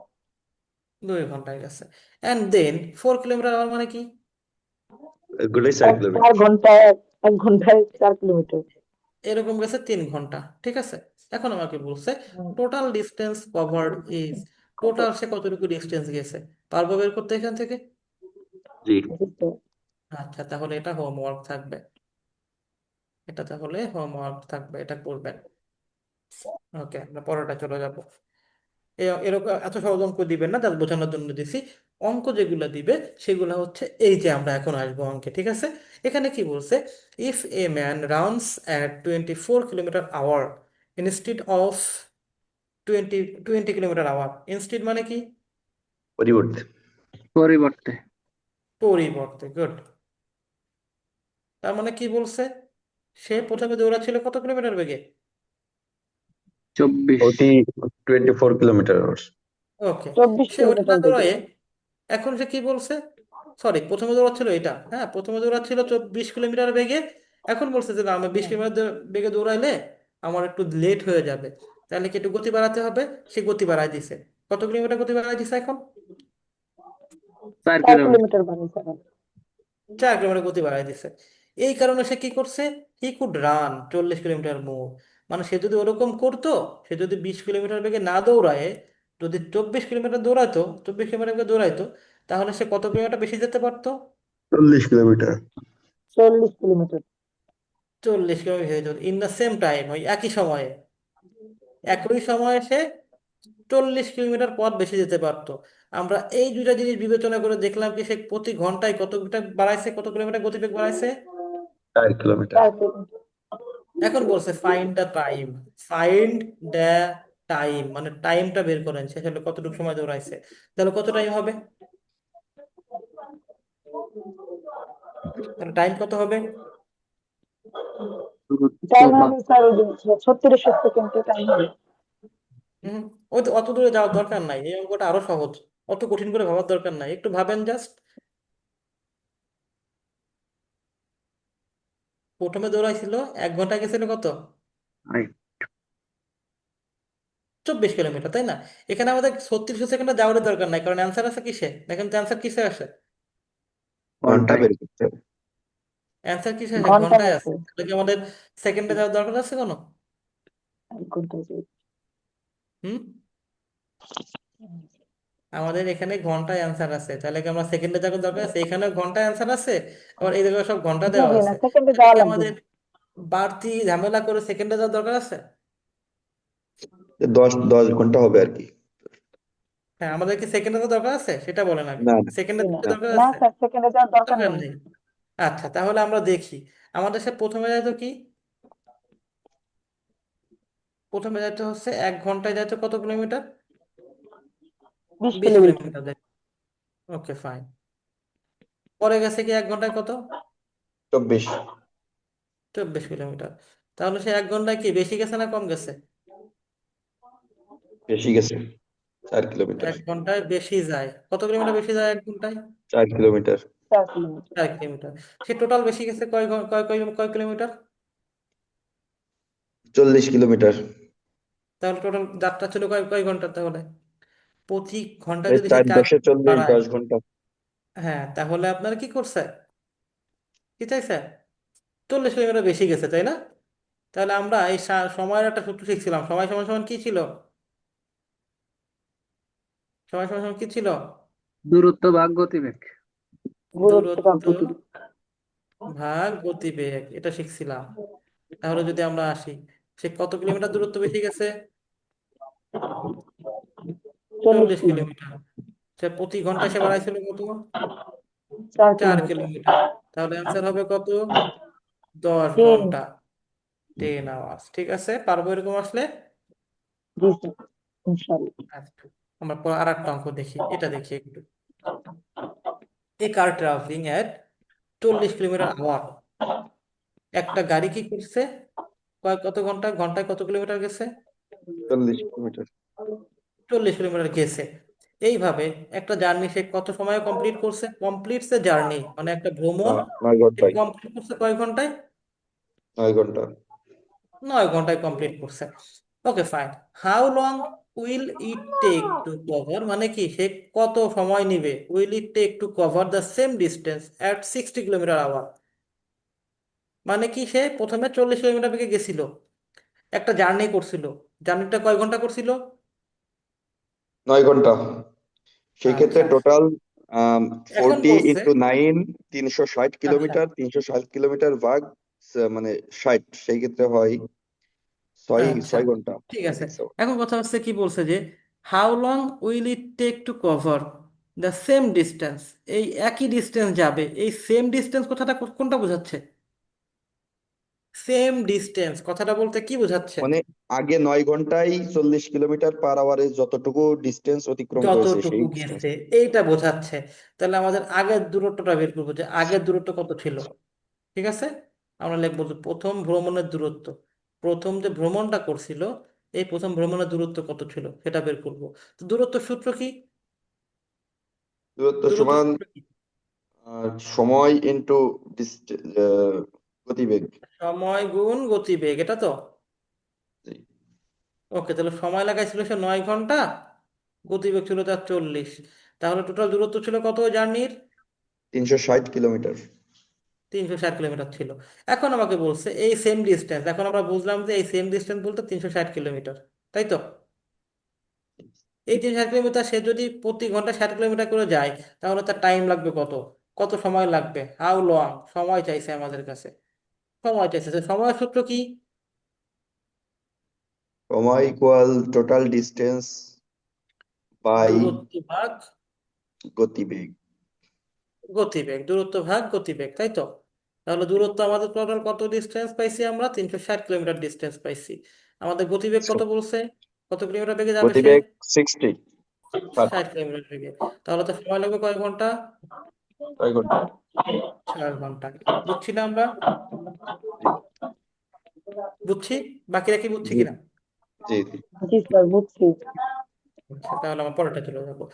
2 ঘন্টায় গেছে। অ্যান্ড দেন 4 কিলোমিটার আওয়ার মানে কি? 1 ঘন্টায় 4 কিলোমিটার। 1 ঘন্টায় 4 কিলোমিটার। এরকম গেছে 3 ঘন্টা, ঠিক আছে? এখন আমাকে বলছে total distance covered is, total সে কতটুকু ডিস্টেন্স গেছে পারবো বের করতে এখান থেকে? জি। আচ্ছা, তাহলে এটা হোমওয়ার্ক থাকবে, এটা করবেন। ওকে, আমরা পরেরটা চলে যাব। এরকম এত সহজ অঙ্ক দিবেন না, জাস্ট বোঝানোর জন্য দিছি। অঙ্ক যেগুলো দিবে সেগুলো হচ্ছে এই যে আমরা এখন আসবো অঙ্কে, ঠিক আছে? এখানে কি বলছে? If a man runs at 24 kilometre hour instead of 20 kilometre hour. Instead মানে কি? পরিবর্তে। পরিবর্তে। পরিবর্তে, গুড। তার মানে কি বলছে? সে প্রথমে দৌড়াচ্ছিল কত কিলোমিটার বেগে? 24। ওটি 24 কিলোমিটার। ওকে, চব্বিশ সে ওটা না কিলোমিটার বেগে। দৌড়ায় এখন সে কি বলছে? সরি, প্রথমে দৌড়াচ্ছিল এটা, হ্যাঁ, প্রথমে দৌড়াচ্ছিল 20 কিলোমিটার বেগে। এখন বলছে যে না, আমি 20 কিলোমিটার বেগে দৌড়াইলে আমার একটু লেট হয়ে যাবে, তাহলে কি একটু গতি বাড়াতে হবে। সে গতি বাড়ায় দিছে। কত কিলোমিটার গতি বাড়ায় দিছে এখন? 4 4 কিলোমিটার। কিলোমিটার বানিয়েছে। 4 কিলোমিটার গতি বাড়ায় দিছে। এই কারণে সে কি করছে? হি কুড রান 40 কিলোমিটার মোর। মানে সে যদি ওরকম করতো, সে যদি 20 কিলোমিটার বেগে না দৌড়ায়, যদি 24 কিলোমিটার দৌড়াইতো, তাহলে সে কত কিলোমিটার বেশি যেতে পারতো? 40 কিলোমিটার। 40 কিলোমিটার। 40 কিলোমিটার বেশি যেতে ইন দ্য সেম টাইম, ওই একই সময়ে। একই সময়ে সে 40 কিলোমিটার পথ বেশি যেতে পারতো। আমরা এই দুইটা জিনিস বিবেচনা করে দেখলাম কি সে প্রতি ঘন্টায় কত মিটার বাড়াইছে, কত কিলোমিটার গতিবেগ বাড়াইছে। 4 কিলোমিটার। 4 কিলোমিটার। এখন বলছে find the time. Find the time মানে টাইমটা বের করেন, সে আসলে কতটুকু সময় দৌড়াইছে। তাহলে কত টাইম হবে? তাহলে টাইম কত হবে? দূরত্ব টাইম বা হবে স্যার, ওই যে 3600 সেকেন্ডে টাইম হবে। হম, ওই তো অত দূরে যাওয়ার দরকার নাই, এই অঙ্কটা আরো সহজ। অত কঠিন করে ভাবার দরকার নাই, একটু ভাবেন জাস্ট। প্রথমে দৌড়াইছিল 1 ঘন্টা গেছিল কত? রাইট। 24 কিলোমিটার, তাই না? এখানে আমাদের 36 সেকেন্ডে যাওয়ার দরকার নাই, কারণ অ্যান্সার আছে কিসে? দেখেন তো অ্যান্সার কিসে আসে? ঘন্টা ঘন্টায়। বের করতে হবে। অ্যান্সার কিসে আসে? ঘন্টায় ঘন্টায় আছে। আছে। তাহলে কি আমাদের সেকেন্ডে যাওয়ার দরকার আছে কোনো? 1 ঘন্টা আছে। হুম, আমাদের এখানে ঘন্টায় অ্যান্সার আছে, তাহলে কি আমরা সেকেন্ডে যাওয়ার দরকার আছে? এখানে ঘন্টায় অ্যান্সার আছে, আবার এই জায়গায় সব ঘন্টা জি দেওয়া জি, না আছে। সেকেন্ডে তাহলে যাওয়া কি লাগবে আমাদের না। বাড়তি ঝামেলা করে সেকেন্ডে যাওয়ার দরকার আছে? 10 ঘন্টা হবে আর কি। হ্যাঁ, আমাদের কি সেকেন্ডে যাওয়ার দরকার আছে সেটা বলেন আগে। না সেকেন্ডে জি না, যেতে না দরকার না আছে? স্যার সেকেন্ডে যাওয়ার দরকার দরকার নেই। নেই। আচ্ছা, তাহলে আমরা দেখি। আমাদের সে প্রথমে যাইতো কি? প্রথমে যাইতে হচ্ছে 1 ঘন্টায় যাইতো কত কিলোমিটার? 20 বিশ কিলোমিটার কিলোমিটার যাইতো। ওকে, ফাইন। পরে গেছে কি 1 ঘন্টায় কত? 24। 24 কিলোমিটার। তাহলে সে 1 ঘন্টায় কি বেশি গেছে না কম গেছে? বেশি গেছে, 4 কিলোমিটার। 1 ঘন্টায় বেশি যায়। কত কিলোমিটার বেশি যায় 1 ঘন্টায়? 4 কিলোমিটার। 4 কিলোমিটার। 4 কিলোমিটার। সে টোটাল বেশি গেছে কয় কিলোমিটার? 40 কিলোমিটার। তাহলে টোটাল যাত্রা ছিল কয় কয় ঘন্টা তাহলে? প্রতি ঘন্টায় এই যদি সে 4 4 10 40, বাড়ায়, 10 ঘন্টা। হ্যাঁ, তাহলে আপনারা কি করছে? কি চাইছে? 40 কিলোমিটার বেশি গেছে, তাই না? তাহলে আমরা এই সময়ের একটা সূত্র শিখছিলাম। সময় সমান সমান কি ছিল? সময় সমান সমান কি ছিল? দূরত্ব ভাগ গতিবেগ। গুরুত্ব বা দূরত্ব গতিবেগ। ভাগ গতিবেগ, এটা শিখছিলাম। তাহলে যদি আমরা আসি, সে কত কিলোমিটার দূরত্ব বেশি গেছে? 40 চল্লিশ কিলোমিটার। কিলোমিটার সে প্রতি ঘন্টায় সে বাড়াইছিল কত? 4 চার কিলোমিটার। কিলোমিটার তাহলে অ্যান্সার হবে কত? 10।10 ঘন্টা, 10 আওয়ার্স। ঠিক আছে, পারবো এরকম আসলে? জি স্যার, ইনশাআল্লাহ। আচ্ছা, আমরা পর আর একটা অঙ্ক দেখি, এটা দেখি একটু। এ কার ট্রাভেলিং এট 40 কিলোমিটার আওয়ার। একটা গাড়ি কি করছে? কত ঘন্টায় ঘন্টায় কত কিলোমিটার গেছে? 40 কিলোমিটার। 40 কিলোমিটার গেছে। এইভাবে একটা জার্নি সে কত সময়ে কমপ্লিট করছে? কমপ্লিট দ্য জার্নি মানে একটা ভ্রমণ 9 ঘন্টায়। কমপ্লিট করছে কয় ঘন্টায়? 9 ঘন্টা। 9 ঘন্টায় কমপ্লিট করছে। Okay, fine. How long will it take to cover, মানে কি সে কত সময় নিবে? Will it take to cover the same distance at 60 kilometre hour. মানে কি সে প্রথমে 40 কিলোমিটার বেগে গেছিল, একটা জার্নি করছিল। জার্নিটা কয় ঘন্টা করছিল? 9 ঘন্টা। সেই ক্ষেত্রে আচ্ছা, টোটাল এখন 40 বলছে, ইন্টু 9, 360 আচ্ছা কিলোমিটার। 360 কিলোমিটার ভাগ মানে 60, সেই ক্ষেত্রে হয় ছয় আচ্ছা, 6 ঘন্টা। ঠিক আই আছে। Think so. এখন কথা হচ্ছে কি বলছে যে how long will it take to cover the same distance. এই একই ডিস্টেন্স যাবে, এই সেম ডিস্টেন্স কথাটা কোনটা বোঝাচ্ছে? সেম ডিস্টেন্স কথাটা বলতে কি বোঝাচ্ছে? মানে আগে 9 ঘন্টায় 40 কিলোমিটার/আওয়ারে যতটুকু ডিস্টেন্স অতিক্রম করেছে সেই যতটুকু ডিস্টেন্স। গেছে এইটা বোঝাচ্ছে। তাহলে আমাদের আগের দূরত্বটা বের করবো, যে আগের দূরত্ব কত ছিল। ঠিক আছে, আমরা লিখবো যে প্রথম ভ্রমণের দূরত্ব। প্রথম যে ভ্রমণটা করছিল, এই প্রথম ভ্রমণের দূরত্ব কত ছিল সেটা বের করব। তো দূরত্ব সূত্র কি? দূরত্ব দূরত্ব সমান সূত্র কি? সময় ইন্টু গতিবেগ। সময় গুণ গতিবেগ, এটা তো। জি। ওকে, তাহলে সময় লাগাইছিল সে 9 ঘন্টা, গতিবেগ ছিল তার 40। তাহলে টোটাল দূরত্ব ছিল কত জার্নির? 360 কিলোমিটার। 360 কিলোমিটার ছিল। এখন আমাকে বলছে এই সেম ডিস্টেন্স, এখন আমরা বুঝলাম যে এই সেম ডিস্টেন্স বলতে 360 কিলোমিটার, তাই তো? এই 360 কিলোমিটার সে যদি প্রতি ঘন্টা 60 কিলোমিটার করে যায়, তাহলে তার টাইম লাগবে কত? কত সময় লাগবে? হাউ লং, সময় চাইছে আমাদের কাছে। সময় চাইছে, তো সময়ের সূত্র কি? সময় ইকুয়াল টোটাল ডিস্টেন্স বাই দূরত্ব ভাগ গতিবেগ। গতিবেগ, দূরত্ব ভাগ গতিবেগ, তাই তো? তাহলে দূরত্ব আমাদের টোটাল কত ডিস্টেন্স পাইছি? আমরা 360 কিলোমিটার ডিস্টেন্স পাইছি। আমাদের গতিবেগ কত বলছে? কত কিলোমিটার বেগে যাবে সে? গতিবেগ 60, 60। 60 কিলোমিটার বেগে। তাহলে তো সময় লাগবে কয় ঘন্টা? 6 ঘন্টা। 4 ঘন্টা। বুঝছি না আমরা? জি বুঝছি, বাকিরা কি বুঝছি জি কিনা? জি জি। জি স্যার, বুঝছি। আচ্ছা, তাহলে আমার পরেরটা চলে যাবো।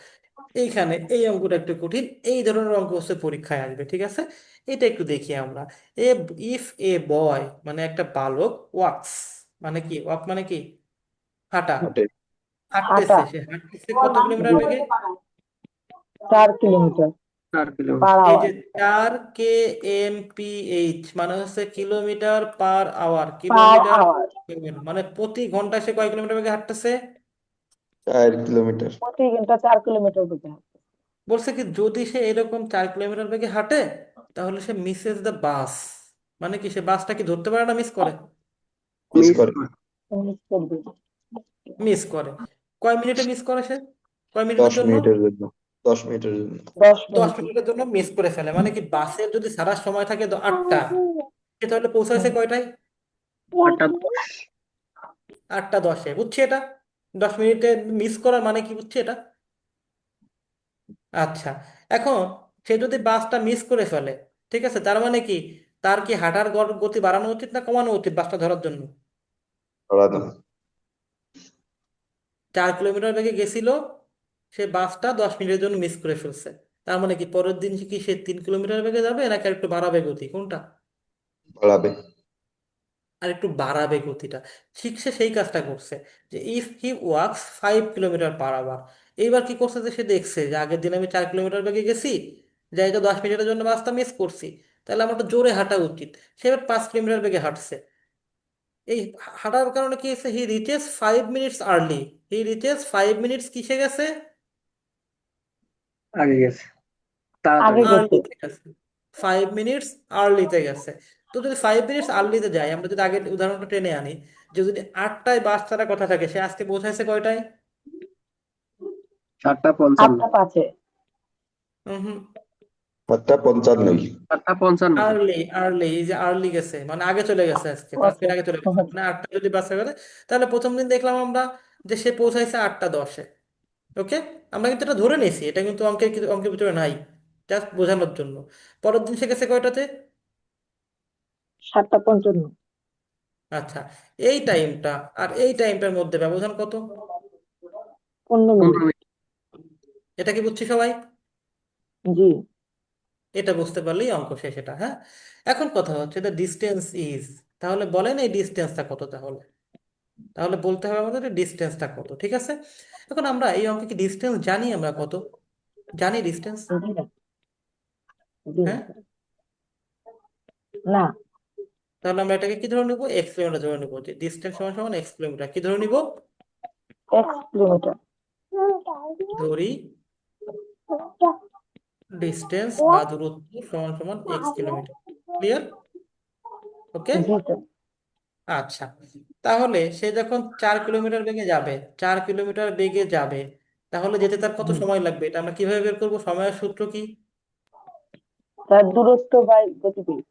এইখানে এই অঙ্কটা একটু কঠিন, এই ধরনের অঙ্ক হচ্ছে পরীক্ষায় আসবে, ঠিক আছে? এটা একটু দেখি আমরা। এ ইফ এ বয় মানে একটা বালক, ওয়াক্স মানে কি, ওয়াক মানে কি, হাঁটা, হাঁটে। হাঁটা হাঁটতেছে, সে হাঁটতেছে কত কিলোমিটার বেগে? 4 কিলোমিটার 4 কিলোমিটার। পার এই যে আওয়ার 4 kmph মানে হচ্ছে kilometre per hour, per kilometre hour মানে প্রতি ঘন্টায় সে কয় কিলোমিটার বেগে হাঁটতেছে? 4 কিলোমিটার। প্রতি ঘন্টা 4 কিলোমিটার বেগে হাঁটে। বলছে কি যদি সে এরকম 4 কিলোমিটার বেগে হাঁটে তাহলে সে মিসেস দ্য বাস, মানে কি সে বাসটা কি ধরতে পারে না মিস করে? মিস মিস করে করে। মিস করবে মিস করে। কয় মিনিটে মিস করে সে, কয় দশ মিনিটের জন্য? মিনিটের জন্য 10 মিনিটের জন্য 10 মিনিট। 10 মিনিটের জন্য মিস করে ফেলে, মানে কি বাসের যদি সারা সময় থাকে 8টা, সে তাহলে পৌঁছাইছে কয়টায়? 8টা 10। 8টা 10-এ, বুঝছি এটা। 10 মিনিটে মিস করার মানে কি বুঝছি এটা। আচ্ছা, এখন সে যদি বাসটা মিস করে ফেলে, ঠিক আছে, তার মানে কি তার কি হাঁটার গতি বাড়ানো উচিত না কমানো উচিত বাসটা ধরার জন্য? আলাদা। 4 কিলোমিটার বেগে গেছিল, সে বাসটা 10 মিনিটের জন্য মিস করে ফেলছে, তার মানে কি পরের দিন কি সে 3 কিলোমিটার বেগে যাবে নাকি আর একটু বাড়াবে গতি, কোনটা? বাড়াবে। আর একটু বাড়াবে গতিটা। ঠিক সে সেই কাজটা করছে, যে if he walks 5 kilometre per hour. এইবার কি করছে যে সে দেখছে যে আগের দিন আমি 4 কিলোমিটার বেগে গেছি, যাই তো 10 মিনিটের জন্য বাসটা মিস করছি, তাহলে আমার তো জোরে হাঁটা উচিত। সে এবার 5 কিলোমিটার বেগে হাঁটছে। এই হাঁটার কারণে কি হয়েছে, হি রিচেস 5 মিনিটস আর্লি। হি রিচেস 5 মিনিটস কিসে গেছে? আগে গেছে, আগে তাড়াতাড়ি। গেছে আর্লিতে গেছে। 5 মিনিটস আর্লিতে গেছে। তো যদি 5 মিনিটস আর্লিতে যাই, আমরা যদি আগের উদাহরণটা টেনে আনি, যে যদি 8টায় বাস ছাড়া কথা থাকে, সে আজকে পৌঁছাইছে কয়টায়? 7টা 55। 8টা 5-এ। হুম। 7টা 55। 7টা 55। আর্লি, আর্লি, এই যে আর্লি গেছে মানে আগে চলে গেছে, আজকে 5 মিনিট আগে চলে গেছে, মানে 8টা যদি বাসে গেলে, তাহলে প্রথম দিন দেখলাম আমরা যে সে পৌঁছাইছে 8টা 10-এ। ওকে, আমরা কিন্তু এটা ধরে নিয়েছি, এটা কিন্তু অঙ্কের ভিতরে নাই, জাস্ট বোঝানোর জন্য। পরের দিন সে গেছে কয়টাতে? 7টা 55। আচ্ছা, এই টাইমটা আর এই টাইমটার মধ্যে ব্যবধান কত? 15 মিনিট। 15 মিনিট। এটা কি বুঝছি সবাই? জি। এটা বুঝতে পারলেই অঙ্ক শেষ এটা, হ্যাঁ। এখন কথা হচ্ছে দ্য ডিস্টেন্স ইজ, তাহলে বলেন এই ডিস্টেন্সটা কত? তাহলে তাহলে বলতে হবে আমাদের ডিস্টেন্সটা কত, ঠিক আছে? এখন আমরা এই অঙ্কে কি ডিস্টেন্স জানি, আমরা কত জানি ডিস্টেন্স? জি না। জি না হ্যাঁ, স্যার। না। তাহলে আমরা এটাকে কি ধরে নিব, এক্স কিলোমিটার ধরে নিব, যে ডিস্টেন্স সমান সমান এক্স কিলোমিটার। কি ধরে নিব? 1 কিলোমিটার। ধরি ডিস্টেন্স বা দূরত্ব সমান সমান এক্স কিলোমিটার। ক্লিয়ার? ওকে। জি স্যার। আচ্ছা, তাহলে সে যখন 4 কিলোমিটার বেগে যাবে, 4 কিলোমিটার বেগে যাবে, তাহলে যেতে তার কত হুম। সময় লাগবে? এটা আমরা কিভাবে বের করবো? সময়ের সূত্র কি? তার দূরত্ব বাই গতিবেগ।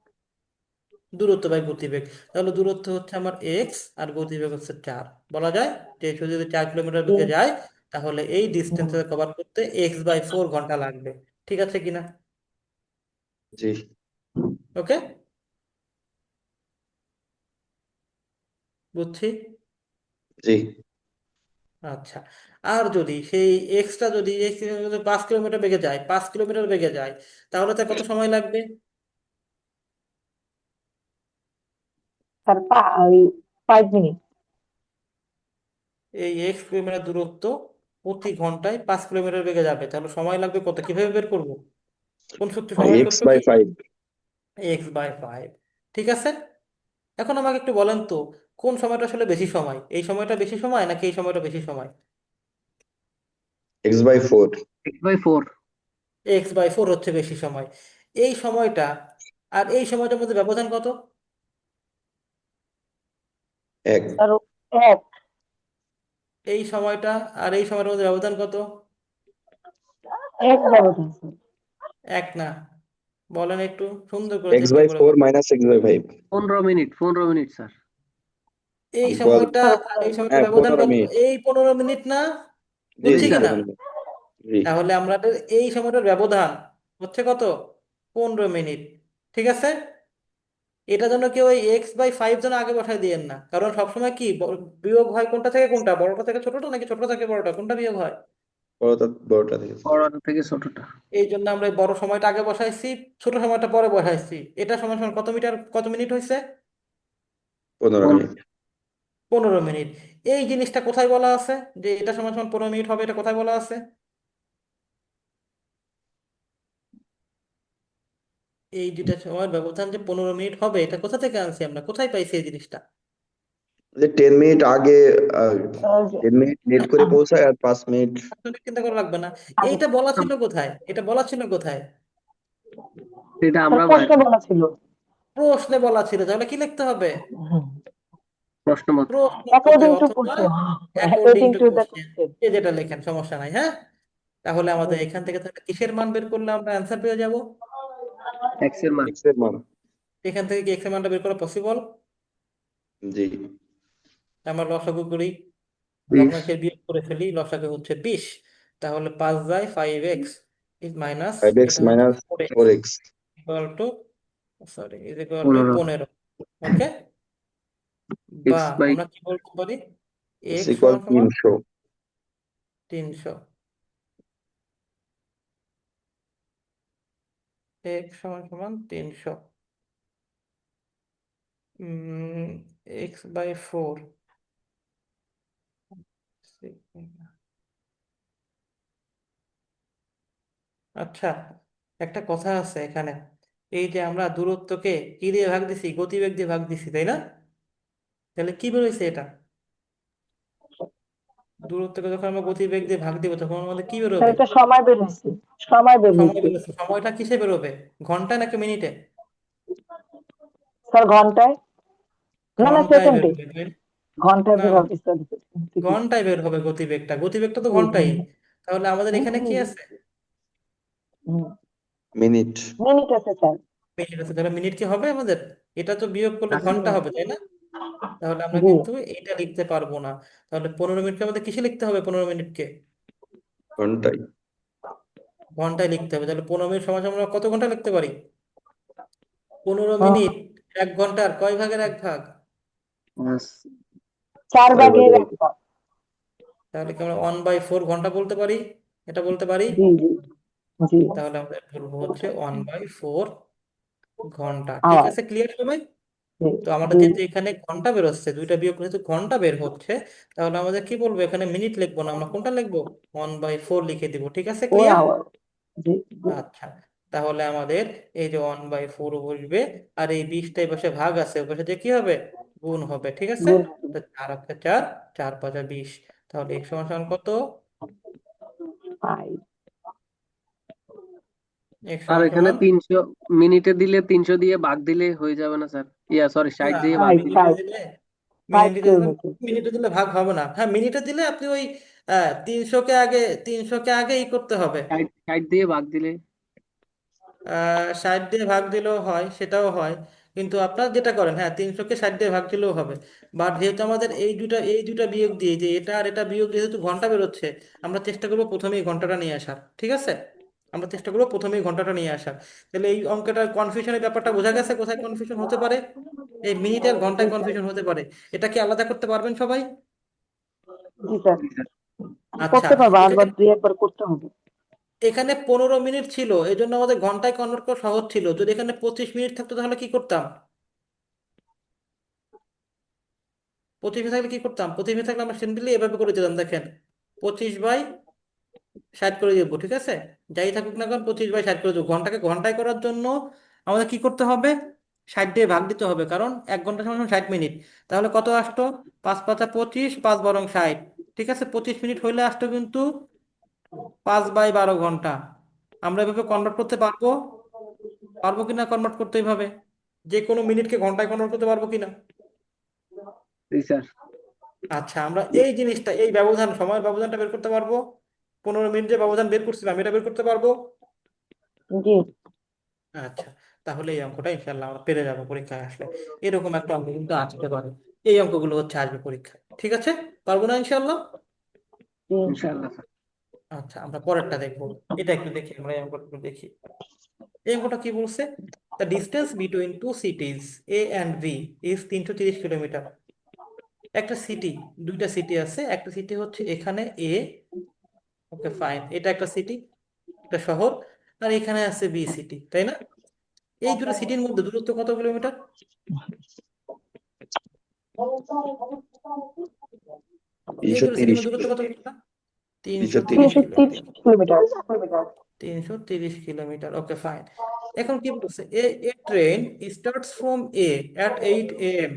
দূরত্ব বাই গতিবেগ। তাহলে দূরত্ব হচ্ছে আমার এক্স আর গতিবেগ হচ্ছে 4। বলা যায় যে সে যদি 4 কিলোমিটার জি। বেগে যায় তাহলে এই ডিস্টেন্স হুম। কভার করতে x/4 ঘন্টা লাগবে। ঠিক আছে কিনা? জি। ওকে, বুঝছি। জি। আচ্ছা, আর যদি সেই এক্সটা যদি 5 কিলোমিটার বেগে যায়, 5 কিলোমিটার বেগে যায়, তাহলে তার কত সময় লাগবে? তার 5 মিনিট। এই x কিলোমিটার দূরত্ব প্রতি ঘন্টায় 5 কিলোমিটার বেগে যাবে, তাহলে সময় লাগবে কত? কিভাবে বের করব? কোন সূত্র, সময়ের এক্স সূত্র বাই কি? Five x/5। ঠিক আছে, এখন আমাকে একটু বলেন তো, কোন সময়টা আসলে বেশি সময়? এই সময়টা বেশি সময় নাকি এই সময়টা বেশি সময়? x/4। 6/4। x/4 হচ্ছে বেশি সময়। এই সময়টা আর এই সময়টার মধ্যে ব্যবধান কত? এক। তার 1। এই সময়টা আর এই সময়টার মধ্যে ব্যবধান কত? 1 ব্যবধান স্যার। এক না, বলেন একটু সুন্দর করে এক্স চিন্তা বাই করে ফোর বলেন। Minus x/5 15 minute, 15 minute sir. এই বল। সময়টা আর এই সময়টার হ্যাঁ, ব্যবধান 15 কত? মিনিট। এই 15 মিনিট না? জি জি বুঝছি জি স্যার। কিনা? 15 মিনিট। জি। তাহলে আমাদের এই সময়টার ব্যবধান হচ্ছে কত? 15 মিনিট। ঠিক আছে, এটা জন্য কেউ ওই x/5 যেন আগে বসায় দিয়েন না, কারণ সবসময় কি বিয়োগ হয় কোনটা থেকে কোনটা, বড়টা থেকে ছোটটা নাকি ছোটটা থেকে বড়টা, কোনটা বিয়োগ হয়? বড়টা থেকে বড়টা থেকে ছোটটা। এই জন্য আমরা এই বড় সময়টা আগে বসাইছি, ছোট সময়টা পরে বসাইছি। এটা সমান সমান কত মিনিট হয়েছে? 15 মিনিট। 15 মিনিট। এই জিনিসটা কোথায় বলা আছে যে এটা সমান সমান 15 মিনিট হবে? এটা কোথায় বলা আছে? এই দুইটা সময়ের ব্যবধান যে 15 মিনিট হবে, এটা কোথা থেকে আনছি আমরা? কোথায় পাইছি এই জিনিসটা? যে 10 মিনিট আগে ওই যে 10 মিনিট লেট করে পৌঁছায় আর 5 মিনিট আসলে চিন্তা করা লাগবে না। আগে এইটা বলা ছিল কোথায়? এটা বলা ছিল কোথায়? এটা স্যার আমরা প্রশ্ন বলা ছিল। প্রশ্নে বলা ছিল। তাহলে কি লিখতে হবে? প্রশ্ন মত। প্রশ্ন মতে অ্যাকর্ডিং টু অথবা question, according according to to the question, question. যে যেটা লেখেন সমস্যা নাই, হ্যাঁ। তাহলে আমাদের এখান থেকে তাহলে কিসের মান বের করলে আমরা অ্যান্সার পেয়ে যাব? এক্স এর মান। x এর মান। এখান থেকে কি এক্স এর মানটা বের করা পসিবল? জি। আমরা লসাগু করি, 20। ভগ্নাংশের বিয়োগ করে ফেলি, লসাগু হচ্ছে 20। তাহলে 5/5x মাইনাস 5x এটা হচ্ছে minus 4x 4x equal to, sorry, is equal to 15। 15। ওকে। বা এক্স বাই আমরা কি বলতে পারি? x x ইকুয়াল সমান সমান 300। 300। x সমান সমান 300। x/4। আচ্ছা, একটা কথা আছে এখানে। এই যে আমরা দূরত্বকে কি দিয়ে ভাগ দিছি? গতিবেগ দিয়ে ভাগ দিছি, তাই না? তাহলে কি বেরোইছে এটা? দূরত্বকে যখন আমরা গতিবেগ দিয়ে ভাগ দিব তখন আমাদের কি স্যার বেরোবে? এটা সময় বের হয়েছে, সময় বের সময় হয়েছে। বেরোচ্ছে। সময়টা কিসে বেরোবে? ঘন্টায় নাকি মিনিটে? স্যার ঘন্টায়, না না ঘন্টায় সেকেন্ডে, বেরোবে, তাই না? ঘন্টায় না বের না, হবে স্যার। ঠিকই। ঘন্টায় বের হবে গতিবেগটা। গতিবেগটা তো হুম, ঘন্টায়। তাহলে আমাদের এখানে কি হুম, আছে? হুম। মিনিট। মিনিট আছে স্যার। মিনিট আছে। তাহলে মিনিট কি হবে আমাদের? এটা তো বিয়োগ করলে আছে। ঘন্টা হবে, তাই না? তাহলে আমরা জি, কিন্তু এটা লিখতে পারবো না। তাহলে 15 মিনিটকে আমাদের কিসে লিখতে হবে? 15 মিনিটকে ঘন্টায়। ঘন্টায় লিখতে হবে। তাহলে 15 মিনিট সমান সমান আমরা কত ঘন্টা লিখতে পারি? 15 হুম, মিনিট 1 ঘন্টার কয় ভাগের 1 ভাগ? প্লাস 4 4 ভাগের ভাগের 1 ভাগ। তাহলে কি আমরা 1/4 ঘন্টা বলতে পারি? এটা বলতে পারি? জি জি জি। তাহলে আমাদের বলবো হচ্ছে 1/4 ঘন্টা। ঠিক আওয়ার। আছে, ক্লিয়ার সবাই? জি তো আমাদের জি। যেহেতু এখানে ঘন্টা বের হচ্ছে, দুইটা বিয়োগ করে যেহেতু ঘন্টা বের হচ্ছে, তাহলে আমাদের কি বলবো? এখানে মিনিট লিখবো না, আমরা কোনটা লিখবো? 1/4 লিখে দিব। ঠিক আছে, 4 ক্লিয়ার? আওয়ার। জি জি। আচ্ছা, তাহলে আমাদের এই যে 1/4 বসবে, আর এই 20টা এই পাশে ভাগ আছে, ওই পাশে যে কি হবে? গুণ হবে। ঠিক আছে। গুণ তো 4 × 4 4 × 5 = 20। তাহলে x সমান সমান কত? 5। x আর সমান এখানে সমান 300 মিনিটে দিলে 300 দিয়ে ভাগ দিলে হয়ে যাবে না স্যার? ইয়া সরি, 60 না, দিয়ে ভাগ 5 দিলে। মিনিটে 5 দিলে 5 মিনিটে দিলে কিলোমিটার। মিনিটে দিলে ভাগ হবে না। হ্যাঁ, মিনিটে দিলে আপনি ওই 300কে আগে করতে হবে। 60 দিয়ে ভাগ দিলে। 60 দিয়ে ভাগ দিলেও হয়, সেটাও হয়। কিন্তু আপনার যেটা করেন, হ্যাঁ, 300কে 60 দিয়ে ভাগ দিলেও হবে। বাট যেহেতু আমাদের এই দুটা বিয়োগ দিয়ে, যে এটা আর এটা বিয়োগ দিয়ে যেহেতু ঘন্টা বেরোচ্ছে, আমরা চেষ্টা করবো প্রথমেই ঘন্টাটা নিয়ে আসার। ঠিক আছে, আমরা চেষ্টা করবো প্রথমেই ঘন্টাটা নিয়ে আসার। তাহলে এই অঙ্কটার কনফিউশনের ব্যাপারটা বোঝা গেছে, কোথায় কনফিউশন হতে পারে? এই মিনিট আর জি ঘন্টায় স্যার, কনফিউশন হতে পারে। এটা কি আলাদা করতে পারবেন সবাই? জি স্যার। আচ্ছা, করতে পারবো, এখানে আরবার 2 একবার করতে হবে। এখানে 15 মিনিট ছিল, এই জন্য আমাদের ঘন্টায় কনভার্ট করা সহজ ছিল। যদি এখানে 25 মিনিট থাকতো তাহলে কি করতাম? 25 মিনিট থাকলে কি করতাম? 25 মিনিট থাকলে আমরা সিম্পলি এভাবে করে দিলাম, দেখেন, 25/60 করে দেবো। ঠিক আছে, যাই থাকুক না কারণ 25/60 করে দেবো। ঘন্টাকে ঘন্টায় করার জন্য আমাদের কি করতে হবে? 60 দিয়ে ভাগ দিতে হবে, কারণ 1 ঘন্টা সমান 60 মিনিট। তাহলে কত আসতো? 5×5 = 25, 5×12 = 60। ঠিক আছে, 25 মিনিট হইলে আসতো কিন্তু 5/12 ঘন্টা। আমরা এভাবে কনভার্ট করতে পারবো? পারবো কিনা কনভার্ট করতে এইভাবে? যে কোনো মিনিটকে ঘন্টায় কনভার্ট করতে পারবো কিনা? জি স্যার। আচ্ছা, আমরা এই জিনিসটা, এই ব্যবধান, সময়ের ব্যবধানটা বের করতে পারবো। 15 মিনিট যে ব্যবধান বের করছিলাম, এটা বের করতে পারবো। জি আচ্ছা, তাহলে এই অঙ্কটা ইনশাল্লাহ আমরা পেরে যাবো পরীক্ষায় আসলে। এরকম একটা অঙ্ক কিন্তু আসতে পারে। এই অঙ্কগুলো হচ্ছে আসবে পরীক্ষায়। ঠিক আছে, পারবো না ইনশাল্লাহ? জি। ইনশাআল্লাহ স্যার। আচ্ছা, আমরা পরেরটা দেখবো। এটা একটু দেখি, আমরা এই অঙ্কটা একটু দেখি। এই অঙ্কটা কি বলছে? The distance between two cities A and B is 330 kilometre. একটা সিটি, দুইটা সিটি আছে। একটা সিটি হচ্ছে এখানে এ, ওকে ফাইন, এটা একটা সিটি, একটা শহর, আর এখানে আছে বি সিটি, তাই না? এই দুটো সিটির মধ্যে দূরত্ব কত কিলোমিটার? এই তিনশো দুটো সিটির তিরিশ মধ্যে দূরত্ব কত কিলোমিটার? তিনশো তিনশো তিরিশ তিরিশ 330 kilometre kilometre 330 kilometre, okay fine. এখন কি বলছে, a train starts from A at 8 AM।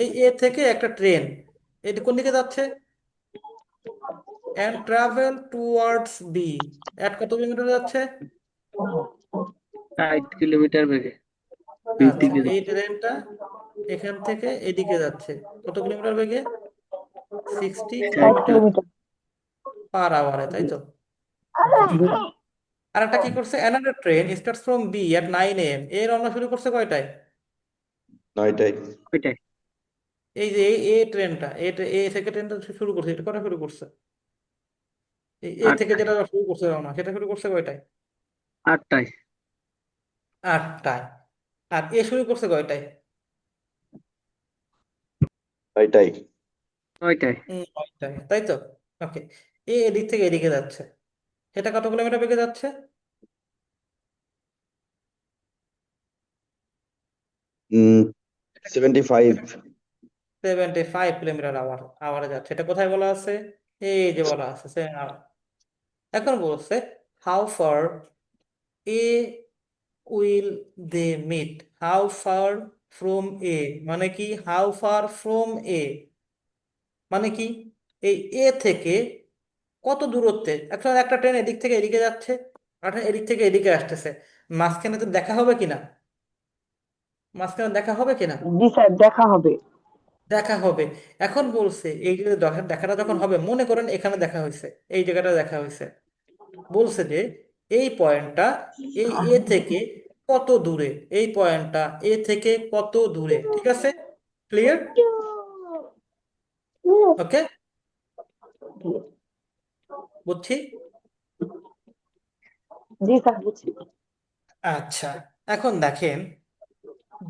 এই এ থেকে একটা ট্রেন, এটা কোন দিকে যাচ্ছে? And travel towards B, at কত কিলোমিটার যাচ্ছে? 60 কিলোমিটার বেগে বির আচ্ছা, দিকে এই ট্রেনটা এখান থেকে এদিকে যাচ্ছে কত কিলোমিটার বেগে? 60 60 কিলোমিটার কিলোমিটার পার আওয়ারে, তাই তো? জি আর একটা কি করছে, another train starts from B at 9 AM, এর রওনা শুরু করছে কয়টায়? 9টায়। ওইটাই। এই যে এ ট্রেনটা, এ থেকে ট্রেনটা শুরু করছে, এটা কটা শুরু করছে? এই এ থেকে 8টায়। যেটা শুরু করছে রওনা, সেটা শুরু করছে কয়টায়? 8টায়। 8টায়। আর এ শুরু করছে কয়টায়? 9টায়। 9টায়। 9টায়, তাই তো? ওকে, এ এদিক থেকে এদিকে যাচ্ছে, সেটা কত কিলোমিটার বেগে যাচ্ছে? 75। 75 কিলোমিটার আওয়ারে যাচ্ছে। এটা কোথায় বলা আছে? এই যে বলা আছে 7 hour। এখন বলছে how far A will they meet, how far from A, মানে কি হাউ ফার ফ্রম এ, মানে কি এই এ থেকে কত দূরত্বে, এখন একটা ট্রেন এদিক থেকে এদিকে যাচ্ছে, আর একটা এদিক থেকে এদিকে আসতেছে, মাঝখানে তো দেখা হবে কিনা? মাঝখানে দেখা হবে কিনা? জি স্যার দেখা হবে দেখা হবে। এখন বলছে এই যে দেখাটা যখন হবে, মনে করেন এখানে দেখা হয়েছে, এই জায়গাটা দেখা হয়েছে, বলছে যে এই পয়েন্টটা এই এ থেকে কত দূরে, এই পয়েন্টটা এ থেকে কত দূরে, ঠিক আছে? ক্লিয়ার? ওকে, বুঝছি। জি স্যার বুঝছি আচ্ছা, এখন দেখেন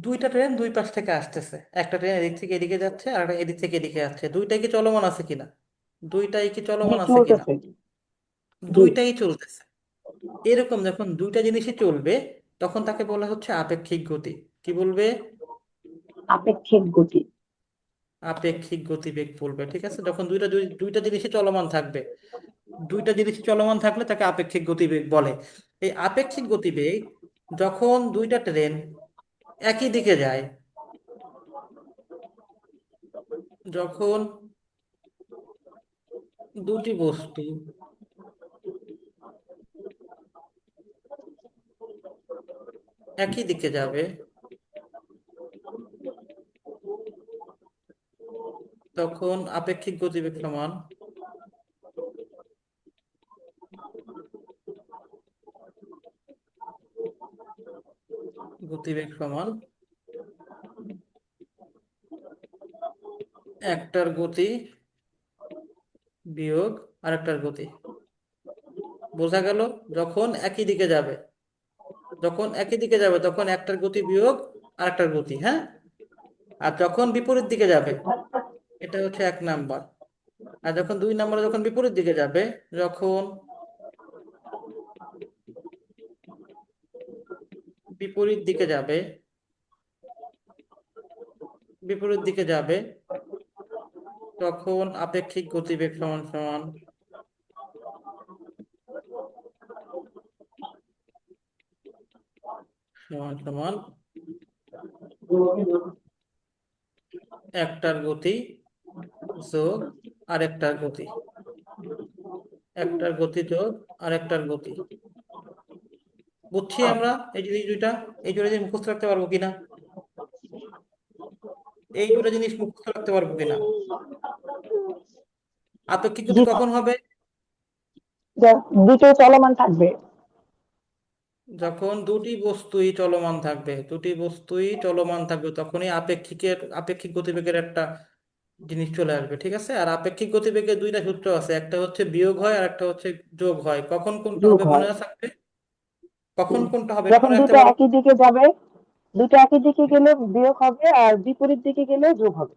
দুইটা ট্রেন দুই পাশ থেকে আসতেছে, একটা ট্রেন এদিক থেকে এদিকে যাচ্ছে আর একটা এদিক থেকে এদিকে আসছে, দুইটাই কি চলমান আছে কিনা? দুইটাই কি জি চলমান আছে কিনা? চলতেছে জি দুইটাই চলতেছে। এরকম যখন দুইটা জিনিসই চলবে, তখন তাকে বলা হচ্ছে আপেক্ষিক গতি। কি বলবে? আপেক্ষিক গতি আপেক্ষিক গতিবেগ বলবে, ঠিক আছে? যখন দুইটা জিনিসই চলমান থাকবে, দুইটা জিনিসই চলমান থাকলে তাকে আপেক্ষিক গতিবেগ বলে। এই আপেক্ষিক গতিবেগ যখন দুইটা ট্রেন একই দিকে যায়, যখন দুটি বস্তু একই দিকে যাবে, তখন আপেক্ষিক গতিবেগ সমান গতিবেগ সমান একটার গতি বিয়োগ আরেকটার গতি। বোঝা গেল? যখন একই দিকে যাবে, যখন একই দিকে যাবে তখন একটার গতি বিয়োগ আরেকটার গতি, হ্যাঁ? আর যখন বিপরীত দিকে যাবে, এটা হচ্ছে 1 নাম্বার। আর যখন 2 নাম্বারে যখন বিপরীত দিকে যাবে, যখন বিপরীত দিকে যাবে, বিপরীত দিকে যাবে, তখন আপেক্ষিক গতিবেগ সমান সমান সমান সমান একটার গতি যোগ আরেকটার গতি, একটার গতি যোগ আরেকটার গতি। বুঝছি আমরা এই জিনিস দুইটা, এই দুটো জিনিস মুখস্থ রাখতে পারবো কিনা? এই দুটো জিনিস মুখস্থ রাখতে পারবো কিনা? আপেক্ষিক গতি জি স্যার কখন হবে? দুটো চলমান থাকবে যখন দুটি বস্তুই চলমান থাকবে, দুটি বস্তুই চলমান থাকবে, তখনই আপেক্ষিক গতিবেগের একটা জিনিস চলে আসবে, ঠিক আছে? আর আপেক্ষিক গতিবেগের দুইটা সূত্র আছে, একটা হচ্ছে বিয়োগ হয় আর একটা হচ্ছে যোগ হয়। কখন কোনটা যোগ হবে হয় মনে থাকবে? কখন কোনটা হবে এটা যখন মনে রাখতে দুটো পারো? একই দিকে যাবে দুটো একই দিকে গেলে বিয়োগ হবে আর বিপরীত দিকে গেলে যোগ হবে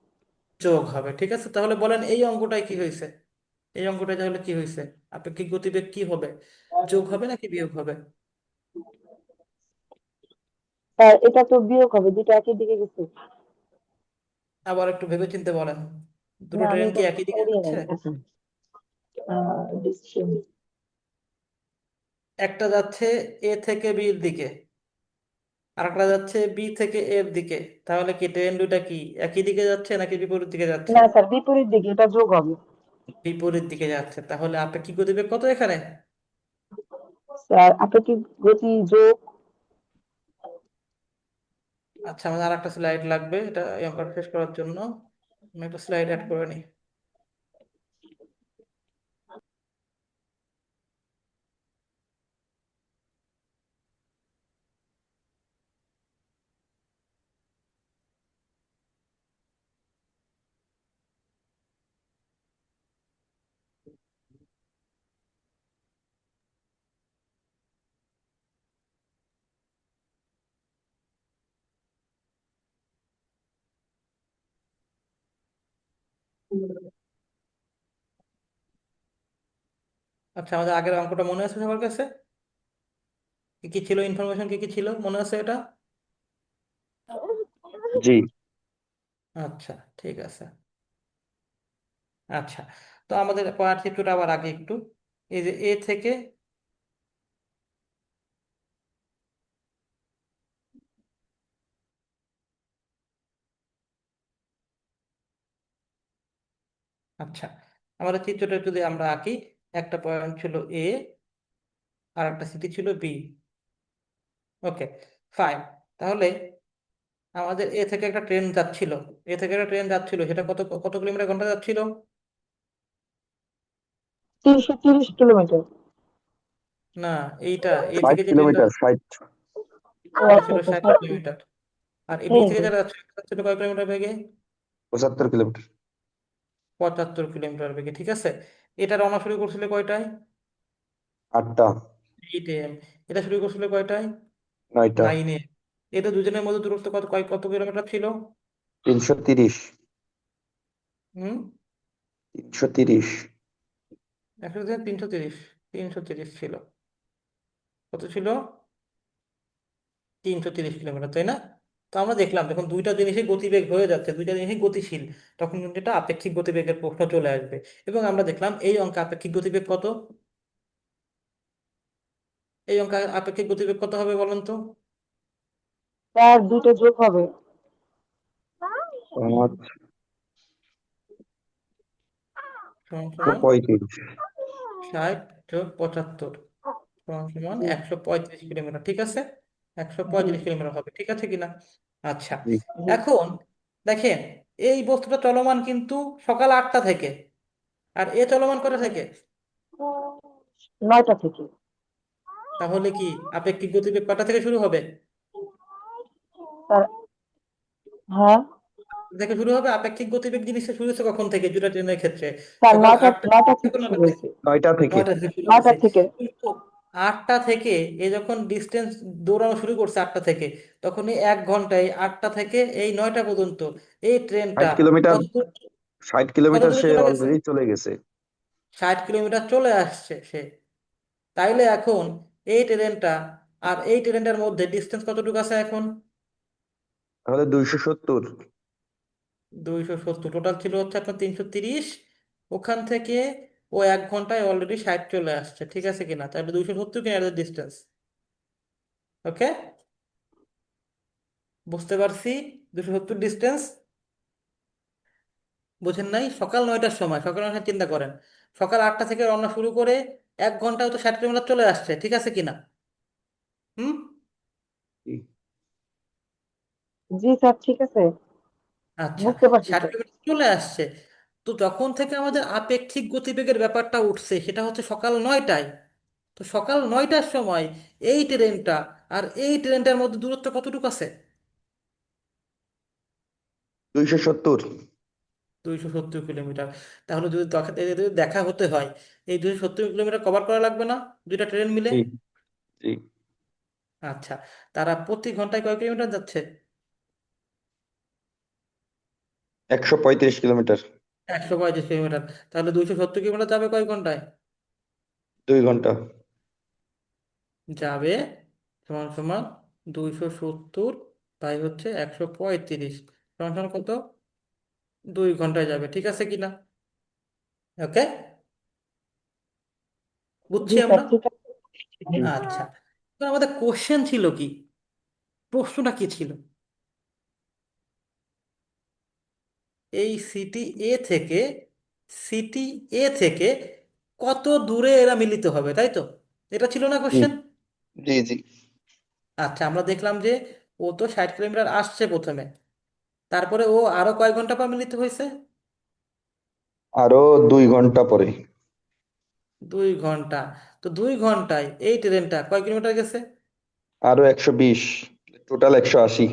যোগ হবে, ঠিক আছে। তাহলে বলেন এই অঙ্কটায় কি হয়েছে? এই অঙ্কটা তাহলে কি হয়েছে? আপেক্ষিক গতিবেগ কি হবে? যোগ হবে নাকি বিয়োগ হবে? স্যার এটা তো বিয়োগ হবে, দুটো একই দিকে গেছে। আবার একটু ভেবেচিন্তে বলেন, দুটো না আমি ট্রেন কি এটা একই দিকে করি যাচ্ছে? নাই এখন। ডিসিশন। একটা যাচ্ছে এ থেকে বির দিকে, আর একটা যাচ্ছে বি থেকে এর দিকে। তাহলে কি ট্রেন দুটা কি একই দিকে যাচ্ছে নাকি বিপরীত দিকে যাচ্ছে? না স্যার, বিপরীত দিকে, এটা যোগ হবে। বিপরীত দিকে যাচ্ছে, তাহলে আপেক্ষিক গতিবেগ কত এখানে? স্যার আপেক্ষিক গতি যোগ। আচ্ছা, আমাদের আর একটা স্লাইড লাগবে এটা এই অঙ্কটা শেষ করার জন্য। আমি একটা স্লাইড অ্যাড করে নিই। আচ্ছা, আমাদের আগের অঙ্কটা মনে আছে সবার কাছে? কি কি ছিল, ইনফরমেশন কি কি ছিল মনে আছে এটা? জি। আচ্ছা, ঠিক আছে। আচ্ছা, তো আমাদের পড়ার চিত্রটা আবার আগে একটু, এই যে এ থেকে, আচ্ছা আমাদের চিত্রটা যদি আমরা আঁকি, একটা পয়েন্ট ছিল এ আর একটা স্থিতি ছিল বি। ওকে, ফাইন। তাহলে আমাদের এ থেকে একটা ট্রেন যাচ্ছিল, এ থেকে একটা ট্রেন যাচ্ছিল, সেটা কত কত কিলোমিটার ঘন্টা যাচ্ছিল? 330 কিলোমিটার। না, এইটা এ 60 থেকে যে ট্রেনটা, কিলোমিটার, 60। ও এটা আচ্ছা ছিল আচ্ছা, 60 কিলোমিটার। আর এই বি এই থেকে তো। যারা যাচ্ছিল সেটা ছিল কয় কিলোমিটার বেগে? 75 কিলোমিটার। 75 কিলোমিটার বেগে, ঠিক আছে। এটা রওনা শুরু করছিল কয়টায়? 8টা। 8 AM। এটা শুরু করছিল কয়টায়? 9টা। 9 AM। এটা দুজনের মধ্যে দূরত্ব কত কত কিলোমিটার ছিল? 330। হুম, 330। 330, 330 ছিল। কত ছিল? 330 কিলোমিটার, তাই না? তো আমরা দেখলাম যখন দুইটা জিনিসই গতিবেগ হয়ে যাচ্ছে, দুইটা জিনিসই গতিশীল, তখন কিন্তু এটা আপেক্ষিক গতিবেগের প্রশ্ন চলে আসবে। এবং আমরা দেখলাম এই অঙ্কে আপেক্ষিক গতিবেগ কত? এই অঙ্কে আপেক্ষিক গতিবেগ কত হবে বলেন তো? স্যার দুটো যোগ হবে। আচ্ছা, সমান সমান 35। 60 + 75 সমান সমান জি 135 কিলোমিটার, ঠিক আছে। একশো জি পঁয়ত্রিশ কিলোমিটার হবে, ঠিক আছে কিনা? আচ্ছা, জি। জি। এখন দেখেন, এই বস্তুটা চলমান কিন্তু সকাল 8টা থেকে, আর এ চলমান করে থেকে। 9টা থেকে। তাহলে কি আপেক্ষিক গতিবেগ কটা থেকে শুরু হবে? স্যার হ্যাঁ থেকে শুরু হবে। আপেক্ষিক গতিবেগ জিনিসটা শুরু হচ্ছে কখন থেকে দুটা ট্রেনের ক্ষেত্রে? স্যার, সকাল নয়টা 8টা নয়টা থেকে থেকে শুরু 9টা থেকে? হয়েছে। 9টা থেকে। 9টা থেকে শুরু নয়টা হয়েছে। থেকে। কিন্তু 8টা থেকে এ যখন ডিস্টেন্স দৌড়ানো শুরু করছে 8টা থেকে, তখনই 1 ঘন্টায় 8টা থেকে এই 9টা পর্যন্ত এই ট্রেনটা 60 কিলোমিটার। কত দূর, 60 কত কিলোমিটার দূরে সে চলে গেছে? অলরেডি চলে গেছে। 60 কিলোমিটার চলে আসছে সে। তাইলে এখন এই ট্রেনটা আর এই ট্রেনটার মধ্যে ডিস্টেন্স কতটুকু আছে এখন? তাহলে 270। 270। টোটাল ছিল হচ্ছে আপনার 330। ওখান থেকে ও 1 ঘন্টায় অলরেডি 60 চলে আসছে, ঠিক আছে কিনা? তাহলে 270 কিনা ডিস্টেন্স। ওকে, বুঝতে পারছি। 270 ডিস্টেন্স বুঝেন নাই? সকাল 9টার সময়, সকাল 9টার চিন্তা করেন, সকাল 8টা থেকে রওনা শুরু করে 1 ঘন্টায় তো 60 কিলোমিটার চলে আসছে, ঠিক আছে কিনা? হুম। জি স্যার, ঠিক আছে, আচ্ছা, বুঝতে পারছি ষাট স্যার। কিলোমিটার চলে আসছে। তো যখন থেকে আমাদের আপেক্ষিক গতিবেগের ব্যাপারটা উঠছে সেটা হচ্ছে সকাল 9টায়। তো সকাল 9টার সময় এই ট্রেনটা আর এই ট্রেনটার মধ্যে দূরত্ব কতটুকু আছে? 270। 270 কিলোমিটার। তাহলে যদি যদি দেখা হতে হয়, এই 270 কিলোমিটার কভার করা লাগবে না দুইটা ট্রেন মিলে? জি জি। আচ্ছা, তারা প্রতি ঘন্টায় কয় কিলোমিটার যাচ্ছে? 135 কিলোমিটার। 135 কিলোমিটার। তাহলে 270 কিলোমিটার যাবে কয় ঘন্টায়? 2 ঘন্টা। যাবে সমান সমান 270/135 সমান সমান কত? 2 ঘন্টায় যাবে, ঠিক আছে কিনা? ওকে, বুঝছি জি স্যার, আমরা। ঠিক আছে। আচ্ছা, তো আমাদের কোশ্চেন ছিল কি, প্রশ্নটা কি ছিল? এই সিটি এ থেকে কত দূরে এরা মিলিত হবে, তাই তো? এটা ছিল না জি কোশ্চেন? জি জি। আচ্ছা, আমরা দেখলাম যে ও তো 60 কিলোমিটার আসছে প্রথমে, তারপরে ও আরো কয় ঘন্টা পর মিলিত হয়েছে? আরো 2 ঘন্টা পরে 2 ঘন্টা। তো 2 ঘন্টায় এই ট্রেনটা কয় কিলোমিটার গেছে? আরো 120, টোটাল 180।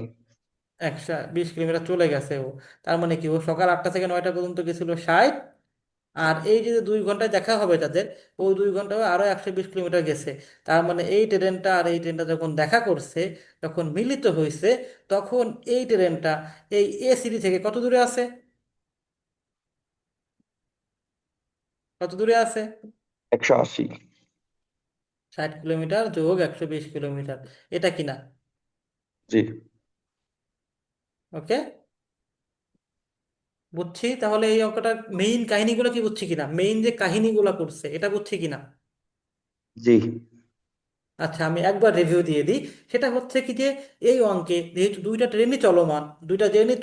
120 কিলোমিটার চলে গেছে ও। তার মানে কি, ও সকাল 8টা থেকে 9টা পর্যন্ত গেছিল 60, আর এই যে 2 ঘন্টায় দেখা হবে তাদের, ওই 2 ঘন্টায় আরো 120 কিলোমিটার গেছে। তার মানে এই ট্রেনটা আর এই ট্রেনটা যখন দেখা করছে, যখন মিলিত হয়েছে, তখন এই ট্রেনটা এই এ সিটি থেকে কত দূরে আছে? কত দূরে আছে? 180। 60 কিলোমিটার যোগ 120 কিলোমিটার, এটা কিনা? জি ওকে, বুঝছি। তাহলে এই অঙ্কটার মেইন কাহিনীগুলো কি বুঝছি কিনা, মেইন যে কাহিনীগুলো করছে এটা বুঝছি কিনা? জি। আচ্ছা, আমি একবার রিভিউ দিয়ে দিই। সেটা হচ্ছে কি যে, এই অঙ্কে যেহেতু দুইটা ট্রেনই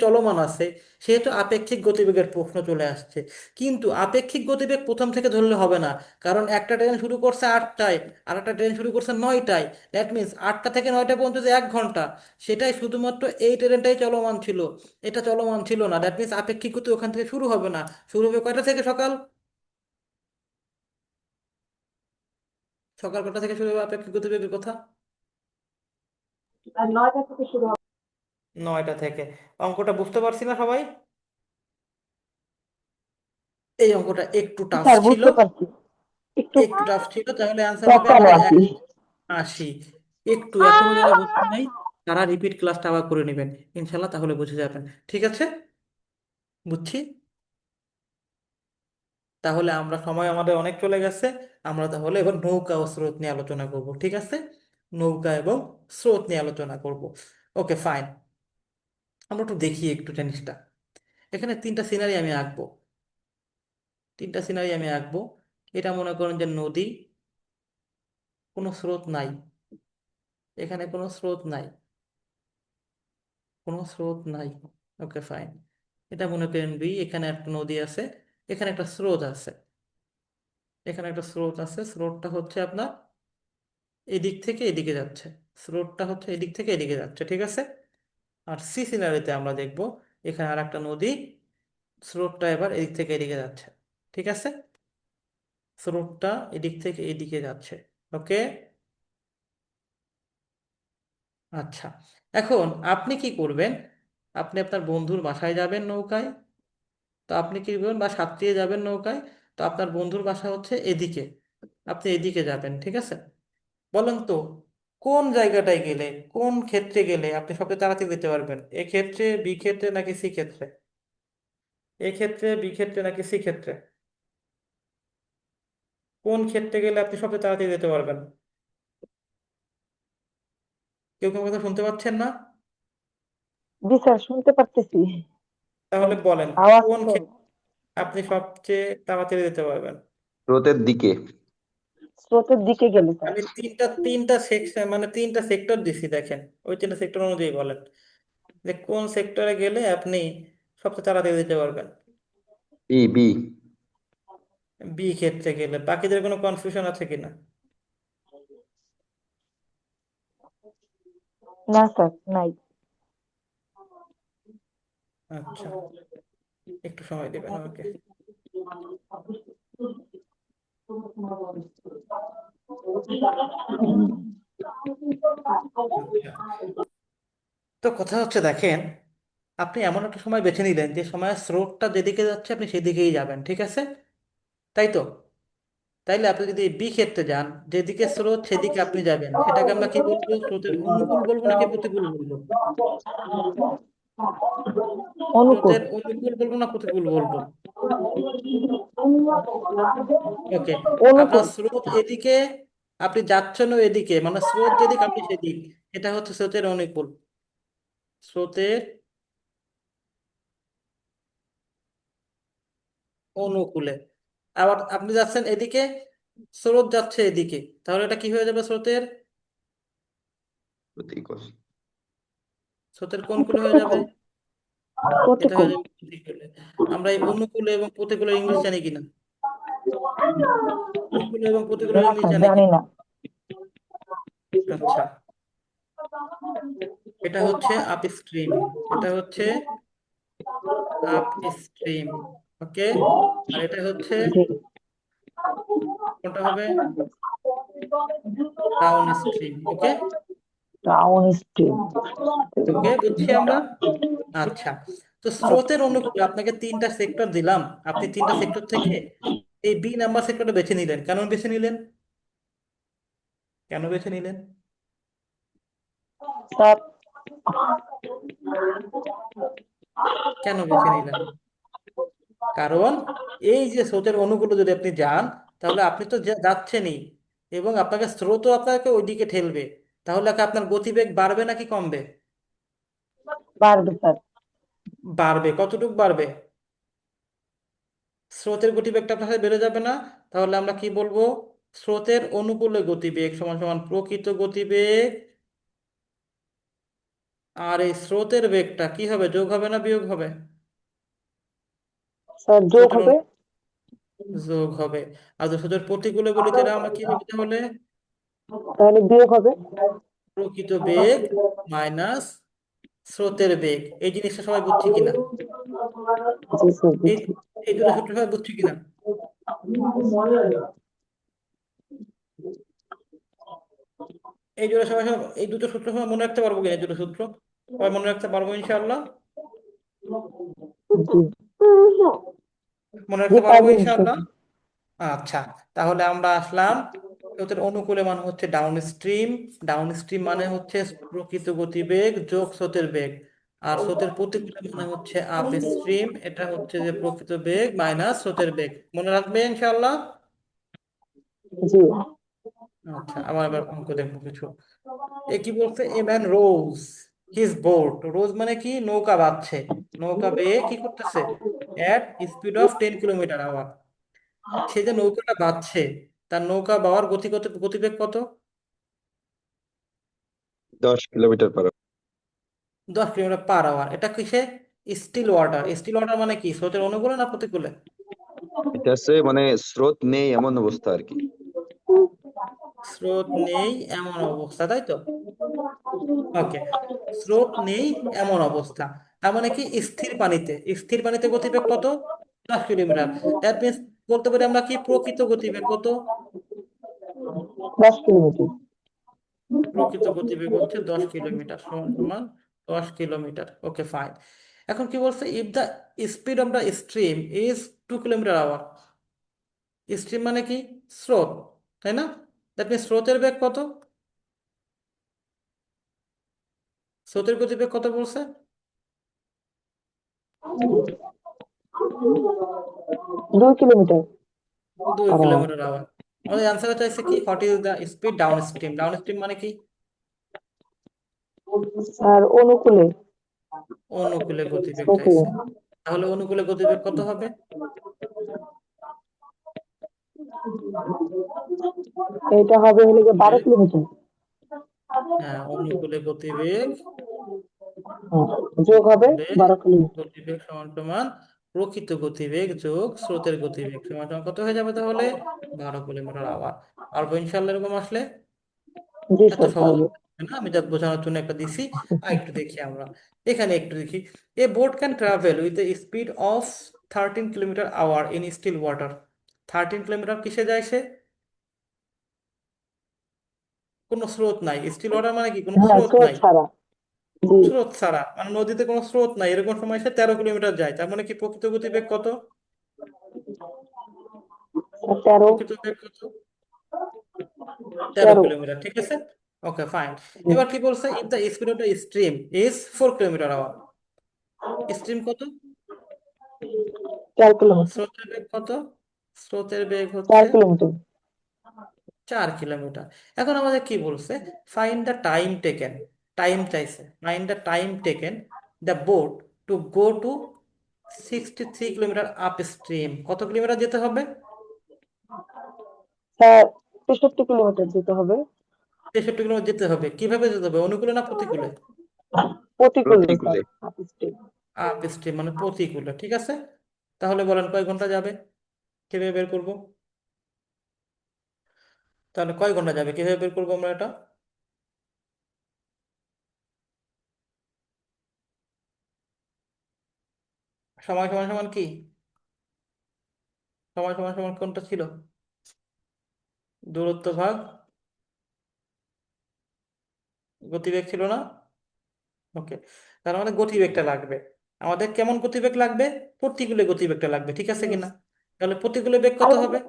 চলমান আছে, সেহেতু আপেক্ষিক গতিবেগের প্রশ্ন চলে আসছে। কিন্তু আপেক্ষিক গতিবেগ প্রথম থেকে ধরলে হবে না, কারণ একটা ট্রেন শুরু করছে 8টায়, আর একটা ট্রেন শুরু করছে 9টায়। দ্যাট মিনস 8টা থেকে 9টা পর্যন্ত যে 1 ঘন্টা, সেটাই শুধুমাত্র এই ট্রেনটাই চলমান ছিল, এটা চলমান ছিল না। দ্যাট মিনস আপেক্ষিক গতি ওখান থেকে শুরু হবে না। শুরু হবে কয়টা থেকে? সকাল সকাল কটা থেকে শুরু হবে আপেক্ষিক গতিবেগের কথা? আর 9টা থেকে শুরু হবে। 9টা থেকে। অঙ্কটা বুঝতে পারছি না সবাই? এই অঙ্কটা একটু টাফ স্যার, ছিল, বুঝতে পারছি। একটু একটু টাফ ছিল। তাহলে অ্যান্সার হবে একটানো আমাদের আছি। 180। একটু এখনো যারা বুঝতে নাই, তারা রিপিট ক্লাসটা আবার করে নেবেন ইনশাল্লাহ, তাহলে বুঝে যাবেন। ঠিক আছে, বুঝছি। তাহলে আমরা, সময় আমাদের অনেক চলে গেছে, আমরা তাহলে এবার নৌকা ও স্রোত নিয়ে আলোচনা করব, ঠিক আছে? নৌকা এবং স্রোত নিয়ে আলোচনা করব। ওকে, ফাইন। আমরা একটু দেখি একটু জিনিসটা। এখানে তিনটা সিনারি আমি আঁকবো। এটা মনে করেন যে নদী, কোনো স্রোত নাই, এখানে কোনো স্রোত নাই। ওকে, ফাইন। এটা মনে করেন বি, এখানে একটা নদী আছে, এখানে একটা স্রোত আছে, স্রোতটা হচ্ছে আপনার এদিক থেকে এদিকে যাচ্ছে, ঠিক আছে? আর সি সিনারিতে আমরা দেখব, এখানে আর একটা নদী, স্রোতটা এবার এদিক থেকে এদিকে যাচ্ছে, ঠিক আছে? স্রোতটা এদিক থেকে এদিকে যাচ্ছে। ওকে, আচ্ছা। এখন আপনি কি করবেন? আপনি আপনার বন্ধুর বাসায় যাবেন নৌকায়। তো আপনি কি করবেন, বা সাঁতরিয়ে যাবেন নৌকায়। তো আপনার বন্ধুর বাসা হচ্ছে এদিকে, আপনি এদিকে যাবেন, ঠিক আছে? বলেন তো, কোন জায়গাটায় গেলে, কোন ক্ষেত্রে গেলে আপনি সবচেয়ে তাড়াতাড়ি যেতে পারবেন? এ ক্ষেত্রে, বি ক্ষেত্রে, নাকি সি ক্ষেত্রে? এ ক্ষেত্রে, বি ক্ষেত্রে, নাকি সি ক্ষেত্রে? কোন ক্ষেত্রে গেলে আপনি সবচেয়ে তাড়াতাড়ি যেতে পারবেন? কেউ কেউ কথা শুনতে পাচ্ছেন না? জি স্যার, শুনতে পারতেছি। তাহলে বলেন, আওয়াজ কোন কম। ক্ষেত্রে আপনি সবচেয়ে তাড়াতাড়ি যেতে পারবেন? স্রোতের দিকে। স্রোতের দিকে গেলে স্যার। আমি তিনটা তিনটা সেকশন, মানে তিনটা সেক্টর দিছি, দেখেন। ওই তিনটা সেক্টর অনুযায়ী বলেন যে কোন সেক্টরে গেলে আপনি সবচেয়ে তাড়াতাড়ি যেতে পারবেন। B B. বি ক্ষেত্রে গেলে। বাকিদের কোনো কনফিউশন আছে কিনা? না স্যার, নাই। আচ্ছা, একটু সময় দেবেন আমাকে। আচ্ছা, তো কথা হচ্ছে, দেখেন, আপনি এমন একটা সময় বেছে নিলেন যে সময় স্রোতটা যেদিকে যাচ্ছে আপনি সেদিকেই যাবেন, ঠিক আছে? তাই তো? তাইলে আপনি যদি বি ক্ষেত্রে যান, যেদিকে স্রোত সেদিকে আপনি যাবেন, সেটাকে আমরা কি বলবো? স্রোতের অনুকূল বলবো নাকি প্রতিকূল বলবো? অনুকূল। স্রোতের অনুকূল বলবো না প্রতিকূল বলবো? ওকে, অনুকূল। আপনার স্রোত এদিকে, আপনি যাচ্ছেন এদিকে, মানে স্রোত যেদিক আপনি সেদিক, এটা হচ্ছে স্রোতের অনুকূল। স্রোতের অনুকূলে। আবার আপনি যাচ্ছেন এদিকে, স্রোত যাচ্ছে এদিকে, তাহলে এটা কি হয়ে যাবে? স্রোতের প্রতিকূল। স্রোতের কোন কূলে হয়ে যাবে? এটা প্রতিকূল। হয়ে যাবে প্রতিকূলে। আমরা এই অনুকূলে এবং প্রতিকূলের ইংলিশ জানি কিনা? অনুকূলে এবং প্রতিকূলের না ইংলিশ স্যার, জানি জানি কিনা? না। আচ্ছা, এটা হচ্ছে আপস্ট্রিম, এটা হচ্ছে আপস্ট্রিম। ওকে, আর এটা হচ্ছে, জি। কোনটা হবে? Down stream. Okay, down stream. Okay, বুঝছি আমরা। আচ্ছা, তো স্রোতের অনুকূলে আপনাকে তিনটা সেক্টর দিলাম, আপনি তিনটা সেক্টর থেকে এই বি নাম্বার সেক্টরটা বেছে নিলেন। কেন বেছে নিলেন? কেন বেছে নিলেন? স্যার, কেন বেছে নিলেন? কারণ এই যে স্রোতের অনুকূলে যদি আপনি যান, তাহলে আপনি তো যাচ্ছেনই, এবং আপনাকে স্রোতও আপনাকে ওইদিকে ঠেলবে, তাহলে কি আপনার গতিবেগ বাড়বে নাকি কমবে? বাড়বে স্যার। বাড়বে। কতটুকু বাড়বে? স্রোতের গতিবেগটা আপনার সাথে বেড়ে যাবে না? তাহলে আমরা কি বলবো? স্রোতের অনুকূলে গতিবেগ সমান সমান প্রকৃত গতিবেগ, আর এই স্রোতের বেগটা কি হবে? যোগ হবে না বিয়োগ হবে? স্যার, যোগ স্রোতের হবে। যোগ হবে। আর যদি স্রোতের প্রতিকূলে বলি, তাহলে আমরা কি হবে তাহলে? তাহলে বিয়োগ হবে। প্রকৃত বেগ মাইনাস স্রোতের বেগ। এই জিনিসটা সবাই বুঝছি কিনা? জি স্যার, এই বুঝছি। এই দুটো সূত্র সবাই বুঝছি কিনা? এই দুটো সূত্র সবাই মনে রাখতে পারবো কিনা? এই দুটো সূত্র সবাই মনে রাখতে পারবো ইনশাআল্লাহ? জি। মনে জি, রাখতে পারবো পারবো ইনশাআল্লাহ। ইনশাআল্লাহ। আচ্ছা, তাহলে আমরা আসলাম, স্রোতের অনুকূলে মানে হচ্ছে ডাউন স্ট্রিম, ডাউন স্ট্রিম মানে হচ্ছে প্রকৃত গতিবেগ যোগ স্রোতের বেগ, আর স্রোতের প্রতিকূলে মানে হচ্ছে আপ স্ট্রিম, এটা হচ্ছে যে প্রকৃত বেগ মাইনাস স্রোতের বেগ। মনে রাখবে ইনশাআল্লাহ? জি। আচ্ছা, আবার আবার অঙ্ক দেখবো কিছু। এ কি বলছে? A man rows his boat. Rows মানে কি? নৌকা বাঁধছে। নৌকা বেয়ে কি করতেছে? At speed of 10 kilometre hour. সে যে নৌকাটা বাঁধছে, তার নৌকা বাওয়ার গতিবেগ কত? 10 কিলোমিটার/আওয়ার। 10 কিলোমিটার পার আওয়ার। এটা কিসে? Still water. স্টিল ওয়াটার মানে কি? স্রোতের অনুকূলে না প্রতিকূলে? এটা আছে মানে স্রোত নেই এমন অবস্থা আর কি। স্রোত নেই এমন অবস্থা, তাই তো? ওকে, স্রোত নেই এমন অবস্থা, তার মানে কি? স্থির পানিতে, স্থির পানিতে গতিবেগ কত? 10 কিলোমিটার। দ্যাট মিনস বলতে পারি আমরা কি, প্রকৃত গতিবেগ কত? 10 কিলোমিটার। প্রকৃত গতিবেগ হচ্ছে 10 কিলোমিটার, সমান সমান 10 কিলোমিটার। Okay, fine. এখন কি বলছে? If the speed of the stream is 2 kilometre hour. Stream মানে কি? স্রোত, তাই না? দ্যাট মিনস স্রোতের বেগ কত? স্রোতের গতিবেগ কত বলছে? 2 কিলোমিটার। দুই আর কিলোমিটার আওয়ার আমাদের অ্যান্সারে চাইছে কি? What is the speed down stream? Down stream মানে কি? স্যার, অনুকূলে। অনুকূলে গতিবেগ অনুকূলে। চাইছে। তাহলে অনুকূলে গতিবেগ কত হবে? এটা হবে হলে গিয়ে অনুকূলে, 12 কিলোমিটার। হ্যাঁ, অনুকূলে গতিবেগ, হ্যাঁ, যোগ হবে অনুকূলে 12 কিলোমিটার। গতিবেগ সমান সমান প্রকৃত গতিবেগ যোগ স্রোতের গতিবেগ সমান সমান কত হয়ে যাবে তাহলে? 12 কিলোমিটার আওয়ার। আর ইনশাল্লাহ এরকম আসলে জি এত স্যার, সহজ পারবো। না, আমি যা বোঝানোর জন্য একটা দিছি। আর একটু দেখি আমরা, এখানে একটু দেখি। A boat can travel with a speed of 13 kilometre hour in still water. 13 kilometre কিসে যায় সে? কোনো স্রোত নাই। স্টিল ওয়াটার মানে কি? কোনো হ্যাঁ, স্রোত স্রোত নাই। ছাড়া। জি। স্রোত ছাড়া মানে নদীতে কোনো স্রোত নাই, এরকম সময় সে 13 কিলোমিটার যায়। তার মানে কি প্রকৃত গতিবেগ কত? 13। প্রকৃত বেগ কত? তেরো 13। কিলোমিটার ঠিক আছে। Okay, fine. এবার কি বলছে? If the speed of the stream is 4 kilometre hour. Stream কত? 4 কিলোমিটার। স্রোতের বেগ কত? স্রোতের বেগ 4 হচ্ছে কিলোমিটার। 4 কিলোমিটার। এখন আমাদের কি বলছে? Find the time taken. Time চাইছে। Find the time taken the boat to go to 63 kilometre up stream. কত কিলোমিটার যেতে হবে? স্যার 63 কিলোমিটার যেতে হবে। 63 কিলোমিটার যেতে হবে। কিভাবে যেতে হবে? অনুকূলে না প্রতিকূলে? প্রতিকূলে স্যার, প্রতিকূলে। আপস্ট্রিম। আপ স্ট্রিম মানে প্রতিকূলে, ঠিক আছে। তাহলে বলেন কয় ঘন্টা যাবে? কিভাবে বের করবো? তাহলে কয় ঘন্টা যাবে, কিভাবে বের করবো আমরা এটা? সময় সমান সমান কি? সময় সমান সমান কোনটা ছিল? দূরত্ব ভাগ গতিবেগ ছিল না? ওকে, তার মানে গতিবেগটা লাগবে। আমাদের কেমন গতিবেগ লাগবে? প্রতিকূলে গতিবেগটা লাগবে, ঠিক আছে কিনা? তাহলে প্রতিকূলে বেগ কত আরেকবার হবে?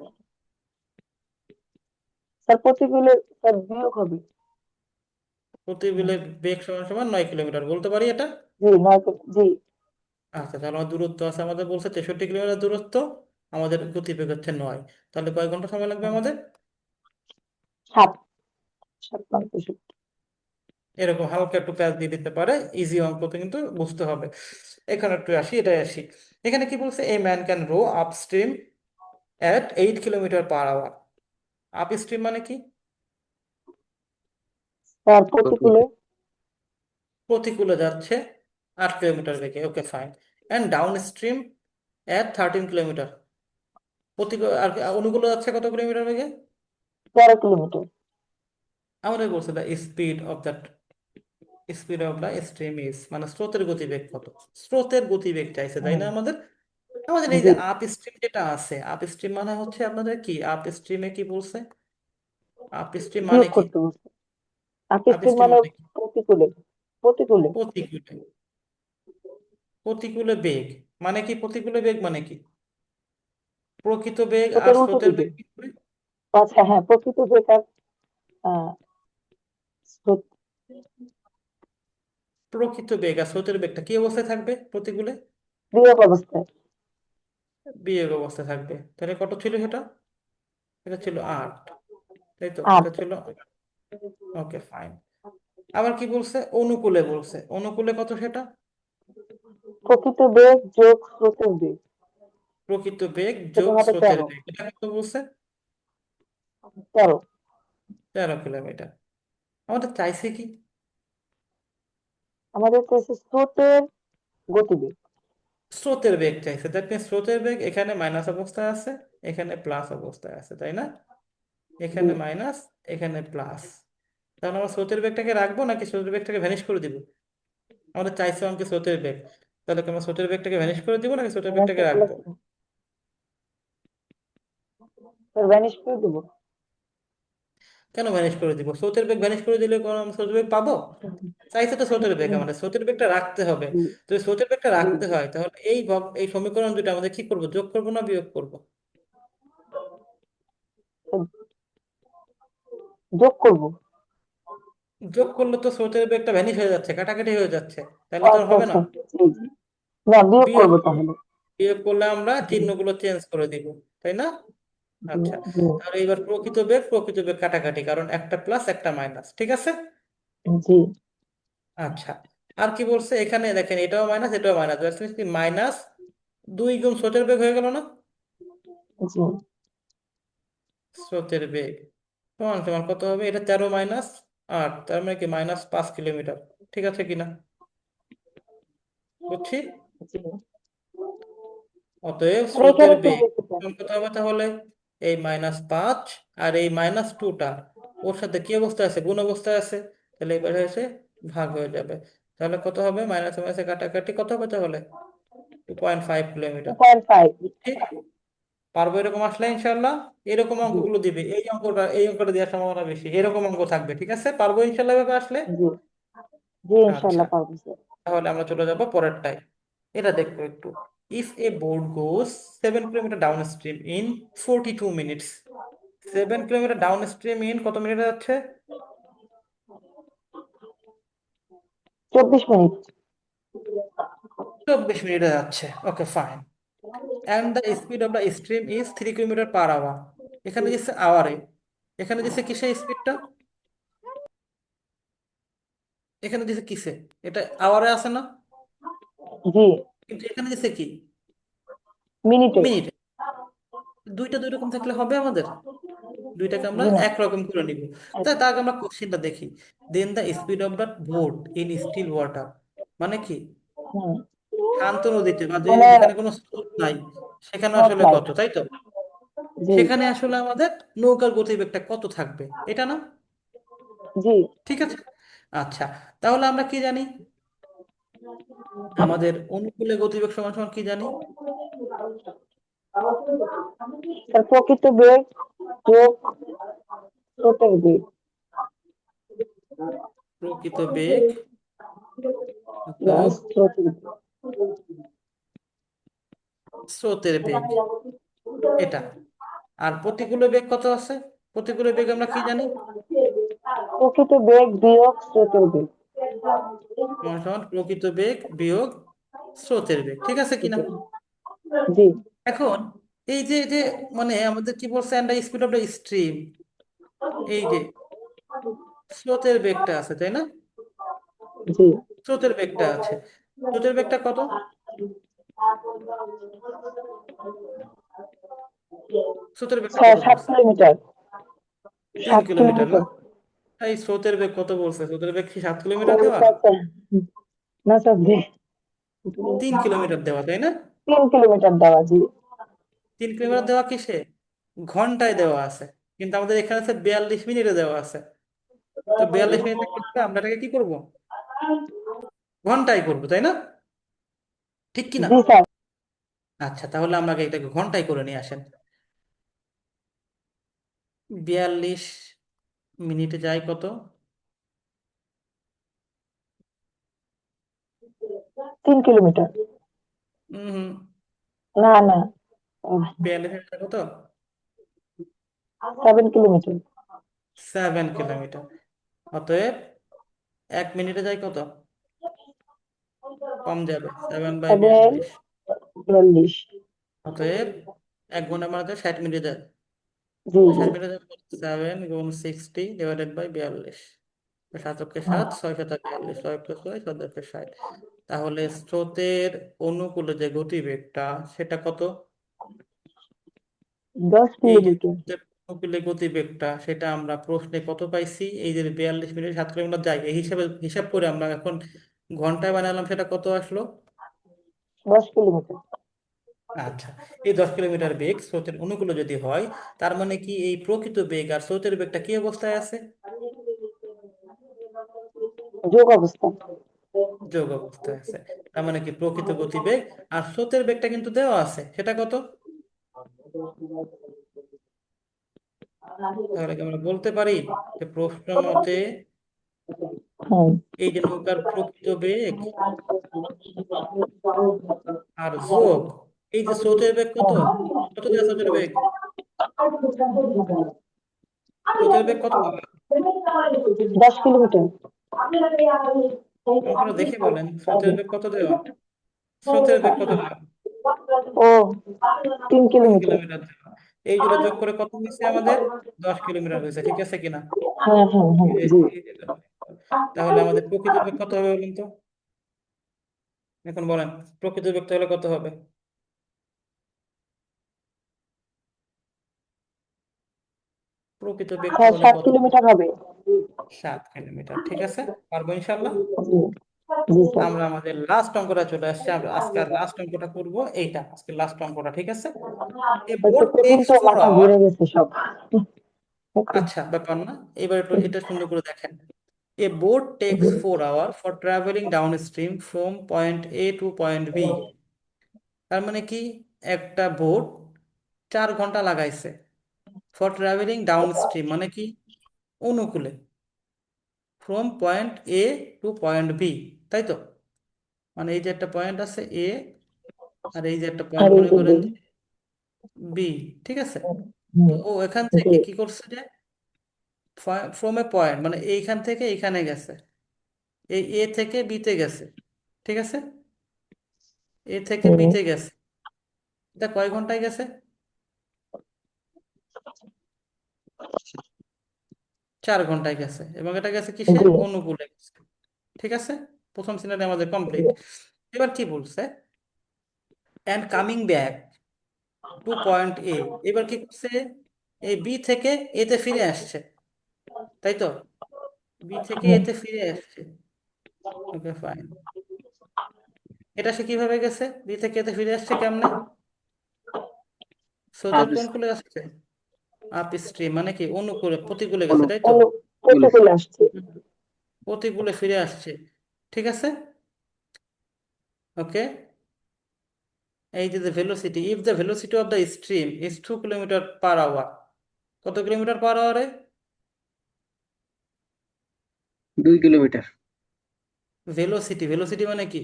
স্যার, প্রতিকূলে স্যার বিয়োগ হবে। প্রতিকূলে বেগ সমান সমান 9 কিলোমিটার, বলতে পারি এটা? জি, 9 জি। আচ্ছা, তাহলে আমার দূরত্ব আছে, আমাদের বলছে 63 কিলোমিটার দূরত্ব, আমাদের গতিবেগ হচ্ছে 9। তাহলে কয় ঘন্টা সময় লাগবে আমাদের? 7, 7 9 63। এরকম হালকা একটু প্যাচ দিয়ে দিতে পারে, ইজি অঙ্ক তো কিন্তু বুঝতে হবে। এখানে একটু আসি, এটাই আসি। এখানে কি বলছে? A man can row upstream at 8 kilometre per hour. Upstream মানে কি? স্যার প্রতি- প্রতিকূলে। প্রতিকূলে যাচ্ছে 8 কিলোমিটার বেগে, ওকে fine. And down stream at 13 kilometre. প্রতিকূল আর অনুকূলে যাচ্ছে কত কিলোমিটার বেগে? 13 কিলোমিটার। আমাদের বলছে the speed of the stream is, মানে স্রোতের গতিবেগ কত? স্রোতের গতিবেগ চাইছে, তাই না আমাদের? আমাদের এই জি, যে আপ স্ট্রিম যেটা আছে, আপ স্ট্রিম মানে হচ্ছে আপনাদের কি, আপ স্ট্রিমে কি বলছে? আপ স্ট্রিম মানে বিয়োগ কি? করতে বলছে। আপ আপস্ট্রিম স্ট্রিম মানে মানে কি? প্রতিকূলে। প্রতিকূলে। প্রতিকূলে। প্রতিকূলে বেগ মানে কি? প্রতিকূলে বেগ মানে কি? প্রকৃত বেগ আর স্রোতের উল্টো স্রোতের দিকে। বেগ কি হবে? আচ্ছা, হ্যাঁ, প্রকৃত বেগ আর আহ, স্রোত প্রকৃত বেগ আর স্রোতের বেগটা কি অবস্থায় থাকবে প্রতিকূলে? বিয়োগ অবস্থায়। বিয়োগ অবস্থায় থাকবে। তাহলে কত ছিল সেটা? এটা ছিল 8, তাই তো? এটা 8। ছিল, ওকে ফাইন। আবার কি বলছে? অনুকূলে বলছে। অনুকূলে কত সেটা? প্রকৃত বেগ যোগ স্রোতের বেগ, প্রকৃত বেগ সেটা যোগ হবে স্রোতের 13। বেগ, এটা কত বলছে? 13। 13 কিলোমিটার। আমাদের চাইছে কি? আমাদের কাছে স্রোতের গতিবেগ। স্রোতের বেগ চাইছে। দ্যাট মিনস স্রোতের বেগ এখানে মাইনাস অবস্থায় আছে, এখানে প্লাস অবস্থায় আছে, তাই না? জি, এখানে মাইনাস, এখানে প্লাস। তাহলে আমরা স্রোতের বেগটাকে রাখবো নাকি স্রোতের বেগটাকে ভ্যানিশ করে দিব? আমাদের চাইছে অঙ্কে স্রোতের বেগ। তাহলে কি আমরা স্রোতের বেগটাকে ভ্যানিশ করে দিব নাকি স্রোতের বেগটাকে রাখবো? ভ্যানিশ করে দেবো। কেন ভ্যানিশ করে দিব? স্রোতের বেগ ভ্যানিশ করে দিলে কোনো আমরা স্রোতের বেগ পাবো? চাইছে তো স্রোতের বেগ, আমাদের স্রোতের বেগটা রাখতে হবে। জি, যদি স্রোতের বেগটা জি, রাখতে জি। হয় তাহলে এই সমীকরণ দুটো আমাদের কি করব? যোগ করব না বিয়োগ করব? যোগ করবো। যোগ করলে তো স্রোতের বেগটা ভ্যানিশ হয়ে যাচ্ছে, কাটাকাটি হয়ে যাচ্ছে, তাহলে তো আর আচ্ছা, হবে না। আচ্ছা, জি, জি। না, বিয়োগ বিয়োগ করবো করব। তাহলে। বিয়োগ করলে আমরা জি, চিহ্নগুলো চেঞ্জ করে দিব, তাই না? জি, আচ্ছা, জি, তাহলে এবার প্রকৃত বেগ কাটাকাটি, কারণ একটা প্লাস একটা মাইনাস, ঠিক আছে। জি, আচ্ছা, আর কি বলছে এখানে? দেখেন, এটাও মাইনাস এটাও মাইনাস, মাইনাস 2 গুণ স্রোতের বেগ হয়ে গেল না? জি। স্রোতের বেগ সমান সমান কত হবে? এটা 13 - 8, তার মানে কি -5 কিলোমিটার, ঠিক আছে কিনা? বুঝছি। জি। অতএব আর স্রোতের এখানে কি বেগ বলতে চান? সমান কত হবে তাহলে? এই -5 আর এই -2টা ওর সাথে কি অবস্থায় আছে? গুণ অবস্থায় আছে। তাহলে এবার এসে ভাগ হয়ে যাবে। তাহলে কত হবে? মাইনাসে মাইনাসে কাটাকাটি কত হবে তাহলে? 2.5 কিলোমিটার। 2.5। বুঝছি। পারবো এরকম আসলে ইনশাল্লাহ। এরকম জি, অঙ্কগুলো দিবে, এই অঙ্কটা দেওয়ার সম্ভাবনা বেশি, এরকম অঙ্ক থাকবে, ঠিক আছে? পারবো ইনশাল্লাহ এভাবে আসলে। জি, জি, আচ্ছা, ইনশাল্লাহ পারবো স্যার। তাহলে আমরা চলে যাব পরেরটায়। এটা দেখবো একটু। If a boat goes 7 kilometre downstream in 42 minutes. 7 kilometre downstream in কত মিনিটে যাচ্ছে? 24 মিনিট। 24 মিনিটে যাচ্ছে, okay fine. And the speed of the stream is 3 kilometre per hour. এখানে দিচ্ছে আওয়ারে, এখানে দিচ্ছে কিসে স্পিডটা, এখানে দিচ্ছে কিসে, এটা আওয়ারে আছে না, জি, কিন্তু এখানে দিচ্ছে কি, মিনিটে। মিনিটে। দুইটা দুই রকম থাকলে হবে আমাদের, দুইটাকে আমরা জি না। একরকম করে নিব। তাই তার আগে আমরা কোশ্চেনটা দেখি। Then the speed of the boat in still water, মানে কি, হুম, শান্ত নদীতে বা মানে যেখানে কোনো স্রোত নাই সেখানে স্রোত আসলে নাই। কত, তাই তো? জি, সেখানে আসলে আমাদের নৌকার গতিবেগটা কত থাকবে, এটা না? জি। ঠিক আছে। আচ্ছা, তাহলে আমরা কি জানি, আমাদের অনুকূলে গতিবেগ সমান সমান কি জানি? তার প্রকৃত বেগ যোগ স্রোতের বেগ প্রকৃত বেগ প্লাস যোগ স্রোতের বেগ। স্রোতের বেগ, এটা। আর প্রতিকূল বেগ কত আছে? প্রতিকূল বেগ আমরা কি জানি? প্রকৃত বেগ বিয়োগ স্রোতের বেগ। সমান সমান প্রকৃত বেগ বিয়োগ স্রোতের বেগ, ঠিক আছে কিনা? জি, এখন এই যে যে মানে আমাদের কি বলছে, and the speed of the stream, এই যে স্রোতের বেগটা আছে, তাই না? জি। স্রোতের বেগটা আছে, স্রোতের বেগটা কত? স্রোতের বেগটা কত 7 বলছে? কিলোমিটার। তিন 7 কিলোমিটার না? কিলোমিটার। এই স্রোতের বেগ কত বলছে? স্রোতের বেগ কি 7 কিলোমিটার ও দেওয়া? আচ্ছা আচ্ছা। না স্যার, জি। 3 কিলোমিটার দেওয়া, তাই না? 3 কিলোমিটার দেওয়া, জি। 3 কিলোমিটার দেওয়া কিসে, ঘন্টায় দেওয়া আছে, কিন্তু আমাদের এখানে আছে 42 মিনিটে দেওয়া আছে। তো 42 মিনিটের ক্ষেত্রে আমরা এটাকে কি করব, ঘন্টায় করব, তাই না? ঠিক কি না? জি স্যার। আচ্ছা, তাহলে আমরা আগে এটাকে ঘন্টায় করে নিয়ে আসেন। 42 মিনিটে যায় কত? 3 কিলোমিটার। হম, না না, 42 মিনিটে কত? 7 কিলোমিটার। 7 কিলোমিটার। অতএব 1 মিনিটে যায় কত? কম যাবে, 7 বাই 7 42। 42। অতএব 1 ঘন্টা মানে 60 মিনিটে যায়। জি জি। 60 মিনিটে যাবে 7 × 60 ÷ 42। 7 × 7 = 6 × 42, 6 + 6 = 60। তাহলে স্রোতের অনুকূলে যে গতিবেগটা সেটা কত? 10 এই যে কিলোমিটার। স্রোতের অনুকূলে গতিবেগটা সেটা আমরা প্রশ্নে কত পাইছি, এই যে 42 মিনিটে 7 কিলোমিটার যায়, এই হিসাবে হিসাব করে আমরা এখন ঘন্টায় বানালাম, সেটা কত আসলো? 10 কিলোমিটার। আচ্ছা, এই 10 কিলোমিটার বেগ স্রোতের অনুকূলে যদি হয়, তার মানে কি এই প্রকৃত বেগ আর স্রোতের বেগটা কি অবস্থায় আছে? যোগ অবস্থা। যোগ অবস্থায় আছে। তার মানে কি প্রকৃত গতিবেগ আর স্রোতের বেগটা কিন্তু দেওয়া আছে, সেটা কত? তাহলে কি আমরা বলতে পারি যে প্রশ্ন মতে হুম। এই যে নৌকার প্রকৃত বেগ আর যোগ এই যে স্রোতের বেগ কত, কত দেওয়া স্রোতের বেগ, স্রোতের বেগ কত দেওয়া? 10 কিলোমিটার। আপনারা দেখে বলেন স্রোতের বেগ কত দেওয়া, স্রোতের বেগ কত দেওয়া? ও, তিন তিন কিলোমিটার কিলোমিটার দেওয়া। এই দুটো যোগ করে কত হয়েছে আমাদের? 10 কিলোমিটার হয়েছে, ঠিক আছে কিনা? হ্যাঁ হ্যাঁ হ্যাঁ, এই যে জি। এই যে, তাহলে আমাদের প্রকৃত বেগ কত হবে বলুন তো, এখন বলেন প্রকৃত বেগ তাহলে কত হবে? প্রকৃত বেগ স্যার তাহলে 7 কত? কিলোমিটার হবে। 7 কিলোমিটার, ঠিক আছে, পারবো ইনশাল্লাহ। জি জি স্যার। আমরা আমাদের লাস্ট অঙ্কটা চলে আসছি, আমরা আজকে লাস্ট অঙ্কটা করবো, এইটা আজকে লাস্ট অঙ্কটা, ঠিক আছে। এ একটু বোট কঠিন টেক্স তো, ফোর মাথা আওয়ার ঘুরে গেছে সব। ওকে। আচ্ছা, ব্যাপার না, এবার একটু এটা সুন্দর করে দেখেন। A boat takes 4 hour for travelling downstream from point A to point B. তার মানে কি, একটা বোট 4 ঘন্টা লাগাইছে ফর ট্রাভেলিং ডাউন স্ট্রিম, মানে কি অনুকূলে, from point A to point B, তাই তো? মানে এই যে একটা পয়েন্ট আছে এ, আর এই যে একটা আর পয়েন্ট এই মনে যে করেন দুই। বি, ঠিক আছে। তো হুম, ও এখান জি। থেকে কি করছে যে ফ্রম এ পয়েন্ট মানে এইখান থেকে এইখানে গেছে, এই এ থেকে বিতে গেছে, ঠিক আছে, এ থেকে হুম, বিতে গেছে। এটা কয় ঘন্টায় গেছে? 4 ঘন্টায় গেছে, এবং এটা গেছে কিসে? জি অনুকূলে গেছে। ঠিক আছে, প্রথম সিনারি আমাদের জি কমপ্লিট। এবার কি বলছে? And coming back to point A. এবার কি করছে? এই বি থেকে এতে ফিরে আসছে, তাই তো? বি থেকে হুম, এতে ফিরে আসছে। ওকে, ফাইন। এটা সে কিভাবে গেছে? বি থেকে এতে ফিরে আসছে কেমনে? স্রোতের আপ কোন কূলে আসছে? আপ স্ট্রিম, মানে কি অনুকূলে, প্রতিকূলে গেছে, তাই তো? অনুকূলে। প্রতিকূলে আসছে। হুম, প্রতিকূলে ফিরে আসছে। ঠিক আছে, ওকে। এই যে velocity, if the velocity of the stream is 2 kilometre per hour, কত কিলোমিটার পার আওয়ারে? 2 কিলোমিটার। ভেলোসিটি, ভেলোসিটি মানে কি?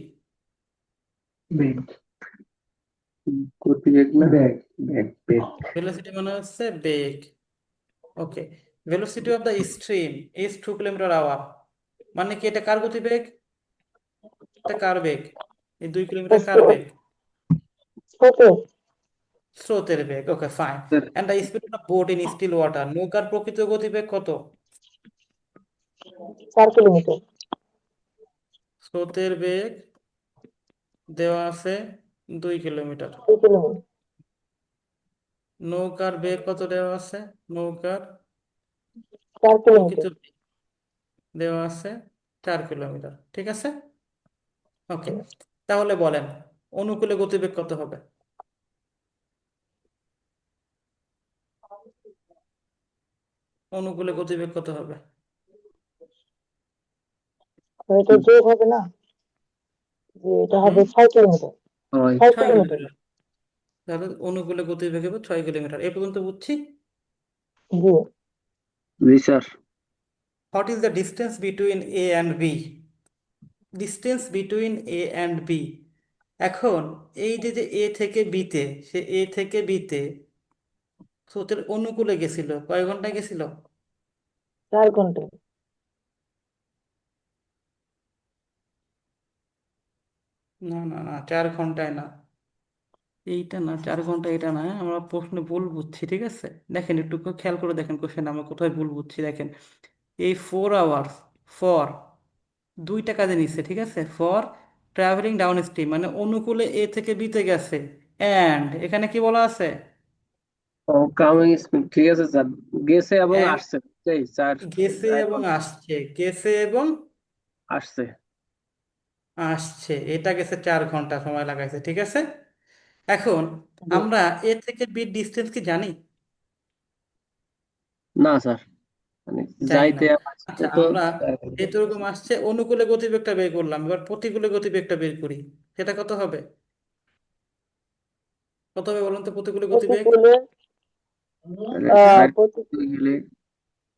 বেগ। গতিবেগ না, বেগ। বেগ বেগ। ভেলোসিটি মানে হচ্ছে বেগ। Okay, velocity of the stream is 2 kilometre hour, মানে কি এটা কার গতিবেগ? এটা কার বেগ? এই 2 কিলোমিটার কার স্রোত বেগ? স্রোতের স্রোতের বেগ। Okay, fine. And the speed of the boat in still water, নৌকার প্রকৃত গতিবেগ কত? 4 কিলোমিটার। স্রোতের বেগ দেওয়া আছে 2 কিলোমিটার। 2 কিলোমিটার। নৌকার বেগ কত দেওয়া আছে? নৌকার 4 কিলোমিটার। প্রকৃত বেগ দেওয়া আছে 4 কিলোমিটার। ঠিক আছে, ওকে। তাহলে বলেন, অনুকূলে গতিবেগ কত হবে? অনুকূলে গতিবেগ কত হবে? তো এটা যোগ হবে না, যে এটা হুম, হবে 6 কিলোমিটার। হয়। 6 কিলোমিটার। 6 কিলোমিটার। তাহলে অনুকূলে গতিবেগ হবে 6 কিলোমিটার। এ পর্যন্ত বুঝছি। জি জি sir. What is the distance between A and B? Distance between A and B. এখন এই যে এ থেকে বিতে, সে এ থেকে বিতে স্রোতের অনুকূলে গেছিল, কয় ঘন্টায় গেছিল? 4 ঘন্টা। না না না, 4 ঘন্টায় না। এইটা না, 4 ঘন্টা এটা না, আমরা প্রশ্নে ভুল বুঝছি। ঠিক আছে, দেখেন একটু খেয়াল করে দেখেন কোশ্চেন আমরা কোথায় ভুল বুঝছি। দেখেন, এই 4 আওয়ার্স ফর দুইটা কাজে নিচ্ছে। ঠিক আছে, ফর ট্রাভেলিং ডাউন স্ট্রিম মানে অনুকূলে এ থেকে বিতে গেছে। অ্যান্ড এখানে কি বলা আছে? ও কামিং স্পিড, ঠিক আছে স্যার। গেছে এবং অ্যান্ড আসছে, এই স্যার। গেছে এবং আসছে, গেছে এবং আসছে। আসছে, এটা গেছে 4 ঘন্টা সময় লাগাইছে। ঠিক আছে, এখন জি আমরা এ থেকে বি ডিস্টেন্স কি জানি? না স্যার, মানে জানি না। যাইতে আসতে আচ্ছা, তো আমরা যেরকম আসছে অনুকূলে গতিবেগটা বের করলাম, এবার প্রতিকূলে গতিবেগটা বের করি। সেটা কত হবে? কত হবে বলুন তো প্রতিকূলে গতিবেগ? প্রতিকূলে তাহলে ষাট প্রতি গেলে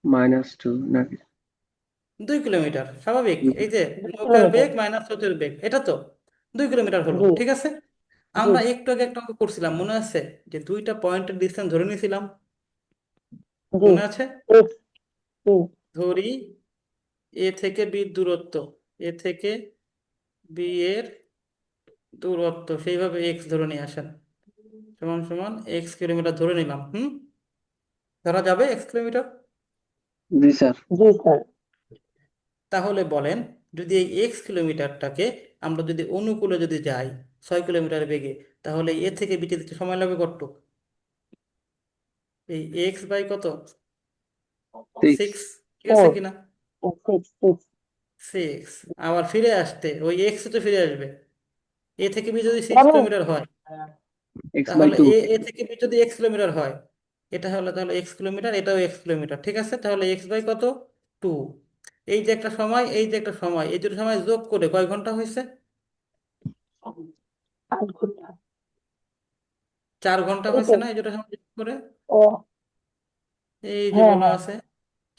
-2 নাকি? 2 কিলোমিটার, স্বাভাবিক। এই যে দুই নৌকার কিলোমিটার বেগ মাইনাস স্রোতের বেগ, এটা তো 2 কিলোমিটার হলো। জি ঠিক আছে, জি আমরা একটু আগে একটা অঙ্ক করছিলাম, মনে আছে? যে দুইটা পয়েন্টের ডিস্টেন্স ধরে নিয়েছিলাম, জি মনে আছে? এক্স জি ধরি এ থেকে বি দূরত্ব, এ থেকে বি এর দূরত্ব, সেইভাবে এক্স ধরে নিয়ে আসেন, সমান সমান x কিলোমিটার ধরে নিলাম। ধরা যাবে x কিলোমিটার? জি স্যার। জি স্যার। তাহলে বলেন, যদি এই x কিলোমিটারটাকে আমরা যদি অনুকূলে যদি যাই 6 কিলোমিটার বেগে, তাহলে এ থেকে বিতে দিতে সময় লাগবে কতটুক? এই এক্স বাই কত? 6। 6। ঠিক আছে 4 কিনা? 6 6। আবার ফিরে আসতে ওই এক্স তো ফিরে আসবে। এ থেকে বি যদি সিক্স জানো কিলোমিটার হয়, তাহলে x/2। এ থেকে বি যদি x কিলোমিটার হয়, এটা হলো তাহলে x কিলোমিটার, এটাও x কিলোমিটার। ঠিক আছে, তাহলে এক্স বাই কত? 2। এই যে একটা সময়, এই যে একটা সময়, এই দুটো সময় যোগ করে কয় ঘন্টা হয়েছে? 8 ঘন্টা। 4 ঘন্টা এই হয়েছে তো না? এই দুটো সময় যোগ করে ও এই যে হ্যাঁ বলা হ্যাঁ আছে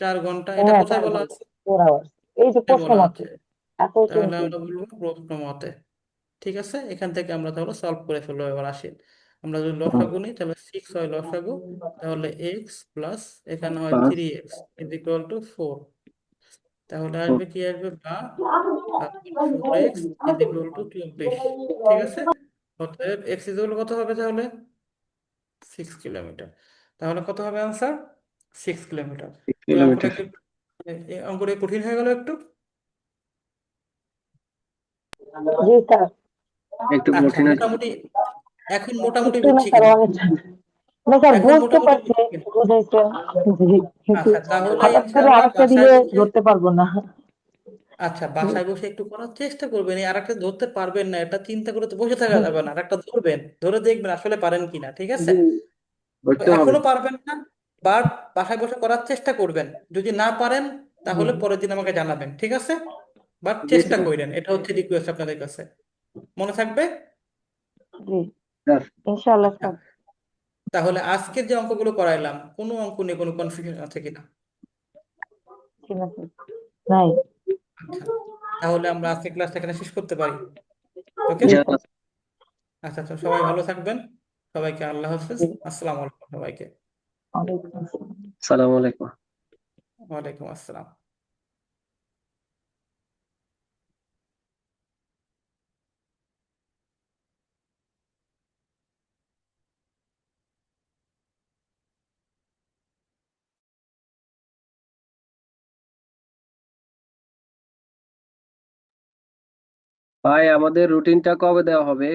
4 ঘন্টা। এটা হ্যাঁ কোথায় চার বলা ঘন্টা আছে? 4 আওয়ার্স। এই যে কোথায় প্রশ্ন বলা মতে আছে? অ্যাকর্ডিং তাহলে টু আমরা বলবো প্রশ্ন মতে। ঠিক আছে, এখান থেকে আমরা তাহলে সলভ করে ফেলবো। এবার আসি, আমরা যদি লসাগু নিই, তাহলে 6 হয় লসাগু, তাহলে এক্স প্লাস এখানে হয় 3x = 4। তাহলে আসবে কি আসবে, বা 4x = 24। ঠিক আছে, অতএব এক্স ইকুয়াল কত হবে তাহলে? 6 কিলোমিটার। তাহলে কত হবে আনসার? 6 কিলোমিটার। এই অঙ্কটা কিলোমিটার। কি, এই অঙ্কটা কি কঠিন হয়ে গেল একটু? জি স্যার, একটু আচ্ছা, কঠিন আছে। মোটামুটি এখন মোটামুটি একটু না বুঝছি স্যার, কিনা? অনেক না স্যার, এখন বুঝতে মোটামুটি পারছি, বুঝছি কিনা? বুঝাইছে। জি, কিন্তু আচ্ছা, তাহলে হঠাৎ করে ইনশাআল্লাহ আরেকটা বাসায় দিলে বসে, ধরতে পারবো না। আচ্ছা বাসায় বসে একটু করার চেষ্টা করবেন। এই আরেকটা ধরতে পারবেন না এটা চিন্তা করে তো বসে থাকা যাবে না, আরেকটা ধরবেন, ধরে দেখবেন আসলে পারেন কিনা, ঠিক আছে? জি, তো করতে হবে। এখনো পারবেন না, বাট বাসায় বসে করার চেষ্টা করবেন। যদি না পারেন তাহলে পরের দিন আমাকে জানাবেন, ঠিক আছে? বাট জি চেষ্টা স্যার। করেন, এটা হচ্ছে রিকোয়েস্ট আপনাদের কাছে। মনে থাকবে? জি, স্যার, ইনশাআল্লাহ আচ্ছা, স্যার। তাহলে আজকের যে অঙ্কগুলো করাইলাম কোনো অঙ্ক নিয়ে কোনো কনফিউশন আছে কিনা? ঠিক আছে, নাই। আচ্ছা, তাহলে আমরা আজকে ক্লাসটা এখানে শেষ করতে পারি। ওকে। জি স্যার। ইনশাআল্লাহ। আচ্ছা, তো সবাই ভালো থাকবেন। সবাইকে আল্লাহ হাফেজ। জি, আসসালামু আলাইকুম সবাইকে। ওয়ালাইকুম আসসালাম। সালাম আলাইকুম। ওয়ালাইকুম আসসালাম। ভাই, আমাদের রুটিনটা কবে দেওয়া হবে?